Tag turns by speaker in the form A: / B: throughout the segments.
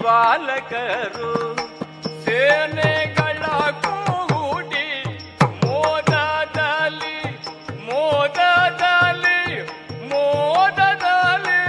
A: ಬಾಲಕರು ಸೇನೆಗಳ ಕೂಡಿ ಮೋದದಲ್ಲಿ ಮೋದದಲ್ಲಿ ಮೋದದಲ್ಲಿ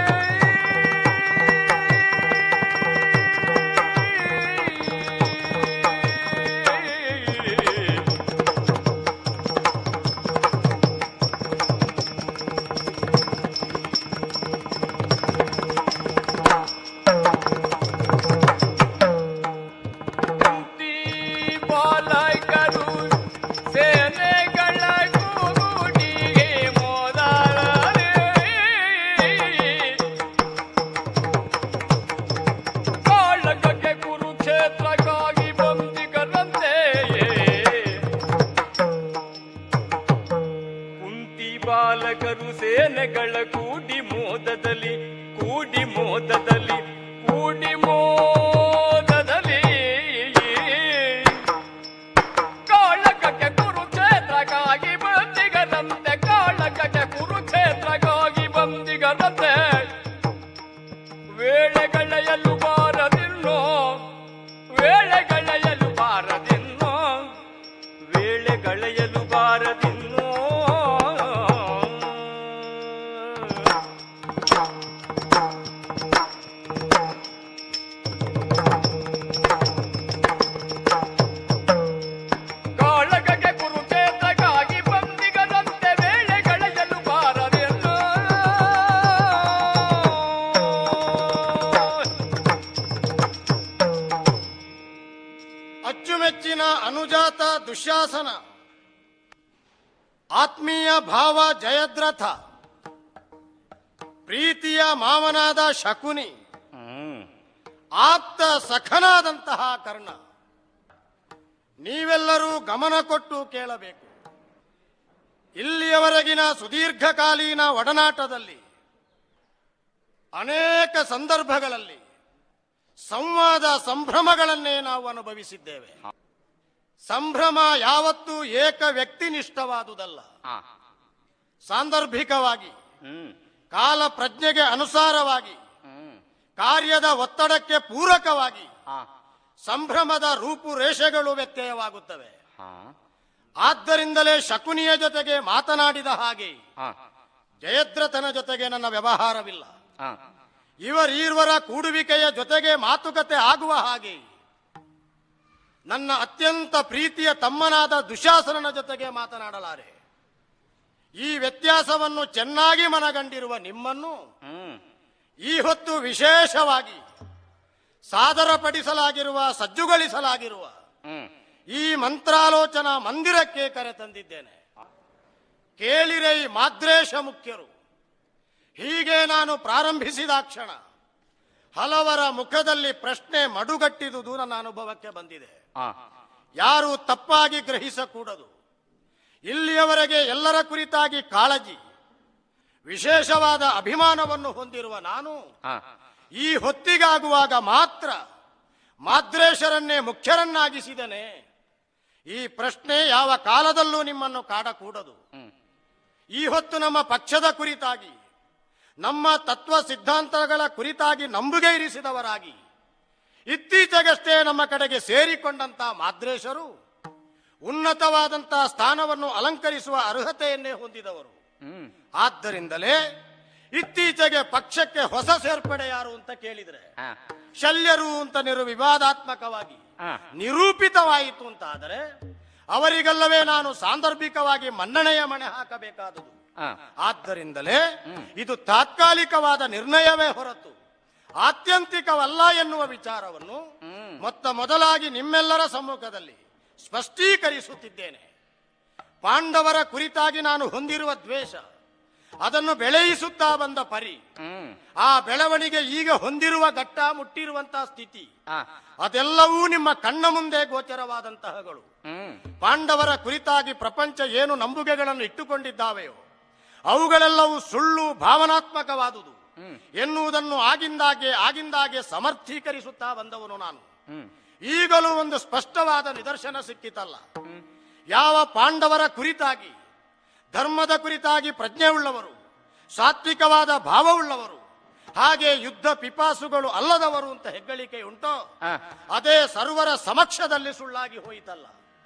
A: ಬಾಲಕರು ಸೇನೆಗಳ ಕೂಡಿ ಮೋದದಲ್ಲಿ ಕೂಡಿ ಮೋದದಲ್ಲಿ ಕೂಡಿ ಮೋದದಲ್ಲಿ ಕಾಳಗಕ್ಕೆ ಕುರುಕ್ಷೇತ್ರಕ್ಕಾಗಿ ಬಂದಿಗರಂತೆ ಕಾಳಗಕ್ಕೆ ಕುರುಕ್ಷೇತ್ರಕ್ಕಾಗಿ ಬಂದಿಗರಂತೆ ವೇಳೆಗಳೆಯಲು ಬಾರದಿನ್ನೋ ವೇಳೆಗಳೆಯಲು ಬಾರದಿನ್ನೋ ವೇಳೆಗಳೆಯಲು ಬಾರದಿನ್ನೋ
B: ಅಚ್ಚುಮೆಚ್ಚಿನ ಅನುಜಾತ ದುಶ್ಯಾಸನ, ಆತ್ಮೀಯ ಭಾವ ಜಯದ್ರಥ, ಪ್ರೀತಿಯ ಮಾವನಾದ ಶಕುನಿ, ಆಪ್ತ ಸಖನಾದಂತಹ ಕರ್ಣ, ನೀವೆಲ್ಲರೂ ಗಮನ ಕೊಟ್ಟು ಕೇಳಬೇಕು. ಇಲ್ಲಿಯವರೆಗಿನ ಸುದೀರ್ಘಕಾಲೀನ ಒಡನಾಟದಲ್ಲಿ ಅನೇಕ ಸಂದರ್ಭಗಳಲ್ಲಿ ಸಂವಾದ ಸಂಭ್ರಮಗಳನ್ನೇ ನಾವು ಅನುಭವಿಸಿದ್ದೇವೆ. ಸಂಭ್ರಮ ಯಾವತ್ತೂ ಏಕ ವ್ಯಕ್ತಿನಿಷ್ಠವಾದುದಲ್ಲ. ಸಾಂದರ್ಭಿಕವಾಗಿ ಕಾಲ ಪ್ರಜ್ಞೆಗೆ ಅನುಸಾರವಾಗಿ ಕಾರ್ಯದ ಒತ್ತಡಕ್ಕೆ ಪೂರಕವಾಗಿ ಸಂಭ್ರಮದ ರೂಪುರೇಷೆಗಳು ವ್ಯತ್ಯಯವಾಗುತ್ತವೆ. ಆದ್ದರಿಂದಲೇ ಶಕುನಿಯ ಜೊತೆಗೆ ಮಾತನಾಡಿದ ಹಾಗೆ ಜಯದ್ರಥನ ಜೊತೆಗೆ ನನ್ನ ವ್ಯವಹಾರವಿಲ್ಲ. ಇವರೀರ್ವರ ಕೂಡುವಿಕೆಯ ಜೊತೆಗೆ ಮಾತುಕತೆ ಆಗುವ ಹಾಗೆ ನನ್ನ ಅತ್ಯಂತ ಪ್ರೀತಿಯ ತಮ್ಮನಾದ ದುಶ್ಯಾಸನನ ಜೊತೆಗೆ ಮಾತನಾಡಲಾರೆ. ಈ ವ್ಯತ್ಯಾಸವನ್ನು ಚೆನ್ನಾಗಿ ಮನಗಂಡಿರುವ ನಿಮ್ಮನ್ನು ಈ ಹೊತ್ತು ವಿಶೇಷವಾಗಿ ಸಾದರಪಡಿಸಲಾಗಿರುವ ಸಜ್ಜುಗೊಳಿಸಲಾಗಿರುವ ಈ ಮಂತ್ರಾಲೋಚನಾ ಮಂದಿರಕ್ಕೆ ಕರೆತಂದಿದ್ದೇನೆ. ಕೇಳಿರೈ ಮಾದ್ರೇಶ ಮುಖ್ಯರು. ಹೀಗೆ ನಾನು ಪ್ರಾರಂಭಿಸಿದಾಕ್ಷಣ ಹಲವರ ಮುಖದಲ್ಲಿ ಪ್ರಶ್ನೆ ಮಡುಗಟ್ಟಿದುದು ನನ್ನ ಅನುಭವಕ್ಕೆ ಬಂದಿದೆ. ಯಾರು ತಪ್ಪಾಗಿ ಗ್ರಹಿಸಕೂಡದು. ಇಲ್ಲಿಯವರೆಗೆ ಎಲ್ಲರ ಕುರಿತಾಗಿ ಕಾಳಜಿ, ವಿಶೇಷವಾದ ಅಭಿಮಾನವನ್ನು ಹೊಂದಿರುವ ನಾನು ಈ ಹೊತ್ತಿಗಾಗುವಾಗ ಮಾತ್ರ ಮಾದ್ರೇಶರನ್ನೇ ಮುಖ್ಯರನ್ನಾಗಿಸಿದನೆ. ಈ ಪ್ರಶ್ನೆ ಯಾವ ಕಾಲದಲ್ಲೂ ನಿಮ್ಮನ್ನು ಕಾಡಕೂಡದು. ಈ ಹೊತ್ತು ನಮ್ಮ ಪಕ್ಷದ ಕುರಿತಾಗಿ, ನಮ್ಮ ತತ್ವ ಸಿದ್ಧಾಂತಗಳ ಕುರಿತಾಗಿ ನಂಬುಗೆ ಇರಿಸಿದವರಾಗಿ ಇತ್ತೀಚೆಗಷ್ಟೇ ನಮ್ಮ ಕಡೆಗೆ ಸೇರಿಕೊಂಡಂತ ಮಾದ್ರೇಶರು ಉನ್ನತವಾದಂತಹ ಸ್ಥಾನವನ್ನು ಅಲಂಕರಿಸುವ ಅರ್ಹತೆಯನ್ನೇ ಹೊಂದಿದವರು. ಆದ್ದರಿಂದಲೇ ಇತ್ತೀಚೆಗೆ ಪಕ್ಷಕ್ಕೆ ಹೊಸ ಸೇರ್ಪಡೆ ಯಾರು ಅಂತ ಕೇಳಿದ್ರೆ ಶಲ್ಯರು ಅಂತ ವಿವಾದಾತ್ಮಕವಾಗಿ ನಿರೂಪಿತವಾಯಿತು ಅಂತ ಆದರೆ ಅವರಿಗೆಲ್ಲವೇ ನಾನು ಸಾಂದರ್ಭಿಕವಾಗಿ ಮನ್ನಣೆಯ ಮಣೆ ಹಾಕಬೇಕಾದುದು. ಆದ್ದರಿಂದಲೇ ಇದು ತಾತ್ಕಾಲಿಕವಾದ ನಿರ್ಣಯವೇ ಹೊರತು ಆತ್ಯಂತಿಕವಲ್ಲ ಎನ್ನುವ ವಿಚಾರವನ್ನು ಮೊತ್ತ ಮೊದಲಾಗಿ ನಿಮ್ಮೆಲ್ಲರ ಸಮ್ಮುಖದಲ್ಲಿ ಸ್ಪಷ್ಟೀಕರಿಸುತ್ತಿದ್ದೇನೆ. ಪಾಂಡವರ ಕುರಿತಾಗಿ ನಾನು ಹೊಂದಿರುವ ದ್ವೇಷ, ಅದನ್ನು ಬೆಳೆಯಿಸುತ್ತಾ ಬಂದ ಪರಿ, ಆ ಬೆಳವಣಿಗೆ ಈಗ ಹೊಂದಿರುವ ಘಟ್ಟ ಮುಟ್ಟಿರುವಂತಹ ಸ್ಥಿತಿ, ಅದೆಲ್ಲವೂ ನಿಮ್ಮ ಕಣ್ಣ ಮುಂದೆ ಗೋಚರವಾದಂತಹಗಳು. ಪಾಂಡವರ ಕುರಿತಾಗಿ ಪ್ರಪಂಚ ಏನು ನಂಬುಗೆಗಳನ್ನು ಇಟ್ಟುಕೊಂಡಿದ್ದಾವೆಯೋ ಅವುಗಳೆಲ್ಲವೂ ಸುಳ್ಳು, ಭಾವನಾತ್ಮಕವಾದುದು ಎನ್ನುವುದನ್ನು ಆಗಿಂದಾಗೆ ಸಮರ್ಥೀಕರಿಸುತ್ತಾ ಬಂದವನು ನಾನು. ಈಗಲೂ ಒಂದು ಸ್ಪಷ್ಟವಾದ ನಿದರ್ಶನ ಸಿಕ್ಕಿತಲ್ಲ. ಯಾವ ಪಾಂಡವರ ಕುರಿತಾಗಿ, ಧರ್ಮದ ಕುರಿತಾಗಿ ಪ್ರಜ್ಞೆ ಉಳ್ಳವರು, ಸಾತ್ವಿಕವಾದ ಭಾವವುಳ್ಳವರು, ಹಾಗೆ ಯುದ್ಧ ಪಿಪಾಸುಗಳು ಅಲ್ಲದವರು ಅಂತ ಹೆಗ್ಗಳಿಕೆ ಉಂಟೋ
A: ಆ,
B: ಅದೇ ಸರ್ವರ ಸಮಕ್ಷದಲ್ಲಿ ಸುಳ್ಳಾಗಿ ಹೋಯಿತಲ್ಲ.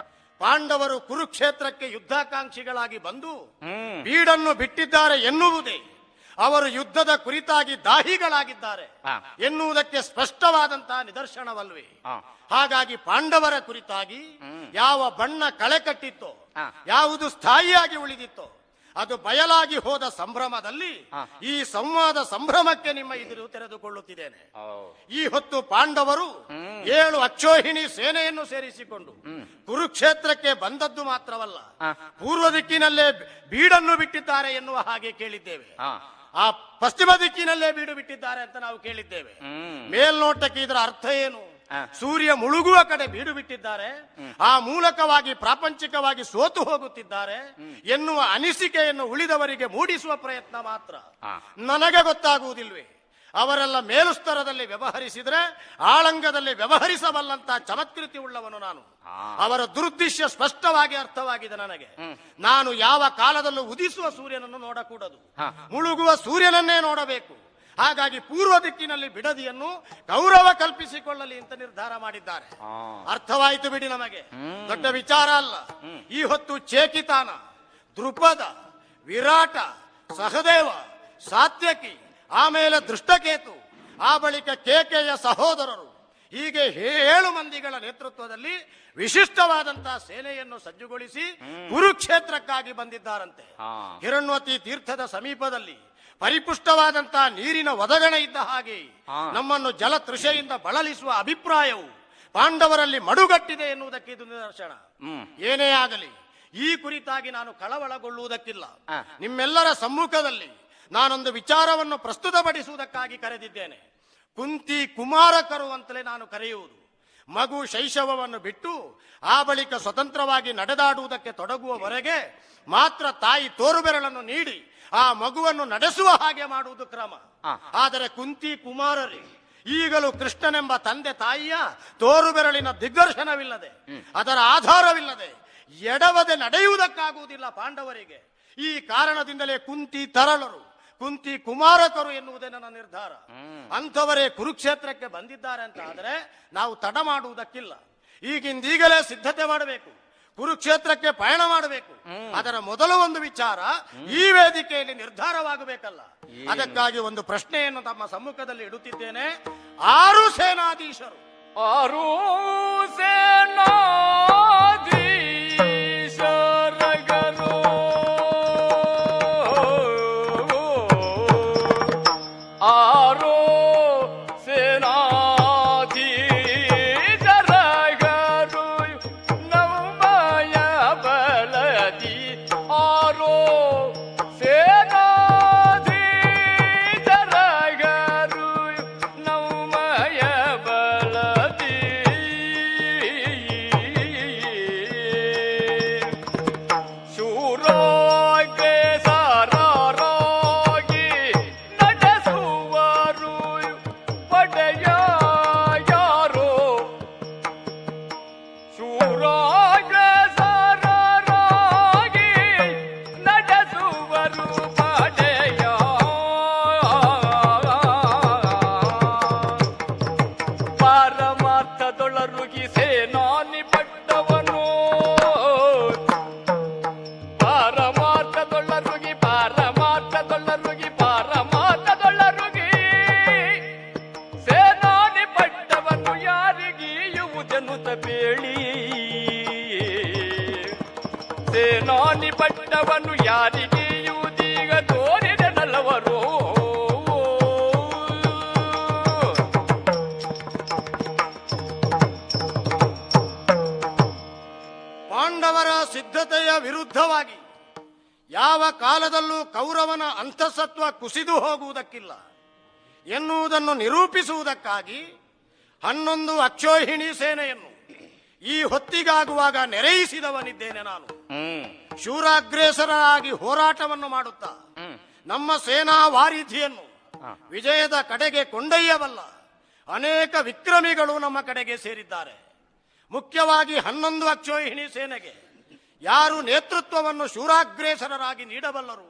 B: ಪಾಂಡವರು ಕುರುಕ್ಷೇತ್ರಕ್ಕೆ ಯುದ್ಧಾಕಾಂಕ್ಷಿಗಳಾಗಿ ಬಂದು ಬೀಡನ್ನು ಬಿಟ್ಟಿದ್ದಾರೆ ಎನ್ನುವುದೇ ಅವರು ಯುದ್ಧದ ಕುರಿತಾಗಿ ದಾಹಿಗಳಾಗಿದ್ದಾರೆ
A: ಆ.
B: ಎನ್ನುವುದಕ್ಕೆ ಸ್ಪಷ್ಟವಾದಂತಹ ನಿದರ್ಶನವಲ್ವೇ?
A: ಆ.
B: ಹಾಗಾಗಿ ಪಾಂಡವರ ಕುರಿತಾಗಿ ಯಾವ ಬಣ್ಣ ಕಳೆ ಕಟ್ಟಿತ್ತೋ,
A: ಆ.
B: ಯಾವುದು ಸ್ಥಾಯಿಯಾಗಿ ಉಳಿದಿತ್ತೋ ಅದು ಬಯಲಾಗಿ ಹೋದ ಸಂಭ್ರಮದಲ್ಲಿ ಈ ಸಂವಾದ ಸಂಭ್ರಮಕ್ಕೆ ನಿಮ್ಮ ಎದುರು ತೆರೆದುಕೊಳ್ಳುತ್ತಿದ್ದೇನೆ. ಈ ಹೊತ್ತು ಪಾಂಡವರು 7 ಅಕ್ಷೋಹಿಣಿ ಸೇನೆಯನ್ನು ಸೇರಿಸಿಕೊಂಡು ಕುರುಕ್ಷೇತ್ರಕ್ಕೆ ಬಂದದ್ದು ಮಾತ್ರವಲ್ಲ, ಪೂರ್ವ ದಿಕ್ಕಿನಲ್ಲೇ ಬೀಡನ್ನು ಬಿಟ್ಟಿದ್ದಾರೆ ಎನ್ನುವ ಹಾಗೆ ಕೇಳಿದ್ದೇವೆ. ಆ ಪಶ್ಚಿಮ ದಿಕ್ಕಿನಲ್ಲೇ ಬೀಡು ಬಿಟ್ಟಿದ್ದಾರೆ ಅಂತ ನಾವು ಕೇಳಿದ್ದೇವೆ. ಮೇಲ್ನೋಟಕ್ಕೆ ಇದರ ಅರ್ಥ ಏನು? ಸೂರ್ಯ ಮುಳುಗುವ ಕಡೆ ಬೀಡು ಬಿಟ್ಟಿದ್ದಾರೆ, ಆ ಮೂಲಕವಾಗಿ ಪ್ರಾಪಂಚಿಕವಾಗಿ ಸೋತು ಹೋಗುತ್ತಿದ್ದಾರೆ ಎನ್ನುವ ಅನಿಸಿಕೆಯನ್ನು ಉಳಿದವರಿಗೆ ಮೂಡಿಸುವ ಪ್ರಯತ್ನ ಮಾತ್ರ. ನನಗೆ ಗೊತ್ತಾಗುವುದಿಲ್ವೇ? ಅವರೆಲ್ಲ ಮೇಲುಸ್ತರದಲ್ಲಿ ವ್ಯವಹರಿಸಿದ್ರೆ ಆಳಂಗದಲ್ಲಿ ವ್ಯವಹರಿಸಬಲ್ಲಂತ ಚಮತ್ಕೃತಿ ಉಳ್ಳವನು ನಾನು. ಅವರ ದುರುದ್ದೇಶ ಸ್ಪಷ್ಟವಾಗಿ ಅರ್ಥವಾಗಿದೆ ನನಗೆ. ನಾನು ಯಾವ ಕಾಲದಲ್ಲೂ ಉದಿಸುವ ಸೂರ್ಯನನ್ನು ನೋಡಕೂಡದು, ಮುಳುಗುವ ಸೂರ್ಯನನ್ನೇ ನೋಡಬೇಕು. ಹಾಗಾಗಿ ಪೂರ್ವ ದಿಕ್ಕಿನಲ್ಲಿ ಬಿಡದಿಯನ್ನು ಗೌರವ ಕಲ್ಪಿಸಿಕೊಳ್ಳಲಿ ಅಂತ ನಿರ್ಧಾರ ಮಾಡಿದ್ದಾರೆ. ಅರ್ಥವಾಯಿತು ಬಿಡಿ, ನಮಗೆ ದೊಡ್ಡ ವಿಚಾರ ಅಲ್ಲ. ಈ ಹೊತ್ತು ಚೇಕಿತಾನ, ದೃಪದ, ವಿರಾಟ, ಸಹದೇವ, ಸಾತ್ಯಕಿ, ಆಮೇಲೆ ದೃಷ್ಟಕೇತು, ಆ ಬಳಿಕ ಕೇಕೆಯ ಸಹೋದರರು, ಹೀಗೆ 7 ಮಂದಿಗಳ ನೇತೃತ್ವದಲ್ಲಿ ವಿಶಿಷ್ಟವಾದಂತಹ ಸೇನೆಯನ್ನು ಸಜ್ಜುಗೊಳಿಸಿ ಕುರುಕ್ಷೇತ್ರಕ್ಕಾಗಿ ಬಂದಿದ್ದಾರಂತೆ. ಹಿರಣ್ವತಿ ತೀರ್ಥದ ಸಮೀಪದಲ್ಲಿ ಪರಿಪುಷ್ಟವಾದಂತಹ ನೀರಿನ ಒದಗಣ ಇದ್ದ ಹಾಗೆ ನಮ್ಮನ್ನು ಜಲತೃಷೆಯಿಂದ ಬಳಲಿಸುವ ಅಭಿಪ್ರಾಯವು ಪಾಂಡವರಲ್ಲಿ ಮಡುಗಟ್ಟಿದೆ ಎನ್ನುವುದಕ್ಕೆ ಇದು ನಿದರ್ಶನ. ಏನೇ ಆಗಲಿ, ಈ ಕುರಿತಾಗಿ ನಾನು ಕಳವಳಗೊಳ್ಳುವುದಕ್ಕಿಲ್ಲ. ನಿಮ್ಮೆಲ್ಲರ ಸಮ್ಮುಖದಲ್ಲಿ ನಾನೊಂದು ವಿಚಾರವನ್ನು ಪ್ರಸ್ತುತಪಡಿಸುವುದಕ್ಕಾಗಿ ಕರೆದಿದ್ದೇನೆ. ಕುಂತಿ ಕುಮಾರಕರು ಅಂತಲೇ ನಾನು ಕರೆಯುವುದು. ಮಗು ಶೈಶವವನ್ನು ಬಿಟ್ಟು ಆ ಬಳಿಕ ಸ್ವತಂತ್ರವಾಗಿ ನಡೆದಾಡುವುದಕ್ಕೆ ತೊಡಗುವವರೆಗೆ ಮಾತ್ರ ತಾಯಿ ತೋರುಬೆರಳನ್ನು ನೀಡಿ ಆ ಮಗುವನ್ನು ನಡೆಸುವ ಹಾಗೆ ಮಾಡುವುದು ಕ್ರಮ. ಆದರೆ ಕುಂತಿ ಕುಮಾರರೇ ಈಗಲೂ ಕೃಷ್ಣನೆಂಬ ತಂದೆ ತಾಯಿಯ ತೋರುಬೆರಳಿನ ದಿಗ್ದರ್ಶನವಿಲ್ಲದೆ, ಅದರ ಆಧಾರವಿಲ್ಲದೆ ಎಡವದೆ ನಡೆಯುವುದಕ್ಕಾಗುವುದಿಲ್ಲ ಪಾಂಡವರಿಗೆ. ಈ ಕಾರಣದಿಂದಲೇ ಕುಂತಿ ತರಳರು, ಕುಂತಿ ಕುಮಾರಕರು ಎನ್ನುವುದೇ ನನ್ನ ನಿರ್ಧಾರ. ಅಂಥವರೇ ಕುರುಕ್ಷೇತ್ರಕ್ಕೆ ಬಂದಿದ್ದಾರೆ ಅಂತ ಆದರೆ ನಾವು ತಡ ಮಾಡುವುದಕ್ಕಿಲ್ಲ. ಈಗಿಂದೀಗಲೇ ಸಿದ್ಧತೆ ಮಾಡಬೇಕು, ಕುರುಕ್ಷೇತ್ರಕ್ಕೆ ಪಯಣ ಮಾಡಬೇಕು. ಅದರ ಮೊದಲು ಒಂದು ವಿಚಾರ ಈ ವೇದಿಕೆಯಲ್ಲಿ ನಿರ್ಧಾರವಾಗಬೇಕಲ್ಲ. ಅದಕ್ಕಾಗಿ ಒಂದು ಪ್ರಶ್ನೆಯನ್ನು ತಮ್ಮ ಸಮ್ಮುಖದಲ್ಲಿ ಇಡುತ್ತಿದ್ದೇನೆ. 6 ಸೇನಾಧೀಶರು,
A: 6 ಸೇನಾಧೀಶರಗರು, 6 ಸೇನಾಧೀಶರಗರು ನಮ್ಮಯ ಬಲದಿ, 6 ಸೇನಾಧೀಶರಗರು ನಮ್ಮಯ ಬಲದಿ. ಶೂರಾಗ್ರೇಸರರಾಗಿ ನಡೆಸುವರು ಪಡೆಯ ಯಾರೋ, ಶೂರಾಗ್ರೇಸರರಾಗಿ ನಡೆಸುವರು ಪಡೆಯ. ಪಾರಮಾರ್ಥದೊಳರುಗಿ ಸೇನಾನಿ ಪಟ್ಟವನು, ಪಾರಮಾರ್ಥದೊಳರುಗಿ ಪಾರಮಾರ್ಥದೊಳರುಗಿ ಪಾರಮಾರ್ಥದೊಳರುಗಿ ಸೇನಾನಿ ಪಟ್ಟವನು ಯಾರಿಗೀಯುವುದೆನ್ನುತ್ತ ಬೇಳಿ, ಸೇನಾನಿ ಪಟ್ಟವನು ಯಾರಿಗೀಯುವುದೀಗ ತೋರಿದೆ ನಲವರು.
B: ಪಾಂಡವರ ಸಿದ್ಧತೆಯ ವಿರುದ್ಧವಾಗಿ ಯಾವ ಕಾಲದಲ್ಲೂ ಕೌರವನ ಅಂತಸತ್ವ ಕುಸಿದು ಹೋಗುವುದಕ್ಕಿಲ್ಲ ಎನ್ನುವುದನ್ನು ನಿರೂಪಿಸುವುದಕ್ಕಾಗಿ 11 ಅಕ್ಷೋಹಿಣಿ ಸೇನೆಯನ್ನು ಈ ಹೊತ್ತಿಗಾಗುವಾಗ ನೆರೆಯಿಸಿದವನಿದ್ದೇನೆ ನಾನು. ಶೂರಾಗ್ರೇಸರಾಗಿ ಹೋರಾಟವನ್ನು ಮಾಡುತ್ತಾ ನಮ್ಮ ಸೇನಾ ವಾರಿಧಿಯನ್ನು ವಿಜಯದ ಕಡೆಗೆ ಕೊಂಡೊಯ್ಯಬಲ್ಲ ಅನೇಕ ವಿಕ್ರಮಿಗಳು ನಮ್ಮ ಕಡೆಗೆ ಸೇರಿದ್ದಾರೆ. ಮುಖ್ಯವಾಗಿ 11 ಅಕ್ಷೋಹಿಣಿ ಸೇನೆಗೆ ಯಾರು ನೇತೃತ್ವವನ್ನು ಶೂರಾಗ್ರೇಸರರಾಗಿ ನೀಡಬಲ್ಲರು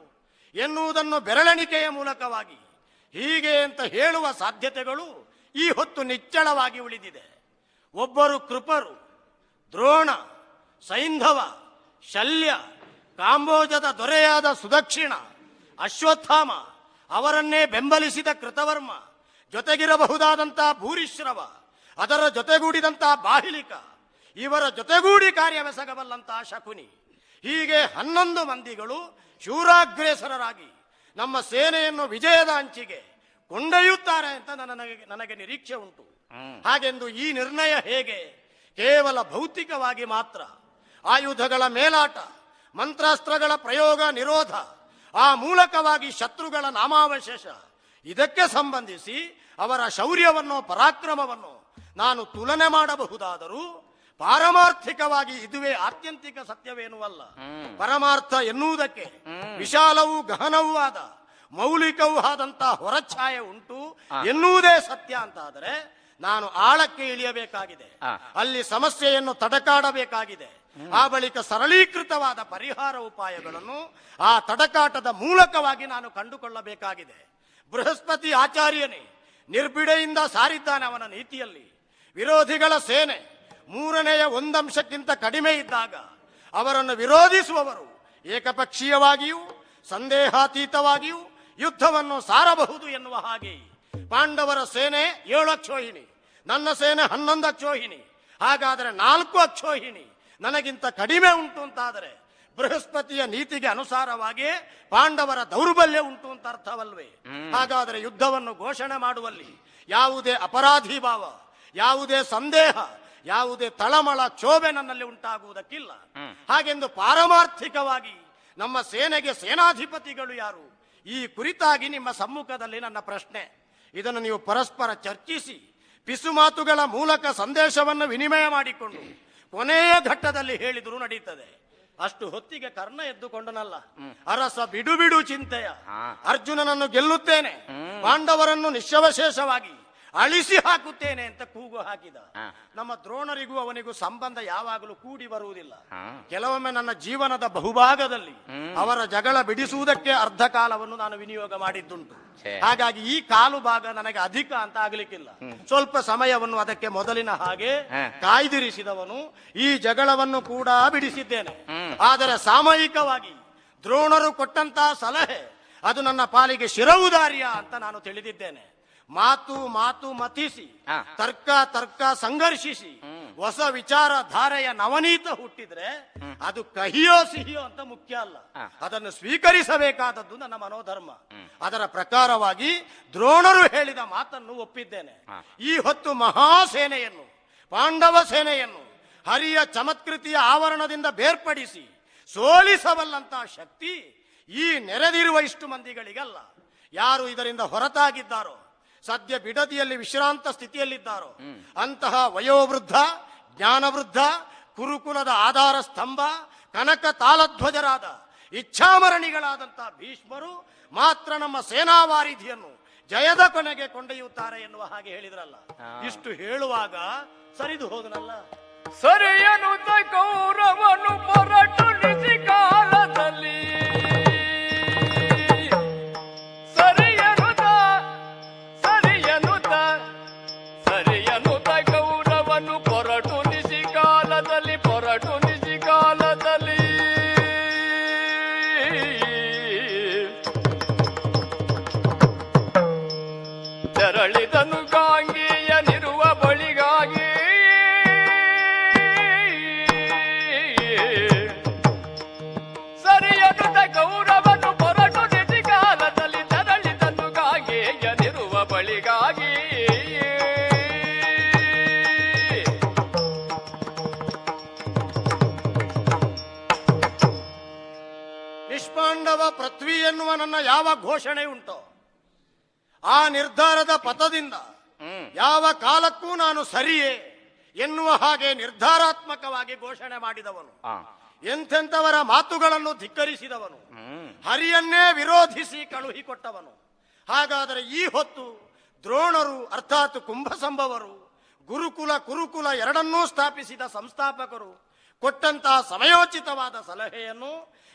B: ಎನ್ನುವುದನ್ನು ಬೆರಳೆಣಿಕೆಯ ಮೂಲಕವಾಗಿ ಹೀಗೆ ಅಂತ ಹೇಳುವ ಸಾಧ್ಯತೆಗಳು ಈ ಹೊತ್ತು ನಿಚ್ಚಳವಾಗಿ ಉಳಿದಿದೆ. ಒಬ್ಬರು ಕೃಪರು, ದ್ರೋಣ, ಸೈಂಧವ, ಶಲ್ಯ, ಕಾಂಬೋಜದ ದೊರೆಯಾದ ಸುದಕ್ಷಿಣ, ಅಶ್ವತ್ಥಾಮ, ಅವರನ್ನೇ ಬೆಂಬಲಿಸಿದ ಕೃತವರ್ಮ, ಜೊತೆಗಿರಬಹುದಾದಂತಹ ಭೂರಿಶ್ರವ, ಅದರ ಜೊತೆಗೂಡಿದಂತಹ ಬಾಹಿಲಿಕ, ಇವರ ಜೊತೆಗೂಡಿ ಕಾರ್ಯವೆಸಗಬಲ್ಲಂತಹ ಶಕುನಿ, ಹೀಗೆ 11 ಮಂದಿಗಳು ಶೂರಾಗ್ರೇಸರರಾಗಿ ನಮ್ಮ ಸೇನೆಯನ್ನು ವಿಜಯದ ಅಂಚಿಗೆ ಕೊಂಡೊಯ್ಯುತ್ತಾರೆ ಅಂತ ನನಗೆ ನಿರೀಕ್ಷೆ ಉಂಟು. ಹಾಗೆಂದು ಈ ನಿರ್ಣಯ ಹೇಗೆ? ಕೇವಲ ಭೌತಿಕವಾಗಿ ಮಾತ್ರ ಆಯುಧಗಳ ಮೇಲಾಟ, ಮಂತ್ರಾಸ್ತ್ರಗಳ ಪ್ರಯೋಗ ನಿರೋಧ, ಆ ಮೂಲಕವಾಗಿ ಶತ್ರುಗಳ ನಾಮಾವಶೇಷ, ಇದಕ್ಕೆ ಸಂಬಂಧಿಸಿ ಅವರ ಶೌರ್ಯವನ್ನು ಪರಾಕ್ರಮವನ್ನು ನಾನು ತುಲನೆ ಮಾಡಬಹುದಾದರೂ ಪಾರಮಾರ್ಥಿಕವಾಗಿ ಇದುವೇ ಆತ್ಯಂತಿಕ ಸತ್ಯವೇನುವಲ್ಲ. ಪರಮಾರ್ಥ ಎನ್ನುವುದಕ್ಕೆ ವಿಶಾಲವೂ ಗಹನವೂ ಆದ ಮೌಲಿಕವೂ ಆದಂತಹ ಹೊರಛಾಯೆ ಉಂಟು ಎನ್ನುವುದೇ ಸತ್ಯ ಅಂತಾದರೆ ನಾನು ಆಳಕ್ಕೆ ಇಳಿಯಬೇಕಾಗಿದೆ, ಅಲ್ಲಿ ಸಮಸ್ಯೆಯನ್ನು ತಡಕಾಡಬೇಕಾಗಿದೆ. ಆ ಬಳಿಕ ಸರಳೀಕೃತವಾದ ಪರಿಹಾರ ಉಪಾಯಗಳನ್ನು ಆ ತಡಕಾಟದ ಮೂಲಕವಾಗಿ ನಾನು ಕಂಡುಕೊಳ್ಳಬೇಕಾಗಿದೆ. ಬೃಹಸ್ಪತಿ ಆಚಾರ್ಯನೇ ನಿರ್ಬಿಡೆಯಿಂದ ಸಾರಿದ್ದಾನೆ ಅವನ ನೀತಿಯಲ್ಲಿ. ವಿರೋಧಿಗಳ ಸೇನೆ 3ನೇ 1 ಅಂಶಕ್ಕಿಂತ ಕಡಿಮೆ ಇದ್ದಾಗ ಅವರನ್ನು ವಿರೋಧಿಸುವವರು ಏಕಪಕ್ಷೀಯವಾಗಿಯೂ ಸಂದೇಹಾತೀತವಾಗಿಯೂ ಯುದ್ಧವನ್ನು ಸಾರಬಹುದು ಎನ್ನುವ ಹಾಗೆ ಪಾಂಡವರ ಸೇನೆ 7 ಅಕ್ಷೋಹಿಣಿ, ನನ್ನ ಸೇನೆ 11 ಅಕ್ಷೋಹಿಣಿ. ಹಾಗಾದರೆ 4 ಅಕ್ಷೋಹಿಣಿ ನನಗಿಂತ ಕಡಿಮೆ ಉಂಟು ಅಂತಾದರೆ ಬೃಹಸ್ಪತಿಯ ನೀತಿಗೆ ಅನುಸಾರವಾಗಿ ಪಾಂಡವರ ದೌರ್ಬಲ್ಯ ಉಂಟು ಅಂತ ಅರ್ಥವಲ್ವೇ? ಹಾಗಾದರೆ ಯುದ್ಧವನ್ನು ಘೋಷಣೆ ಮಾಡುವಲ್ಲಿ ಯಾವುದೇ ಅಪರಾಧಿ ಭಾವ, ಯಾವುದೇ ಸಂದೇಹ, ಯಾವುದೇ ತಳಮಳ ಕ್ಷೋಭೆ ನನ್ನಲ್ಲಿ ಉಂಟಾಗುವುದಕ್ಕಿಲ್ಲ. ಹಾಗೆಂದು ಪಾರಮಾರ್ಥಿಕವಾಗಿ ನಮ್ಮ ಸೇನೆಗೆ ಸೇನಾಧಿಪತಿಗಳು ಯಾರು, ಈ ಕುರಿತಾಗಿ ನಿಮ್ಮ ಸಮ್ಮುಖದಲ್ಲಿ ನನ್ನ ಪ್ರಶ್ನೆ. ಇದನ್ನು ನೀವು ಪರಸ್ಪರ ಚರ್ಚಿಸಿ ಪಿಸು ಮಾತುಗಳ ಮೂಲಕ ಸಂದೇಶವನ್ನು ವಿನಿಮಯ ಮಾಡಿಕೊಂಡು ಕೊನೆಯ ಘಟ್ಟದಲ್ಲಿ ಹೇಳಿದರೂ ನಡೀತದೆ. ಅಷ್ಟು ಹೊತ್ತಿಗೆ ಕರ್ಣ ಎದ್ದುಕೊಂಡನಲ್ಲ, ಅರಸ ಬಿಡು ಬಿಡು ಚಿಂತೆಯ, ಅರ್ಜುನನನ್ನು ಗೆಲ್ಲುತ್ತೇನೆ, ಪಾಂಡವರನ್ನು ನಿಶ್ಶವಶೇಷವಾಗಿ ಅಳಿಸಿ ಹಾಕುತ್ತೇನೆ ಅಂತ ಕೂಗು ಹಾಕಿದ. ನಮ್ಮ ದ್ರೋಣರಿಗೂ ಅವನಿಗೂ ಸಂಬಂಧ ಯಾವಾಗಲೂ ಕೂಡಿ ಬರುವುದಿಲ್ಲ. ಕೆಲವೊಮ್ಮೆ ನನ್ನ ಜೀವನದ ಬಹುಭಾಗದಲ್ಲಿ ಅವರ ಜಗಳ ಬಿಡಿಸುವುದಕ್ಕೆ ಅರ್ಧ ಕಾಲವನ್ನು ನಾನು ವಿನಿಯೋಗ ಮಾಡಿದ್ದುಂಟು. ಹಾಗಾಗಿ ಈ ಕಾಲು ಭಾಗ ನನಗೆ ಅಧಿಕ ಅಂತ ಆಗ್ಲಿಕ್ಕಿಲ್ಲ. ಸ್ವಲ್ಪ ಸಮಯವನ್ನು ಅದಕ್ಕೆ ಮೊದಲಿನ ಹಾಗೆ ಕಾಯ್ದಿರಿಸಿದವನು ಈ ಜಗಳವನ್ನು ಕೂಡ ಬಿಡಿಸಿದ್ದೇನೆ. ಆದರೆ ಸಾಮಯಿಕವಾಗಿ ದ್ರೋಣರು ಕೊಟ್ಟಂತಹ ಸಲಹೆ ಅದು ನನ್ನ ಪಾಲಿಗೆ ಶಿರವುದಾರ್ಯ ಅಂತ ನಾನು ತಿಳಿದಿದ್ದೇನೆ. ಮಾತು ಮಾತು ಮತಿಸಿ, ತರ್ಕ ಸಂಘರ್ಷಿಸಿ ಹೊಸ ವಿಚಾರ ಧಾರೆಯ ನವನೀತ ಹುಟ್ಟಿದ್ರೆ ಅದು ಕಹಿಯೋ ಸಿಹಿಯೋ ಅಂತ ಮುಖ್ಯ ಅಲ್ಲ, ಅದನ್ನು ಸ್ವೀಕರಿಸಬೇಕಾದದ್ದು ನನ್ನ ಮನೋಧರ್ಮ. ಅದರ ಪ್ರಕಾರವಾಗಿ ದ್ರೋಣರು ಹೇಳಿದ ಮಾತನ್ನು ಒಪ್ಪಿದ್ದೇನೆ. ಈ ಹೊತ್ತು ಮಹಾಸೇನೆಯನ್ನು, ಪಾಂಡವ ಸೇನೆಯನ್ನು ಹರಿಯ ಚಮತ್ಕೃತಿಯ ಆವರಣದಿಂದ ಬೇರ್ಪಡಿಸಿ ಸೋಲಿಸಬಲ್ಲಂತಹ ಶಕ್ತಿ ಈ ನೆರೆದಿರುವ ಇಷ್ಟು ಮಂದಿಗಳಿಗಲ್ಲ. ಯಾರು ಇದರಿಂದ ಹೊರತಾಗಿದ್ದಾರೋ, ಸದ್ಯ ಬಿಡದಿಯಲ್ಲಿ ವಿಶ್ರಾಂತ ಸ್ಥಿತಿಯಲ್ಲಿದ್ದಾರೋ ಅಂತಹ ವಯೋವೃದ್ಧ, ಜ್ಞಾನವೃದ್ಧ, ಕುರುಕುಲದ ಆಧಾರ ಸ್ತಂಭ, ಕನಕ ತಾಳಧ್ವಜರಾದ ಇಚ್ಛಾಮರಣಿಗಳಾದಂತಹ ಭೀಷ್ಮರು ಮಾತ್ರ ನಮ್ಮ ಸೇನಾವಾರಿಧಿಯನ್ನು ಜಯದ ಕೊನೆಗೆ ಕೊಂಡೊಯ್ಯುತ್ತಾರೆ ಎನ್ನುವ ಹಾಗೆ ಹೇಳಿದ್ರಲ್ಲ. ಇಷ್ಟು ಹೇಳುವಾಗ ಸರಿದು ಹೋದನಲ್ಲ.
A: ಸರಿಯನುತ ಕೌರವನು ಪೊರಟುಳಿಸಿ ಕಾಲದಲ್ಲಿ, ಸರಿಯನುತ ಕೌರವನು ಪೊರಟುಳಿಸಿ ಕಾಲದಲ್ಲಿ, ಪೊರಟುಳಿಸಿ ಕಾಲದಲ್ಲಿ ತೆರಳಿದನು ಗಾಂಗೇಯನಿರುವ ಬಳಿಗಾಗಿ. ಸರಿಯನುತ ಕೌರವನು ಪೊರಟುಳಿಸಿ ಕಾಲದಲ್ಲಿ ತೆರಳಿದನು ಗಾಂಗೇಯನಿರುವ ಬಳಿಗಾಗಿ.
B: ನಿಷ್ಪಾಂಡವ ಪೃಥ್ವಿ ಎನ್ನುವ ನನ್ನ ಯಾವ ಘೋಷಣೆ ಉಂಟೋ ಆ ನಿರ್ಧಾರದ ಪಥದಿಂದ ಯಾವ ಕಾಲಕ್ಕೂ ನಾನು ಸರಿಯೇ ಎನ್ನುವ ಹಾಗೆ ನಿರ್ಧಾರಾತ್ಮಕವಾಗಿ ಘೋಷಣೆ ಮಾಡಿದವನು, ಎಂತೆಂಥವರ ಮಾತುಗಳನ್ನು ಧಿಕ್ಕರಿಸಿದವನು, ಹರಿಯನ್ನೇ ವಿರೋಧಿಸಿ ಕಳುಹಿಕೊಟ್ಟವನು. ಹಾಗಾದರೆ ಈ ಹೊತ್ತು ದ್ರೋಣರು ಅರ್ಥಾತ್ ಕುಂಭಸಂಭವರು, ಗುರುಕುಲ ಕುರುಕುಲ ಎರಡನ್ನೂ ಸ್ಥಾಪಿಸಿದ ಸಂಸ್ಥಾಪಕರು, ಕೊಟ್ಟಂತಹ ಸಮಯೋಚಿತವಾದ ಸಲಹೆಯನ್ನು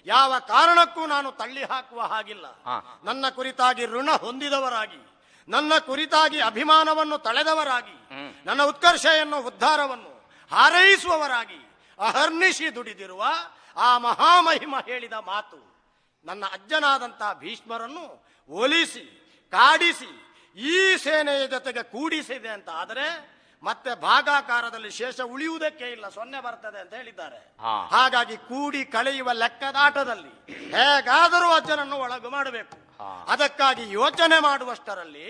B: ಯಾವ ಕಾರಣಕ್ಕೂ ನಾನು ತಳ್ಳಿ ಹಾಕುವ ಹಾಗಿಲ್ಲ. ನನ್ನ ಕುರಿತಾಗಿ ಋಣ ಹೊಂದಿದವರಾಗಿ, ನನ್ನ ಕುರಿತಾಗಿ ಅಭಿಮಾನವನ್ನು ತಳೆದವರಾಗಿ, ನನ್ನ ಉತ್ಕರ್ಷೆಯನ್ನು ಉದ್ಧಾರವನ್ನು ಹಾರೈಸುವವರಾಗಿ ಅಹರ್ನಿಶಿ ದುಡಿದಿರುವ ಆ ಮಹಾಮಹಿಮ ಹೇಳಿದ ಮಾತು ನನ್ನ ಅಜ್ಜನಾದಂತಹ ಭೀಷ್ಮರನ್ನು ಒಲಿಸಿ ಕಾಡಿಸಿ ಈ ಸೇನೆಯ ಜೊತೆಗೆ ಕೂಡಿಸಿದೆ ಅಂತ ಆದರೆ ಮತ್ತೆ ಭಾಗಾಕಾರದಲ್ಲಿ ಶೇಷ ಉಳಿಯುವುದಕ್ಕೆ ಇಲ್ಲ, 0 ಬರ್ತದೆ ಅಂತ ಹೇಳಿದ್ದಾರೆ. ಹಾಗಾಗಿ ಕೂಡಿ ಕಳೆಯುವ ಲೆಕ್ಕದಾಟದಲ್ಲಿ ಹೇಗಾದರೂ ಅಜ್ಜನನ್ನು ಒಳಗು ಮಾಡಬೇಕು. ಅದಕ್ಕಾಗಿ ಯೋಚನೆ ಮಾಡುವಷ್ಟರಲ್ಲಿ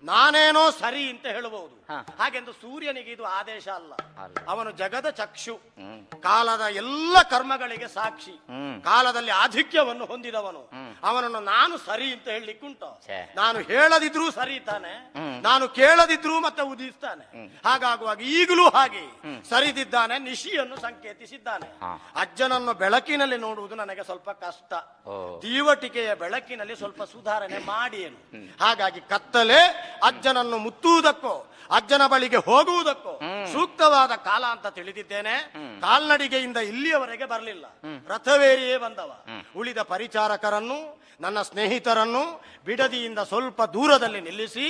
B: ನಾನೇನೋ ಸರಿ ಅಂತ ಹೇಳಬಹುದು. ಹಾಗೆಂದು ಸೂರ್ಯನಿಗೆ ಇದು ಆದೇಶ ಅಲ್ಲ. ಅವನು ಜಗದ ಚಕ್ಷು, ಕಾಲದ ಎಲ್ಲ ಕರ್ಮಗಳಿಗೆ ಸಾಕ್ಷಿ, ಕಾಲದಲ್ಲಿ ಆಧಿಕ್ಯವನ್ನು ಹೊಂದಿದವನು. ಅವನನ್ನು ನಾನು ಸರಿ ಅಂತ ಹೇಳಲಿಕ್ಕುಂಟು? ನಾನು ಹೇಳದಿದ್ರೂ ಸರಿ ತಾನೆ, ನಾನು ಕೇಳದಿದ್ರೂ ಮತ್ತೆ ಉದಿಸ್ತಾನೆ. ಹಾಗಾಗುವಾಗ ಈಗಲೂ ಹಾಗೆ ಸರಿದಿದ್ದಾನೆ, ನಿಶಿಯನ್ನು ಸಂಕೇತಿಸಿದ್ದಾನೆ. ಅಜ್ಜನನ್ನು ಬೆಳಕಿನಲ್ಲಿ ನೋಡುವುದು ನನಗೆ ಸ್ವಲ್ಪ ಕಷ್ಟ, ತೀವಟಿಕೆಯ ಬೆಳಕಿನಲ್ಲಿ ಸ್ವಲ್ಪ ಸುಧಾರಣೆ ಮಾಡಿ ಏನು. ಹಾಗಾಗಿ ಕತ್ತಲೆ ಅಜ್ಜನನ್ನು ಮುತ್ತುವುದಕ್ಕೋ ಅಜ್ಜನ ಬಳಿಗೆ ಹೋಗುವುದಕ್ಕೋ ಸೂಕ್ತವಾದ ಕಾಲ ಅಂತ ತಿಳಿದಿದ್ದೇನೆ. ಕಾಲ್ನಡಿಗೆಯಿಂದ ಇಲ್ಲಿಯವರೆಗೆ ಬರಲಿಲ್ಲ, ರಥವೇರಿಯೇ ಬಂದವ. ಉಳಿದ ಪರಿಚಾರಕರನ್ನು ನನ್ನ ಸ್ನೇಹಿತರನ್ನು ಬಿಡದಿಯಿಂದ ಸ್ವಲ್ಪ ದೂರದಲ್ಲಿ ನಿಲ್ಲಿಸಿ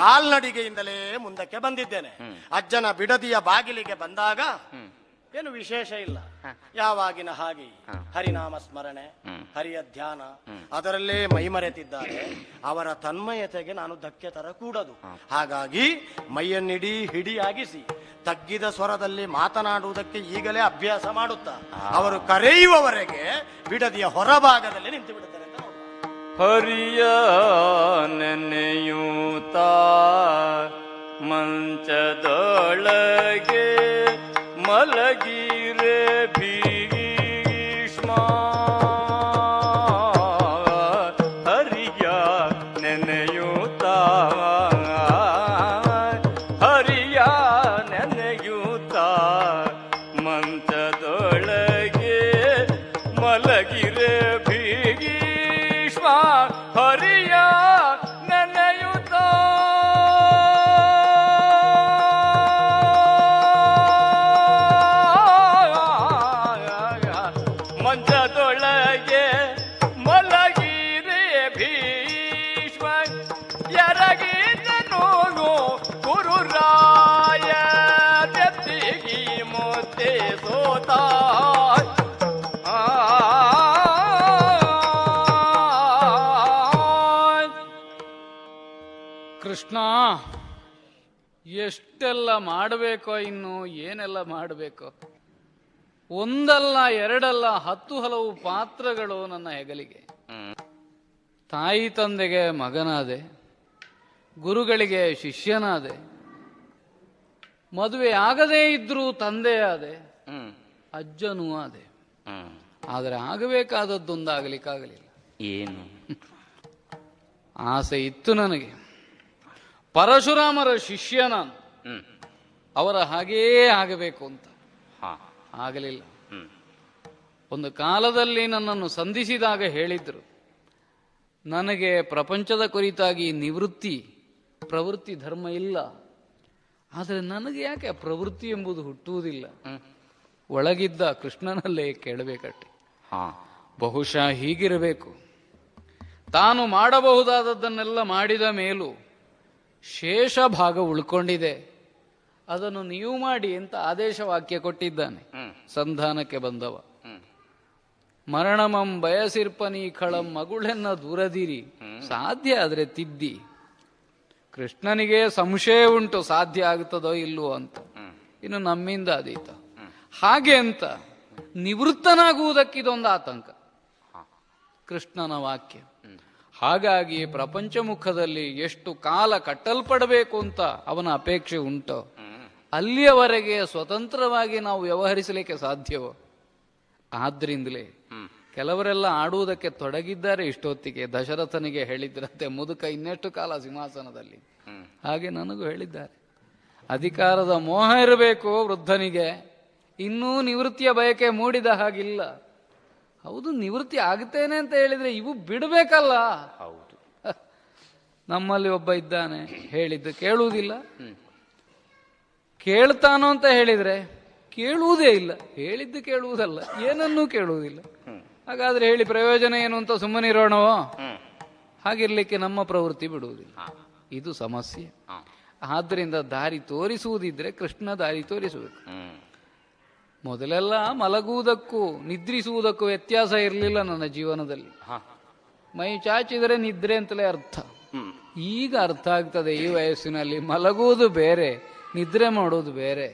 B: ಕಾಲ್ನಡಿಗೆಯಿಂದಲೇ ಮುಂದಕ್ಕೆ ಬಂದಿದ್ದೇನೆ. ಅಜ್ಜನ ಬಿಡದಿಯ ಬಾಗಿಲಿಗೆ ಬಂದಾಗ ಏನು ವಿಶೇಷ ಇಲ್ಲ, ಯಾವಾಗಿನ ಹಾಗೆ ಹರಿನಾಮ ಸ್ಮರಣೆ, ಹರಿಯ ಧ್ಯಾನ, ಅದರಲ್ಲೇ ಮೈಮರೆತಿದ್ದಾರೆ. ಅವರ ತನ್ಮಯತೆಗೆ ನಾನು ಧಕ್ಕೆ ತರಕೂಡದು. ಹಾಗಾಗಿ ಮೈಯನ್ನಿಡೀ ಹಿಡಿಯಾಗಿಸಿ ತಗ್ಗಿದ ಸ್ವರದಲ್ಲಿ ಮಾತನಾಡುವುದಕ್ಕೆ ಈಗಲೇ ಅಭ್ಯಾಸ ಮಾಡುತ್ತಾ ಅವರು ಕರೆಯುವವರೆಗೆ ಬಿಡದಿಯ ಹೊರಭಾಗದಲ್ಲಿ ನಿಂತು ಬಿಡುತ್ತಾರೆ ಅಂತ ನೋಡುವ.
A: ಹರಿಯ ನೆನೆಯೂತ ಮಂಚದೊಳಗೆ ಮಲಗಿರೆ ಭೀಷ್ಮ, ಹರಿಯ ನೆನೆಯೂತ ಹರಿಯ ನೆನೆಯೂತ ಮಂಚದೊಳಗೆ ಮಲಗಿರೆ ಭೀಷ್ಮ, ಹರಿಯ ನೆನೆಯೂತ ಮಂಚದೊಳಗೆ ಮಲಗಿರೆ ಭೀಷ್ಮ, ಎರಗಿದನು ಗುರುರಾಯ ವ್ಯಕ್ತಿಗಿ ಮುತ್ತೆ ಸೋತ.
C: ಕೃಷ್ಣ, ಎಷ್ಟೆಲ್ಲ ಮಾಡಬೇಕೋ, ಇನ್ನು ಏನೆಲ್ಲ ಮಾಡಬೇಕೋ. ಒಂದಲ್ಲ ಎರಡಲ್ಲ 10 ಹಲವು ಪಾತ್ರಗಳು ನನ್ನ ಹೆಗಲಿಗೆ. ತಾಯಿ ತಂದೆಗೆ ಮಗನಾದೆ, ಗುರುಗಳಿಗೆ ಶಿಷ್ಯನಾದೆ, ಮದುವೆ ಆಗದೇ ಇದ್ರೂ ತಂದೆ ಆದೆ, ಅಜ್ಜನೂ ಆದೆ. ಆದರೆ ಆಗಬೇಕಾದದ್ದೊಂದಾಗಲಿಕ್ಕಾಗಲಿಲ್ಲ.
A: ಏನು?
C: ಆಸೆ ಇತ್ತು ನನಗೆ. ಪರಶುರಾಮರ ಶಿಷ್ಯ ನಾನು, ಅವರ ಹಾಗೇ ಆಗಬೇಕು ಅಂತ. ಆಗಲಿಲ್ಲ. ಒಂದು ಕಾಲದಲ್ಲಿ ನನ್ನನ್ನು ಸಂಧಿಸಿದಾಗ ಹೇಳಿದ್ರು, ನನಗೆ ಪ್ರಪಂಚದ ಕುರಿತಾಗಿ ನಿವೃತ್ತಿ ಪ್ರವೃತ್ತಿ ಧರ್ಮ ಇಲ್ಲ, ಆದರೆ ನನಗೆ ಯಾಕೆ ಪ್ರವೃತ್ತಿ ಎಂಬುದು ಹುಟ್ಟುವುದಿಲ್ಲ? ಒಳಗಿದ್ದ ಕೃಷ್ಣನಲ್ಲೇ ಕೇಳಬೇಕಟ್ಟೆ. ಬಹುಶಃ ಹೀಗಿರಬೇಕು. ತಾನು ಮಾಡಬಹುದಾದದ್ದನ್ನೆಲ್ಲ ಮಾಡಿದ ಮೇಲೂ ಶೇಷ ಭಾಗ ಉಳ್ಕೊಂಡಿದೆ, ಅದನ್ನು ನೀವು ಮಾಡಿ ಅಂತ ಆದೇಶ ವಾಕ್ಯ ಕೊಟ್ಟಿದ್ದಾನೆ. ಸಂಧಾನಕ್ಕೆ ಬಂದವ ಮರಣಮಂ ಬಯಸಿರ್ಪನಿ ಖಳಂ ಮಗುಳೆನ್ನ ದೂರದಿರಿ, ಸಾಧ್ಯ ಆದ್ರೆ ತಿದ್ದಿ. ಕೃಷ್ಣನಿಗೆ ಸಂಶಯ ಉಂಟು, ಸಾಧ್ಯ ಆಗ್ತದೋ ಇಲ್ವೋ ಅಂತ. ಇನ್ನು ನಮ್ಮಿಂದ ಅದೀತ ಹಾಗೆ ಅಂತ ನಿವೃತ್ತನಾಗುವುದಕ್ಕಿದೊಂದು ಆತಂಕ, ಕೃಷ್ಣನ ವಾಕ್ಯ. ಹಾಗಾಗಿ ಪ್ರಪಂಚಮುಖದಲ್ಲಿ ಎಷ್ಟು ಕಾಲ ಕಟ್ಟಲ್ಪಡಬೇಕು ಅಂತ ಅವನ ಅಪೇಕ್ಷೆ ಉಂಟೋ ಅಲ್ಲಿಯವರೆಗೆ ಸ್ವತಂತ್ರವಾಗಿ ನಾವು ವ್ಯವಹರಿಸಲಿಕ್ಕೆ ಸಾಧ್ಯವೋ. ಆದ್ರಿಂದಲೇ ಕೆಲವರೆಲ್ಲ ಆಡುವುದಕ್ಕೆ ತೊಡಗಿದ್ದಾರೆ ಇಷ್ಟೊತ್ತಿಗೆ. ದಶರಥನಿಗೆ ಹೇಳಿದ್ರಂತೆ, ಮುದುಕ ಇನ್ನೆಷ್ಟು ಕಾಲ ಸಿಂಹಾಸನದಲ್ಲಿ. ಹಾಗೆ ನನಗೂ ಹೇಳಿದ್ದಾರೆ, ಅಧಿಕಾರದ ಮೋಹ ಇರಬೇಕು ವೃದ್ಧನಿಗೆ, ಇನ್ನೂ ನಿವೃತ್ತಿಯ ಬಯಕೆ ಮೂಡಿದ ಹಾಗಿಲ್ಲ. ಹೌದು, ನಿವೃತ್ತಿ ಆಗ್ತೇನೆ ಅಂತ ಹೇಳಿದ್ರೆ ಇವು ಬಿಡಬೇಕಲ್ಲ.
A: ಹೌದು,
C: ನಮ್ಮಲ್ಲಿ ಒಬ್ಬ ಇದ್ದಾನೆ, ಹೇಳಿದ್ದು ಕೇಳುವುದಿಲ್ಲ. ಕೇಳ್ತಾನೋ ಅಂತ ಹೇಳಿದ್ರೆ ಕೇಳುವುದೇ ಇಲ್ಲ, ಹೇಳಿದ್ದು ಕೇಳುವುದಲ್ಲ, ಏನನ್ನೂ ಕೇಳುವುದಿಲ್ಲ. ಹಾಗಾದ್ರೆ ಹೇಳಿ ಪ್ರಯೋಜನ ಏನು ಅಂತ ಸುಮ್ಮನಿರೋಣವೋ? ಹಾಗಿರ್ಲಿಕ್ಕೆ ನಮ್ಮ ಪ್ರವೃತ್ತಿ ಬಿಡುವುದಿಲ್ಲ, ಇದು ಸಮಸ್ಯೆ. ಆದ್ರಿಂದ ದಾರಿ ತೋರಿಸುವುದಿದ್ರೆ ಕೃಷ್ಣ ದಾರಿ ತೋರಿಸಬೇಕು. ಮೊದಲೆಲ್ಲ ಮಲಗುವುದಕ್ಕೂ ನಿದ್ರಿಸುವುದಕ್ಕೂ ವ್ಯತ್ಯಾಸ ಇರಲಿಲ್ಲ ನನ್ನ ಜೀವನದಲ್ಲಿ. ಮೈ ಚಾಚಿದರೆ ನಿದ್ರೆ ಅಂತಲೇ ಅರ್ಥ. ಈಗ ಅರ್ಥ ಆಗ್ತದೆ ಈ ವಯಸ್ಸಿನಲ್ಲಿ, ಮಲಗುವುದು ಬೇರೆ, ನಿದ್ರೆ ಮಾಡೋದು ಬೇರೆ.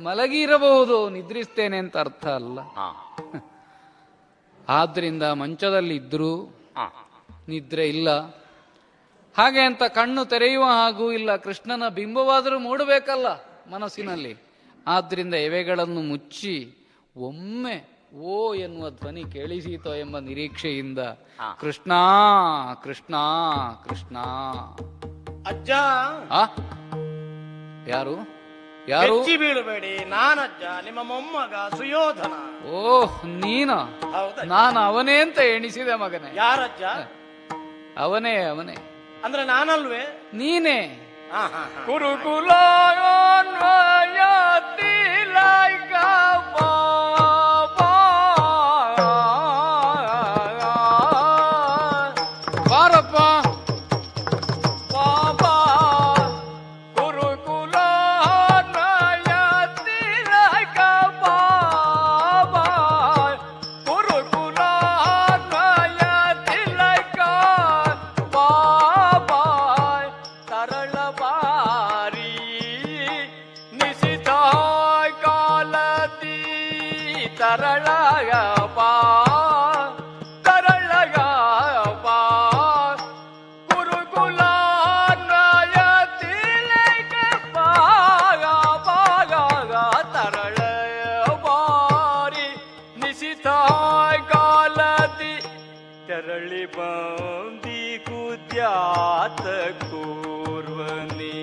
C: ಮಲಗಿರಬಹುದು, ನಿದ್ರಿಸ್ತೇನೆ ಅಂತ ಅರ್ಥ ಅಲ್ಲ. ಆದ್ರಿಂದ ಮಂಚದಲ್ಲಿ ಇದ್ರೂ ನಿದ್ರೆ ಇಲ್ಲ, ಹಾಗೆ ಅಂತ ಕಣ್ಣು ತೆರೆಯುವ ಹಾಗೂ ಇಲ್ಲ. ಕೃಷ್ಣನ ಬಿಂಬವಾದರೂ ಮೂಡಬೇಕಲ್ಲ ಮನಸ್ಸಿನಲ್ಲಿ. ಆದ್ರಿಂದ ಎವೆಗಳನ್ನು ಮುಚ್ಚಿ ಒಮ್ಮೆ ಓ ಎನ್ನುವ ಧ್ವನಿ ಕೇಳಿಸೀತೋ ಎಂಬ ನಿರೀಕ್ಷೆಯಿಂದ ಕೃಷ್ಣ ಕೃಷ್ಣ ಕೃಷ್ಣ.
B: ಅಜ್ಜ,
C: ಯಾರು ಯಾರು?
B: ಬೀಳಬೇಡಿ, ನಾನಜ್ಜ, ನಿಮ್ಮ ಮೊಮ್ಮಗ ಸುಯೋಧನ.
C: ಓಹ್, ನೀನ? ನಾನು ಅವನೇ ಅಂತ ಎಣಿಸಿದೆ ಮಗನೇ.
B: ಯಾರಜ್ಜ?
C: ಅವನೇ ಅವನೇ
B: ಅಂದ್ರೆ ನಾನಲ್ವೇ?
C: ನೀನೇ.
A: ಕುರುಕುಲ
C: ಬಾರಪ್ಪ.
A: ತೆರಳಿ ಬಂದಿ ಕುದ್ಯಾತ ಕೂರ್ವನಿ,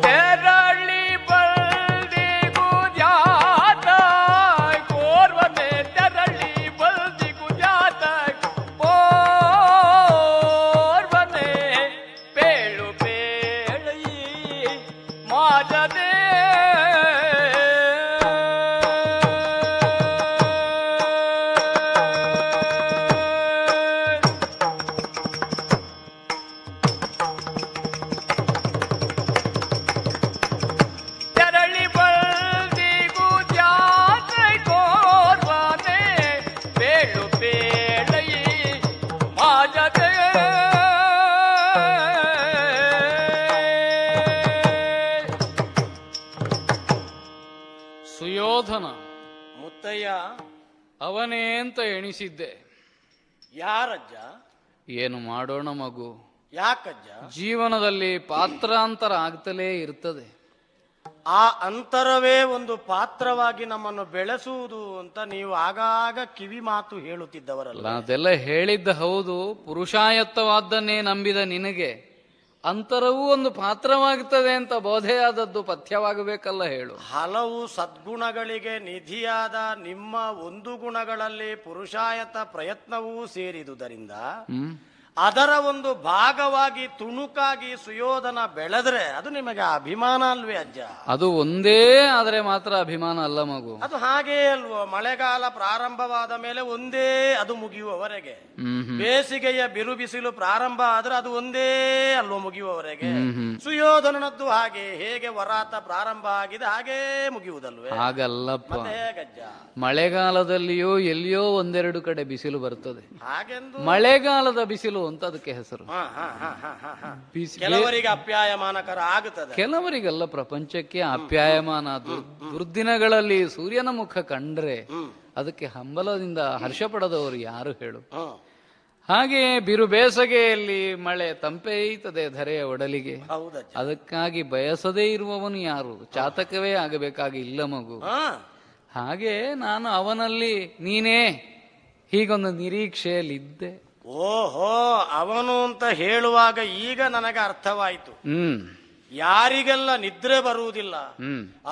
A: ತೆರಳಿ ಬಂದಿ ಕುದ್ಯಾತ ಕೋರ್ವನೆ, ತೆರಳಿ ಬಂದಿ ಕುದ್ಯಾತ ಕೋರ್ವನೆ, ಪೇಳು ಪೇಳೈ ಮಾಜದೆ ಸುಯೋಧನ.
B: ಮುತ್ತಯ್ಯ,
C: ಅವನೇ ಅಂತ ಎಣಿಸಿದ್ದೆ.
B: ಯಾರಜ್ಜ?
C: ಏನು ಮಾಡೋಣ ಮಗು,
B: ಯಾಕಜ್ಜ?
C: ಜೀವನದಲ್ಲಿ ಪಾತ್ರಾಂತರ ಆಗ್ತಲೇ ಇರ್ತದೆ.
B: ಆ ಅಂತರವೇ ಒಂದು ಪಾತ್ರವಾಗಿ ನಮ್ಮನ್ನು ಬೆಳೆಸುವುದು ಅಂತ ನೀವು ಆಗಾಗ ಕಿವಿ ಮಾತು ಹೇಳುತ್ತಿದ್ದವರಲ್ಲ.
C: ಅದೆಲ್ಲ ಹೇಳಿದ್ದ ಹೌದು. ಪುರುಷಾಯತ್ತವಾದ್ದನ್ನೇ ನಂಬಿದ ನಿನಗೆ ಅಂತರವೂ ಒಂದು ಪಾತ್ರವಾಗುತ್ತದೆ ಅಂತ ಬೋಧೆಯಾದದ್ದು ಪಥ್ಯವಾಗಬೇಕಲ್ಲ, ಹೇಳು.
B: ಹಲವು ಸದ್ಗುಣಗಳಿಗೆ ನಿಧಿಯಾದ ನಿಮ್ಮ ಒಂದು ಗುಣಗಳಲ್ಲಿ ಪುರುಷಾಯತ ಪ್ರಯತ್ನವೂ ಸೇರಿದುದರಿಂದ ಅದರ ಒಂದು ಭಾಗವಾಗಿ ತುಣುಕಾಗಿ ಸುಯೋಧನ ಬೆಳೆದ್ರೆ ಅದು ನಿಮಗೆ ಅಭಿಮಾನ ಅಲ್ವೇ ಅಜ್ಜ?
C: ಅದು ಒಂದೇ ಆದರೆ ಮಾತ್ರ ಅಭಿಮಾನ ಅಲ್ಲ ಮಗು.
B: ಅದು ಹಾಗೇ ಅಲ್ವೋ? ಮಳೆಗಾಲ ಪ್ರಾರಂಭವಾದ ಮೇಲೆ ಒಂದೇ ಅದು ಮುಗಿಯುವವರೆಗೆ, ಬೇಸಿಗೆಯ ಬಿರು ಬಿಸಿಲು ಪ್ರಾರಂಭ ಆದ್ರೆ ಅದು ಒಂದೇ ಅಲ್ವೋ ಮುಗಿಯುವವರೆಗೆ. ಸುಯೋಧನನದ್ದು ಹಾಗೆ, ಹೇಗೆ ವರಾತ ಪ್ರಾರಂಭ ಆಗಿದೆ ಹಾಗೇ ಮುಗಿಯುವುದಲ್ವೇ?
C: ಹಾಗಲ್ಲಪ್ಪ.
B: ಹೇಗಜ್ಜ?
C: ಮಳೆಗಾಲದಲ್ಲಿಯೋ ಎಲ್ಲಿಯೋ ಒಂದೆರಡು ಕಡೆ ಬಿಸಿಲು ಬರ್ತದೆ,
B: ಹಾಗೆಂದು
C: ಮಳೆಗಾಲದ ಬಿಸಿಲು ಅಂತ ಅದಕ್ಕೆ ಹೆಸರು.
B: ಕೆಲವರಿಗೆ ಅಪ್ಯಾಯಮಾನಕರ ಆಗುತ್ತದೆ,
C: ಕೆಲವರಿಗೆಲ್ಲ ಪ್ರಪಂಚಕ್ಕೆ ಅಪ್ಯಾಯಮಾನ. ದುರ್ದಿನಗಳಲ್ಲಿ ಸೂರ್ಯನ ಮುಖ ಕಂಡ್ರೆ ಅದಕ್ಕೆ ಹಂಬಲದಿಂದ ಹರ್ಷ ಪಡದವರು ಯಾರು ಹೇಳು? ಹಾಗೆ ಬಿರು ಬೇಸಗೆಯಲ್ಲಿ ಮಳೆ ತಂಪೇಯ್ತದೆ ಧರೆಯ ಒಡಲಿಗೆ, ಅದಕ್ಕಾಗಿ ಬಯಸದೇ ಇರುವವನು ಯಾರು? ಚಾತಕವೇ ಆಗಬೇಕಾಗಿ ಇಲ್ಲ ಮಗು. ಹಾಗೆ ನಾನು ಅವನಲ್ಲಿ ನೀನೇ ಹೀಗೊಂದು ನಿರೀಕ್ಷೆಯಲ್ಲಿದ್ದೆ.
B: ಓಹೋ, ಅವನು ಅಂತ ಹೇಳುವಾಗ ಈಗ ನನಗೆ ಅರ್ಥವಾಯಿತು. ಯಾರಿಗೆಲ್ಲ ನಿದ್ರೆ ಬರುವುದಿಲ್ಲ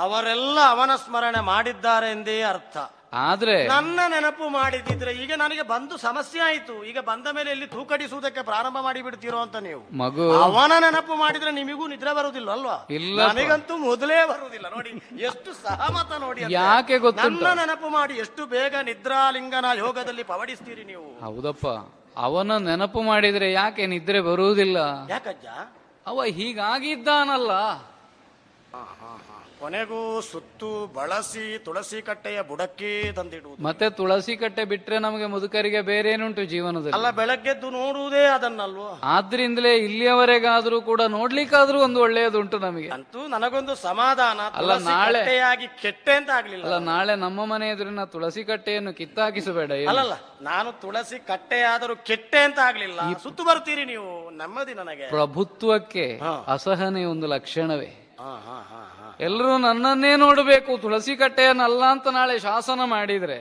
B: ಅವರೆಲ್ಲ ಅವನ ಸ್ಮರಣೆ ಮಾಡಿದ್ದಾರೆ ಎಂದೇ ಅರ್ಥ.
C: ಆದ್ರೆ
B: ನನ್ನ ನೆನಪು ಮಾಡಿದಿದ್ರೆ ಈಗ ನನಗೆ ಬಂದು ಸಮಸ್ಯೆ ಆಯ್ತು. ಈಗ ಬಂದ ಮೇಲೆ ಇಲ್ಲಿ ತೂಕಡಿಸುವುದಕ್ಕೆ ಪ್ರಾರಂಭ ಮಾಡಿ ಬಿಡ್ತೀರೋ ಅಂತ ನೀವು.
C: ಮಗು
B: ಅವನ ನೆನಪು ಮಾಡಿದ್ರೆ ನಿಮಗೂ ನಿದ್ರೆ ಬರುವುದಿಲ್ಲ ಅಲ್ವಾ?
C: ಇಲ್ಲ,
B: ನನಗಂತೂ ಮೊದಲೇ ಬರುವುದಿಲ್ಲ ನೋಡಿ. ಎಷ್ಟು ಸಹಮತ ನೋಡಿ.
C: ಯಾಕೆ ಗೊತ್ತುಂಟ?
B: ನನ್ನ ನೆನಪು ಮಾಡಿ ಎಷ್ಟು ಬೇಗ ನಿದ್ರಾಲಿಂಗನ ಯೋಗದಲ್ಲಿ ಪವಡಿಸ್ತೀರಿ ನೀವು.
C: ಹೌದಪ್ಪ, ಅವನ ನೆನಪು ಮಾಡಿದ್ರೆ ಯಾಕೆ ನಿದ್ರೆ ಬರುವುದಿಲ್ಲ?
B: ಯಾಕಜ್ಜ?
C: ಅವ ಹೀಗಾಗಿದ್ದಾನಲ್ಲ.
B: ಕೊನೆಗೂ ಸುತ್ತು ಬಳಸಿ ತುಳಸಿ ಕಟ್ಟೆಯ ಬುಡಕ್ಕೆ ತಂದಿಡುವುದು.
C: ಮತ್ತೆ ತುಳಸಿ ಕಟ್ಟೆ ಬಿಟ್ರೆ ನಮಗೆ ಮುದುಕರಿಗೆ ಬೇರೆ ಏನುಂಟು ಜೀವನದಲ್ಲಿ?
B: ಅಲ್ಲ, ಬೆಳಗ್ಗೆದ್ದು ನೋಡುವುದೇ ಅದನ್ನಲ್ವೋ.
C: ಆದ್ರಿಂದಲೇ ಇಲ್ಲಿಯವರೆಗಾದ್ರೂ ಕೂಡ ನೋಡ್ಲಿಕ್ಕಾದ್ರೂ ಒಂದು ಒಳ್ಳೆಯದುಂಟು ನಮಗೆ.
B: ಅಂತೂ ನನಗೊಂದು ಸಮಾಧಾನ.
C: ಅಲ್ಲ, ನಾಳೆ
B: ಕೆಟ್ಟೆ ಅಂತ ಆಗ್ಲಿಲ್ಲ.
C: ಅಲ್ಲ, ನಾಳೆ ನಮ್ಮ ಮನೆ ಎದುರಿನ ತುಳಸಿ ಕಟ್ಟೆಯನ್ನು ಕಿತ್ತಾಕಿಸಬೇಡ.
B: ಅಲ್ಲಲ್ಲ, ನಾನು ತುಳಸಿ ಕಟ್ಟೆಯಾದರೂ ಕೆಟ್ಟೆ ಅಂತ ಆಗ್ಲಿಲ್ಲ. ಸುತ್ತು ಬರ್ತೀರಿ ನೀವು, ನೆಮ್ಮದಿ ನನಗೆ.
C: ಪ್ರಭುತ್ವಕ್ಕೆ ಅಸಹನೆ ಒಂದು ಲಕ್ಷಣವೇ. ಎಲ್ಲರೂ ನನ್ನನ್ನೇ ನೋಡಬೇಕು, ತುಳಸಿ ಕಟ್ಟೆಯನ್ನಲ್ಲ ಅಂತ ನಾಳೆ ಶಾಸನ ಮಾಡಿದ್ರೆ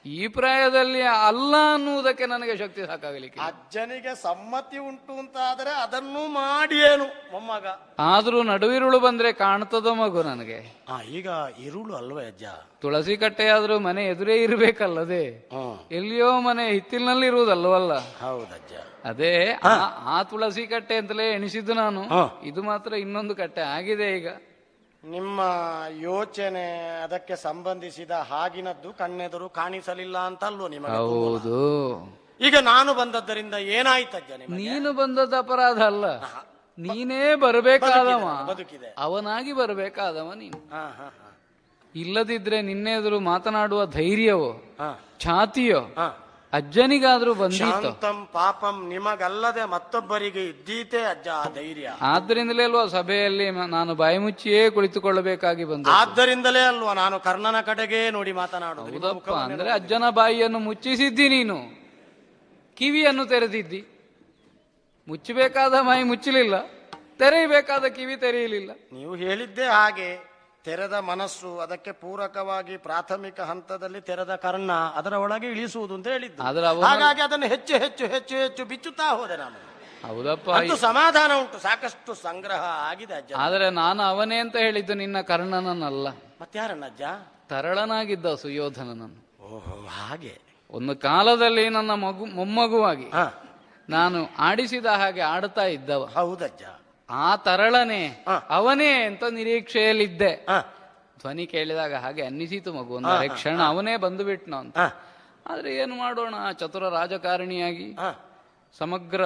C: ಈ ಪ್ರಾಯದಲ್ಲಿ ಅಲ್ಲ ಅನ್ನುವುದಕ್ಕೆ ನನಗೆ ಶಕ್ತಿ ಸಾಕಾಗಲಿಕ್ಕೆ.
B: ಅಜ್ಜನಿಗೆ ಸಮ್ಮತಿ ಉಂಟು ಅಂತ ಆದ್ರೆ ಅದನ್ನು ಮಾಡಿ ಏನು ಮೊಮ್ಮಗ.
C: ಆದ್ರೂ ನಡುವಿರುಳು ಬಂದ್ರೆ ಕಾಣ್ತದೋ ಮಗು ನನಗೆ.
B: ಈಗ ಇರುಳು ಅಲ್ವೇ ಅಜ್ಜ?
C: ತುಳಸಿ ಕಟ್ಟೆಯಾದ್ರೂ ಮನೆ ಎದುರೇ ಇರ್ಬೇಕಲ್ಲದೆ, ಎಲ್ಲಿಯೋ ಮನೆ ಹಿತ್ತಿಲಿನಲ್ಲಿ ಇರುವುದಲ್ವಲ್ಲ.
B: ಹೌದಜ್ಜ.
C: ಅದೇ ಆ ತುಳಸಿ ಕಟ್ಟೆ ಅಂತಲೇ ಎಣಿಸಿದ್ದು ನಾನು. ಇದು ಮಾತ್ರ ಇನ್ನೊಂದು ಕಟ್ಟೆ ಆಗಿದೆ ಈಗ.
B: ನಿಮ್ಮ ಯೋಚನೆ ಅದಕ್ಕೆ ಸಂಬಂಧಿಸಿದ ಹಾಗಿನದ್ದು ಕಣ್ಣೆದುರು ಕಾಣಿಸಲಿಲ್ಲ ಅಂತ ಅಲ್ವೋ ನಿಮಗೆ?
C: ಹೌದು.
B: ಈಗ ನಾನು ಬಂದದ್ದರಿಂದ ಏನಾಯ್ತಜ್ಜ?
C: ನೀನು ಬಂದದ್ದು ಅಪರಾಧ ಅಲ್ಲ, ನೀನೇ ಬರಬೇಕಾದವ.
B: ಬದುಕಿದೆ,
C: ಅವನಾಗಿ ಬರಬೇಕಾದವ ನೀನು. ಇಲ್ಲದಿದ್ರೆ ನಿನ್ನೆದುರು ಮಾತನಾಡುವ ಧೈರ್ಯವೋ ಛಾತಿಯೋ ಅಜ್ಜನಿಗಾದ್ರೂ ಬಂದಿತ್ತು.
B: ಪಾಪಂ ನಿಮಗಲ್ಲದೆ ಮತ್ತೊಬ್ಬರಿಗೆ ಇದ್ದೀತೆ ಅಜ್ಜ ಆ ಧೈರ್ಯ.
C: ಆದ್ದರಿಂದಲೇ ಅಲ್ವಾ ಸಭೆಯಲ್ಲಿ ನಾನು ಬಾಯಿ ಮುಚ್ಚಿಯೇ ಕುಳಿತುಕೊಳ್ಳಬೇಕಾಗಿ ಬಂದ.
B: ಆದ್ದರಿಂದಲೇ ಅಲ್ವಾ ನಾನು ಕರ್ಣನ ಕಡೆಗೆ ನೋಡಿ ಮಾತನಾಡುವುದು.
C: ಹೌದಪ್ಪ, ಅಂದ್ರೆ ಅಜ್ಜನ ಬಾಯಿಯನ್ನು ಮುಚ್ಚಿಸಿದ್ದಿ ನೀನು, ಕಿವಿಯನ್ನು ತೆರೆದಿದ್ದಿ. ಮುಚ್ಚಬೇಕಾದ ಬಾಯಿ ಮುಚ್ಚಲಿಲ್ಲ, ತೆರೆಯಬೇಕಾದ ಕಿವಿ ತೆರೆಯಲಿಲ್ಲ.
B: ನೀವು ಹೇಳಿದ್ದೇ ಹಾಗೆ. ತೆರೆದ ಮನಸ್ಸು, ಅದಕ್ಕೆ ಪೂರಕವಾಗಿ ಪ್ರಾಥಮಿಕ ಹಂತದಲ್ಲಿ ತೆರೆದ ಕರ್ಣ, ಅದರ ಒಳಗೆ ಇಳಿಸುವುದು ಅಂತ ಹೇಳಿದ್ದು. ಹಾಗಾಗಿ ಅದನ್ನು ಹೆಚ್ಚು ಹೆಚ್ಚು ಹೆಚ್ಚು ಹೆಚ್ಚು ಬಿಚ್ಚುತ್ತಾ ಹೋದೆ ನಾನು.
C: ಹೌದಪ್ಪ,
B: ಅದು ಸಮಾಧಾನ ಉಂಟು, ಸಾಕಷ್ಟು ಸಂಗ್ರಹ ಆಗಿದೆ ಅಜ್ಜ.
C: ಆದ್ರೆ ನಾನು ಅವನೇ ಅಂತ ಹೇಳಿದ್ದು ನಿನ್ನ ಕರ್ಣನನ್ನಲ್ಲ.
B: ಮತ್ತಾರನ್ನ ಅಜ್ಜ? ತರಳನಾಗಿದ್ದ
C: ಸುಯೋಧನನನ್ನು.
B: ಓಹೋ, ಹಾಗೆ.
C: ಒಂದು ಕಾಲದಲ್ಲಿ ನನ್ನ ಮೊಮ್ಮಗುವಾಗಿ ನಾನು ಆಡಿಸಿದ ಹಾಗೆ ಆಡುತ್ತಾ ಇದ್ದವ.
B: ಹೌದಜ್ಜ.
C: ಆ ತರಳನೆ ಅವನೇ ಅಂತ ನಿರೀಕ್ಷೆಯಲ್ಲಿದ್ದೆ. ಧ್ವನಿ ಕೇಳಿದಾಗ ಹಾಗೆ ಅನ್ನಿಸಿತು ಮಗು, ಒಂದು ಕ್ಷಣ ಅವನೇ ಬಂದು ಬಿಟ್ನ ಅಂತ. ಆದ್ರೆ ಏನು ಮಾಡೋಣ, ಚತುರ ರಾಜಕಾರಣಿಯಾಗಿ ಸಮಗ್ರ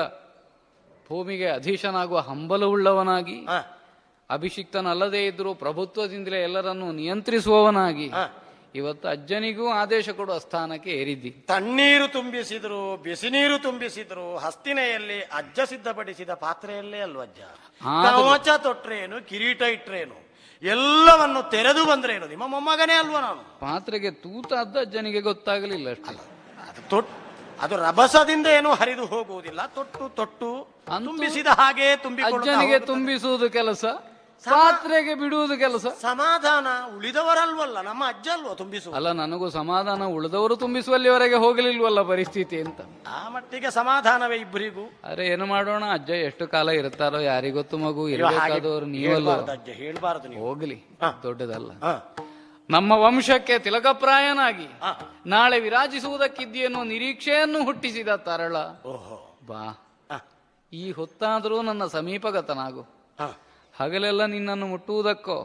C: ಭೂಮಿಗೆ ಅಧೀಶನಾಗುವ ಹಂಬಲವುಳ್ಳವನಾಗಿ, ಅಭಿಷಿಕ್ತನಲ್ಲದೇ ಇದ್ರೂ ಪ್ರಭುತ್ವದಿಂದಲೇ ಎಲ್ಲರನ್ನೂ ನಿಯಂತ್ರಿಸುವವನಾಗಿ ಇವತ್ತು ಅಜ್ಜನಿಗೂ ಆದೇಶ ಕೊಡುವ ಸ್ಥಾನಕ್ಕೆ ಏರಿದ್ದಿ.
B: ತಣ್ಣೀರು ತುಂಬಿಸಿದ್ರು, ಬಿಸಿ ನೀರು ತುಂಬಿಸಿದ್ರು, ಹಸ್ತಿನೆಯಲ್ಲಿ ಅಜ್ಜ ಸಿದ್ಧಪಡಿಸಿದ ಪಾತ್ರೆಯಲ್ಲೇ ಅಲ್ವಜ್ಜ. ಕವಚ ತೊಟ್ರೇನು, ಕಿರೀಟ ಇಟ್ರೇನು, ಎಲ್ಲವನ್ನು ತೆರೆದು ಬಂದ್ರೇನು, ನಿಮ್ಮ ಮೊಮ್ಮಗನೇ ಅಲ್ವ ನಾನು.
C: ಪಾತ್ರೆಗೆ ತೂತಾದ ಅಜ್ಜನಿಗೆ ಗೊತ್ತಾಗಲಿಲ್ಲ ಅಷ್ಟೇ.
B: ಅದು ರಭಸದಿಂದ ಏನು ಹರಿದು ಹೋಗುವುದಿಲ್ಲ, ತೊಟ್ಟು ತೊಟ್ಟು ತುಂಬಿಸಿದ ಹಾಗೆ
C: ಅಜ್ಜನಿಗೆ ತುಂಬಿಸುವುದು ಕೆಲಸ, ಪಾತ್ರೆಗೆ ಬಿಡುವುದು ಕೆಲಸ.
B: ಸಮಾಧಾನ ಉಳಿದವರಲ್ವಲ್ಲ, ನಮ್ಮ ಅಜ್ಜ ಅಲ್ವ ತುಂಬಿಸುವ.
C: ಅಲ್ಲ, ನನಗೂ ಸಮಾಧಾನ ಉಳಿದವರು ತುಂಬಿಸುವಲ್ಲಿವರೆಗೆ ಹೋಗಲಿಲ್ವಲ್ಲ ಪರಿಸ್ಥಿತಿ ಅಂತ.
B: ಆ ಮಟ್ಟಿಗೆ ಸಮಾಧಾನವೇ ಇಬ್ಬರಿಗೂ.
C: ಅರೆ ಏನು ಮಾಡೋಣ, ಅಜ್ಜ ಎಷ್ಟು ಕಾಲ ಇರ್ತಾರೋ ಯಾರಿಗೊತ್ತು ಮಗು. ಇರಬೇಕಾದವರು ನೀವಲ್ಲ
B: ಅಜ್ಜ, ಹೇಳ್ಬಾರ್ದು ನೀವು.
C: ಹೋಗ್ಲಿ, ದೊಡ್ಡದಲ್ಲ. ನಮ್ಮ ವಂಶಕ್ಕೆ ತಿಲಕಪ್ರಾಯನಾಗಿ ನಾಳೆ ವಿರಾಜಿಸುವುದಕ್ಕಿದ್ದೇನೋ ನಿರೀಕ್ಷೆಯನ್ನು ಹುಟ್ಟಿಸಿದ ತರಳ. ಬಾ, ಈ ಹೊತ್ತಾದರೂ ನನ್ನ ಸಮೀಪಗತನಾಗು. ಹಗಲೆಲ್ಲ ನಿನ್ನನ್ನು ಮುಟ್ಟುವುದಕ್ಕೋ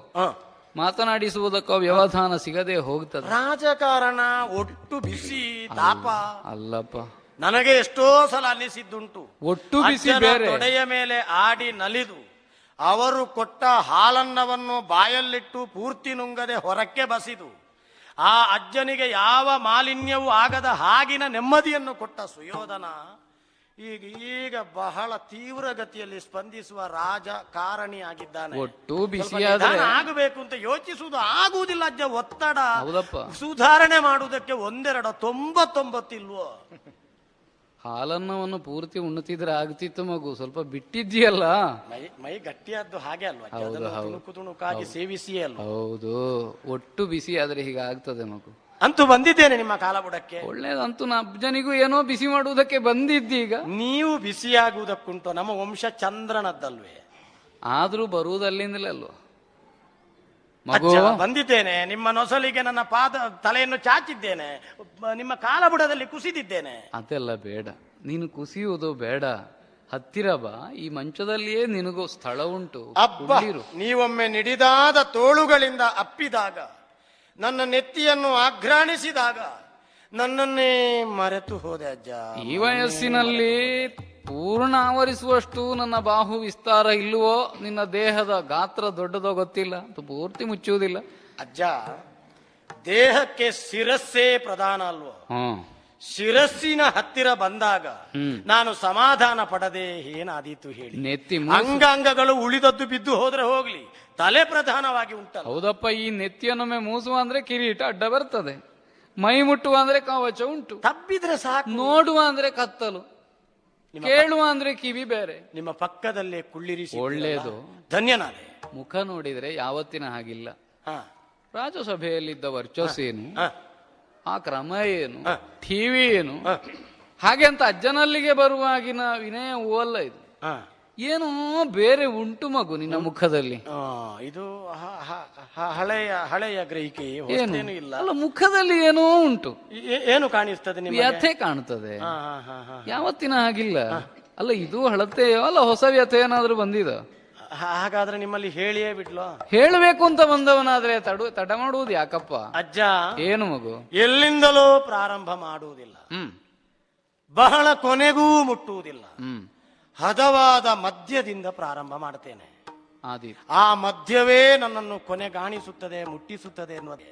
C: ಮಾತನಾಡಿಸುವುದಕ್ಕೋ ವ್ಯವಧಾನ ಸಿಗದೆ ಹೋಗ್ತದೆ.
B: ರಾಜಕಾರಣ ಒಟ್ಟು ಬಿಸಿ ತಾಪ
C: ಅಲ್ಲಪ್ಪ.
B: ನನಗೆ ಎಷ್ಟೋ ಸಲ ಅನ್ನಿಸಿದ್ದುಂಟು,
C: ಒಟ್ಟು ಬಿಸಿ ಬೇರೆ.
B: ತೊಡೆಯ ಮೇಲೆ ಆಡಿ ನಲಿದು ಅವರು ಕೊಟ್ಟ ಹಾಲನ್ನವನ್ನು ಬಾಯಲ್ಲಿಟ್ಟು ಪೂರ್ತಿ ನುಂಗದೆ ಹೊರಕ್ಕೆ ಬಸಿದು ಆ ಅಜ್ಜನಿಗೆ ಯಾವ ಮಾಲಿನ್ಯವೂ ಆಗದ ಹಾಗಿನ ನೆಮ್ಮದಿಯನ್ನು ಕೊಟ್ಟ ಸುಯೋಧನ ಈಗ ಬಹಳ ತೀವ್ರಗತಿಯಲ್ಲಿ ಸ್ಪಂದಿಸುವ ರಾಜಕಾರಣಿಯಾಗಿದ್ದಾನೆ.
C: ಒಟ್ಟು ಬಿಸಿಯಾದ್ರೆ
B: ಆಗಬೇಕು ಅಂತ ಯೋಚಿಸುವುದು ಆಗುವುದಿಲ್ಲ ಅಜ್ಜ. ಒತ್ತಡ
C: ಸುಧಾರಣೆ
B: ಮಾಡುವುದಕ್ಕೆ 199 ಇಲ್ವೋ?
C: ಹಾಲನ್ನವನ್ನು ಪೂರ್ತಿ ಉಣ್ಣುತ್ತಿದ್ರೆ ಆಗ್ತಿತ್ತು ಮಗು, ಸ್ವಲ್ಪ ಬಿಟ್ಟಿದ್ದೀಯಲ್ಲ.
B: ಮೈ ಗಟ್ಟಿಯಾದ್ದು ಹಾಗೆ ಅಲ್ವಾ? ತುಣುಕು ತುಣುಕಾಗಿ ಸೇವಿಸಿಯೇ ಅಲ್ವಾ?
C: ಹೌದು, ಒಟ್ಟು ಬಿಸಿ ಆದ್ರೆ ಹೀಗೆ ಆಗ್ತದೆ ಮಗು.
B: ಅಂತೂ ಬಂದಿದ್ದೇನೆ ನಿಮ್ಮ ಕಾಲಬುಡಕ್ಕೆ.
C: ಒಳ್ಳೇದಂತೂ ಅಜ್ಜನಿಗೂ ಏನೋ ಬಿಸಿ ಮಾಡುವುದಕ್ಕೆ ಬಂದಿದ್ದೀಗ.
B: ನೀವು ಬಿಸಿಯಾಗುವುದಕ್ಕುಂಟು, ನಮ್ಮ ವಂಶ ಚಂದ್ರನದ್ದಲ್ವೇ?
C: ಆದ್ರೂ ಬರುವುದಲ್ಲಿಂದಲೇ ಅಲ್ವಾ? ಮಗು
B: ಅಜ್ಜ, ಬಂದಿದ್ದೇನೆ. ನಿಮ್ಮ ನೊಸಲಿಗೆ ನನ್ನ ತಲೆಯನ್ನು ಚಾಚಿದ್ದೇನೆ. ನಿಮ್ಮ ಕಾಲ ಬುಡದಲ್ಲಿ ಕುಸಿದಿದ್ದೇನೆ.
C: ಅದೆಲ್ಲ ಬೇಡ, ನೀನು ಕುಸಿಯುವುದು ಬೇಡ. ಹತ್ತಿರ ಬಾ, ಈ ಮಂಚದಲ್ಲಿಯೇ ನಿನಗೂ ಸ್ಥಳ ಉಂಟು.
B: ಅಬ್ಬ,
C: ಕುಳ್ಳಿರು.
B: ನೀವೊಮ್ಮೆ ನಿಡಿದಾದ ತೋಳುಗಳಿಂದ ಅಪ್ಪಿದಾಗ, ನನ್ನ ನೆತ್ತಿಯನ್ನು ಆಘ್ರಾಣಿಸಿದಾಗ ನನ್ನನ್ನೇ ಮರೆತು ಹೋದೆ ಅಜ್ಜ.
C: ಈ ವಯಸ್ಸಿನಲ್ಲಿ ಪೂರ್ಣ ಆವರಿಸುವಷ್ಟು ನನ್ನ ಬಾಹು ವಿಸ್ತಾರ ಇಲ್ಲವೋ, ನಿನ್ನ ದೇಹದ ಗಾತ್ರ ದೊಡ್ಡದೋ ಗೊತ್ತಿಲ್ಲ, ಅದು ಪೂರ್ತಿ ಮುಚ್ಚುವುದಿಲ್ಲ.
B: ಅಜ್ಜ, ದೇಹಕ್ಕೆ ಶಿರಸ್ಸೇ ಪ್ರಧಾನ ಅಲ್ವೋ? ಶಿರಸ್ಸಿನ ಹತ್ತಿರ ಬಂದಾಗ ನಾನು ಸಮಾಧಾನ ಪಡದೆ ಏನಾದೀತು ಹೇಳಿ?
C: ನೆತ್ತಿ
B: ಅಂಗಾಂಗಗಳು ಉಳಿದದ್ದು ಬಿದ್ದು ಹೋದ್ರೆ ಹೋಗ್ಲಿ, ತಲೆ ಪ್ರಧಾನವಾಗಿ ಉಂಟಲ್ಲ.
C: ಹೌದಪ್ಪ, ಈ ನೆತ್ತಿಯನ್ನೊಮ್ಮೆ ಮೂಸುವ ಅಂದ್ರೆ ಕಿರೀಟ ಅಡ್ಡ ಬರ್ತದೆ, ಮೈ ಮುಟ್ಟುವ ಅಂದ್ರೆ ಕವಚ ಉಂಟು,
B: ತಬ್ಬಿದ್ರೆ ಸಾಕು.
C: ನೋಡುವ ಅಂದ್ರೆ ಕತ್ತಲು, ಕೇಳುವ ಅಂದ್ರೆ ಕಿವಿ ಬೇರೆ.
B: ನಿಮ್ಮ ಪಕ್ಕದಲ್ಲೇ ಕುಳ್ಳಿರಿಸಿ
C: ಒಳ್ಳೇದು,
B: ಧನ್ಯನಾದೆ.
C: ಮುಖ ನೋಡಿದ್ರೆ ಯಾವತ್ತಿನ ಹಾಗಿಲ್ಲ.
B: ಹ,
C: ರಾಜ್ಯಸಭೆಯಲ್ಲಿದ್ದ ವರ್ಚಸ್ಸೇನು,
B: ಹ,
C: ಆ ಕ್ರಮ ಏನು, ಟಿವಿ ಏನು, ಹಾಗೆ ಅಂತ ಅಜ್ಜನಲ್ಲಿಗೆ ಬರುವಾಗಿನ ವಿನಯ ಹೂವಲ್ಲ ಇದು.
B: ಹ.
C: ಏನೋ ಬೇರೆ ಉಂಟು ಮಗು ನಿನ್ನ ಮುಖದಲ್ಲಿ.
B: ಇದು ಹಳೆಯ ಗ್ರಹಿಕೆ, ಹೊಸತೇನೂ ಇಲ್ಲ.
C: ಅಲ್ಲ, ಮುಖದಲ್ಲಿ ಏನೋ ಉಂಟು.
B: ಏನು ಕಾಣಿಸ್ತದೆ ನಿಮಗೆ?
C: ವ್ಯಥೆ ಕಾಣ್ತದೆ,
B: ಹ, ಹ, ಹ.
C: ಯಾವತ್ತಿನ ಹಾಗಿಲ್ಲ. ಅಲ್ಲ, ಇದು ಹಳತೆಯೋ ಅಲ್ಲ ಹೊಸ ವ್ಯಥೆ ಏನಾದ್ರೂ ಬಂದಿದ?
B: ಹಾಗಾದ್ರೆ ನಿಮ್ಮಲ್ಲಿ ಹೇಳಿಯೇ ಬಿಟ್ಲು.
C: ಹೇಳಬೇಕು ಅಂತ ಬಂದವನಾದ್ರೆ ತಡ ಮಾಡುವುದು ಯಾಕಪ್ಪ?
B: ಅಜ್ಜ,
C: ಏನು ಮಗು?
B: ಎಲ್ಲಿಂದಲೂ ಪ್ರಾರಂಭ ಮಾಡುವುದಿಲ್ಲ, ಬಹಳ ಕೊನೆಗೂ ಮುಟ್ಟುವುದಿಲ್ಲ. ಹದವಾದ ಮಧ್ಯದಿಂದ ಪ್ರಾರಂಭ ಮಾಡ್ತೇನೆ. ಆ ಮಧ್ಯವೇ ನನ್ನನ್ನು ಕೊನೆಗಾಣಿಸುತ್ತದೆ, ಮುಟ್ಟಿಸುತ್ತದೆ ಎನ್ನುವುದೇ.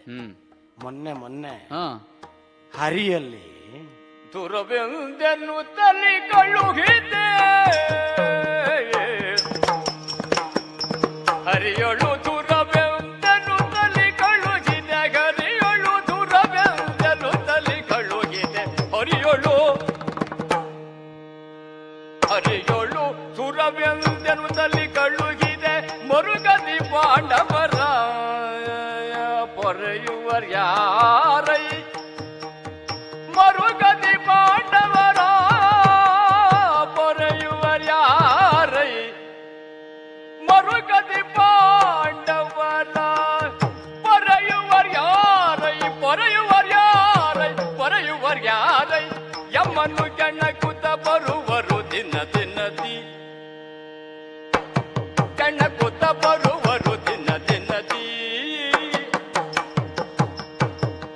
B: ಮೊನ್ನೆ ಹರಿಯಲ್ಲಿ
A: ದುರವೆಂದೆನ್ನು ತಲಿ ಕಳುಹಿದೆ, ಹರಿಯೊಳು ದುರವೆಂದೆನ್ನು ತಲಿ ಕಳುಹಿದೆ, ಹರಿಯೊಳು ದುರವೆಂದೆನ್ನು ತಲಿ ಕಳುಹಿದೆ, ಹರಿಯೊಳು ಸುರವೆಂದೆನು ತಲಿ ಕಳುಹಿದೆ, ಮರುಗದಿ ಪಾಂಡವರ ಪೊರೆಯುವರ್ಯಾರೈ, ಮರುಗದಿ ಪಾಂಡವರ ಪೊರೆಯುವರ್ಯಾರೈ, ಮರುಗದಿ ಪಾಂಡವರ ಪೊರೆಯುವರ್ಯಾರೈ, ಪೊರೆಯುವರ್ಯಾರೈ, ಪೊರೆಯುವರ್ಯಾರೈ, ಯಮ್ಮನ್ನು ಕೆಣಕುತ್ತ ಬರುವರು ದಿನ ದಿನದಿ, ಕೆಣಕುತ್ತ ಬರುವರು ದಿನ ದಿನದಿ,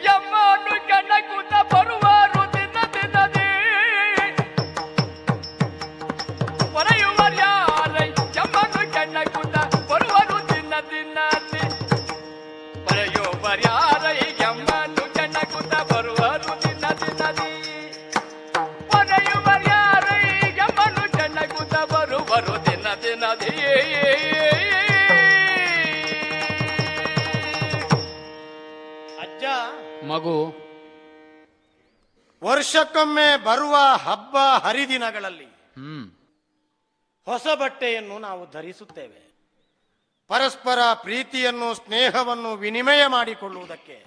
A: ಯಮ್ಮನ್ನು ಕೆಣಕುತ್ತ ಬರುವರು ದಿನ ದಿನದಿ, ಪೊರೆಯುವರ್ಯಾರೈ, ಯಮ್ಮನ್ನು ಕೆಣಕುತ್ತ ಬರುವರು ದಿನ ದಿನದಿ, ಪೊರೆಯುವರ್ಯಾರೈ, ಯಮ್ಮನ್ನು ಕೆಣಕುತ್ತ ಬರುವರು ದಿನ ದಿನದಿ, ಪೊರೆಯುವರ್ಯಾರೈ, ಯಮ್ಮನ್ನು ಕೆಣಕುತ್ತ ಬರುವರು ದಿನ ದಿನದಿ.
B: ಅಜ್ಜ,
C: ಮಗು,
B: ವರ್ಷಕ್ಕೊಮ್ಮೆ ಬರುವ ಹಬ್ಬ ಹರಿದಿನಗಳಲ್ಲಿ ಹೊಸ ಬಟ್ಟೆಯನ್ನು ನಾವು ಧರಿಸುತ್ತೇವೆ. ಪರಸ್ಪರ ಪ್ರೀತಿಯನ್ನು, ಸ್ನೇಹವನ್ನು ವಿನಿಮಯ ಮಾಡಿಕೊಳ್ಳುವುದಕ್ಕೆ.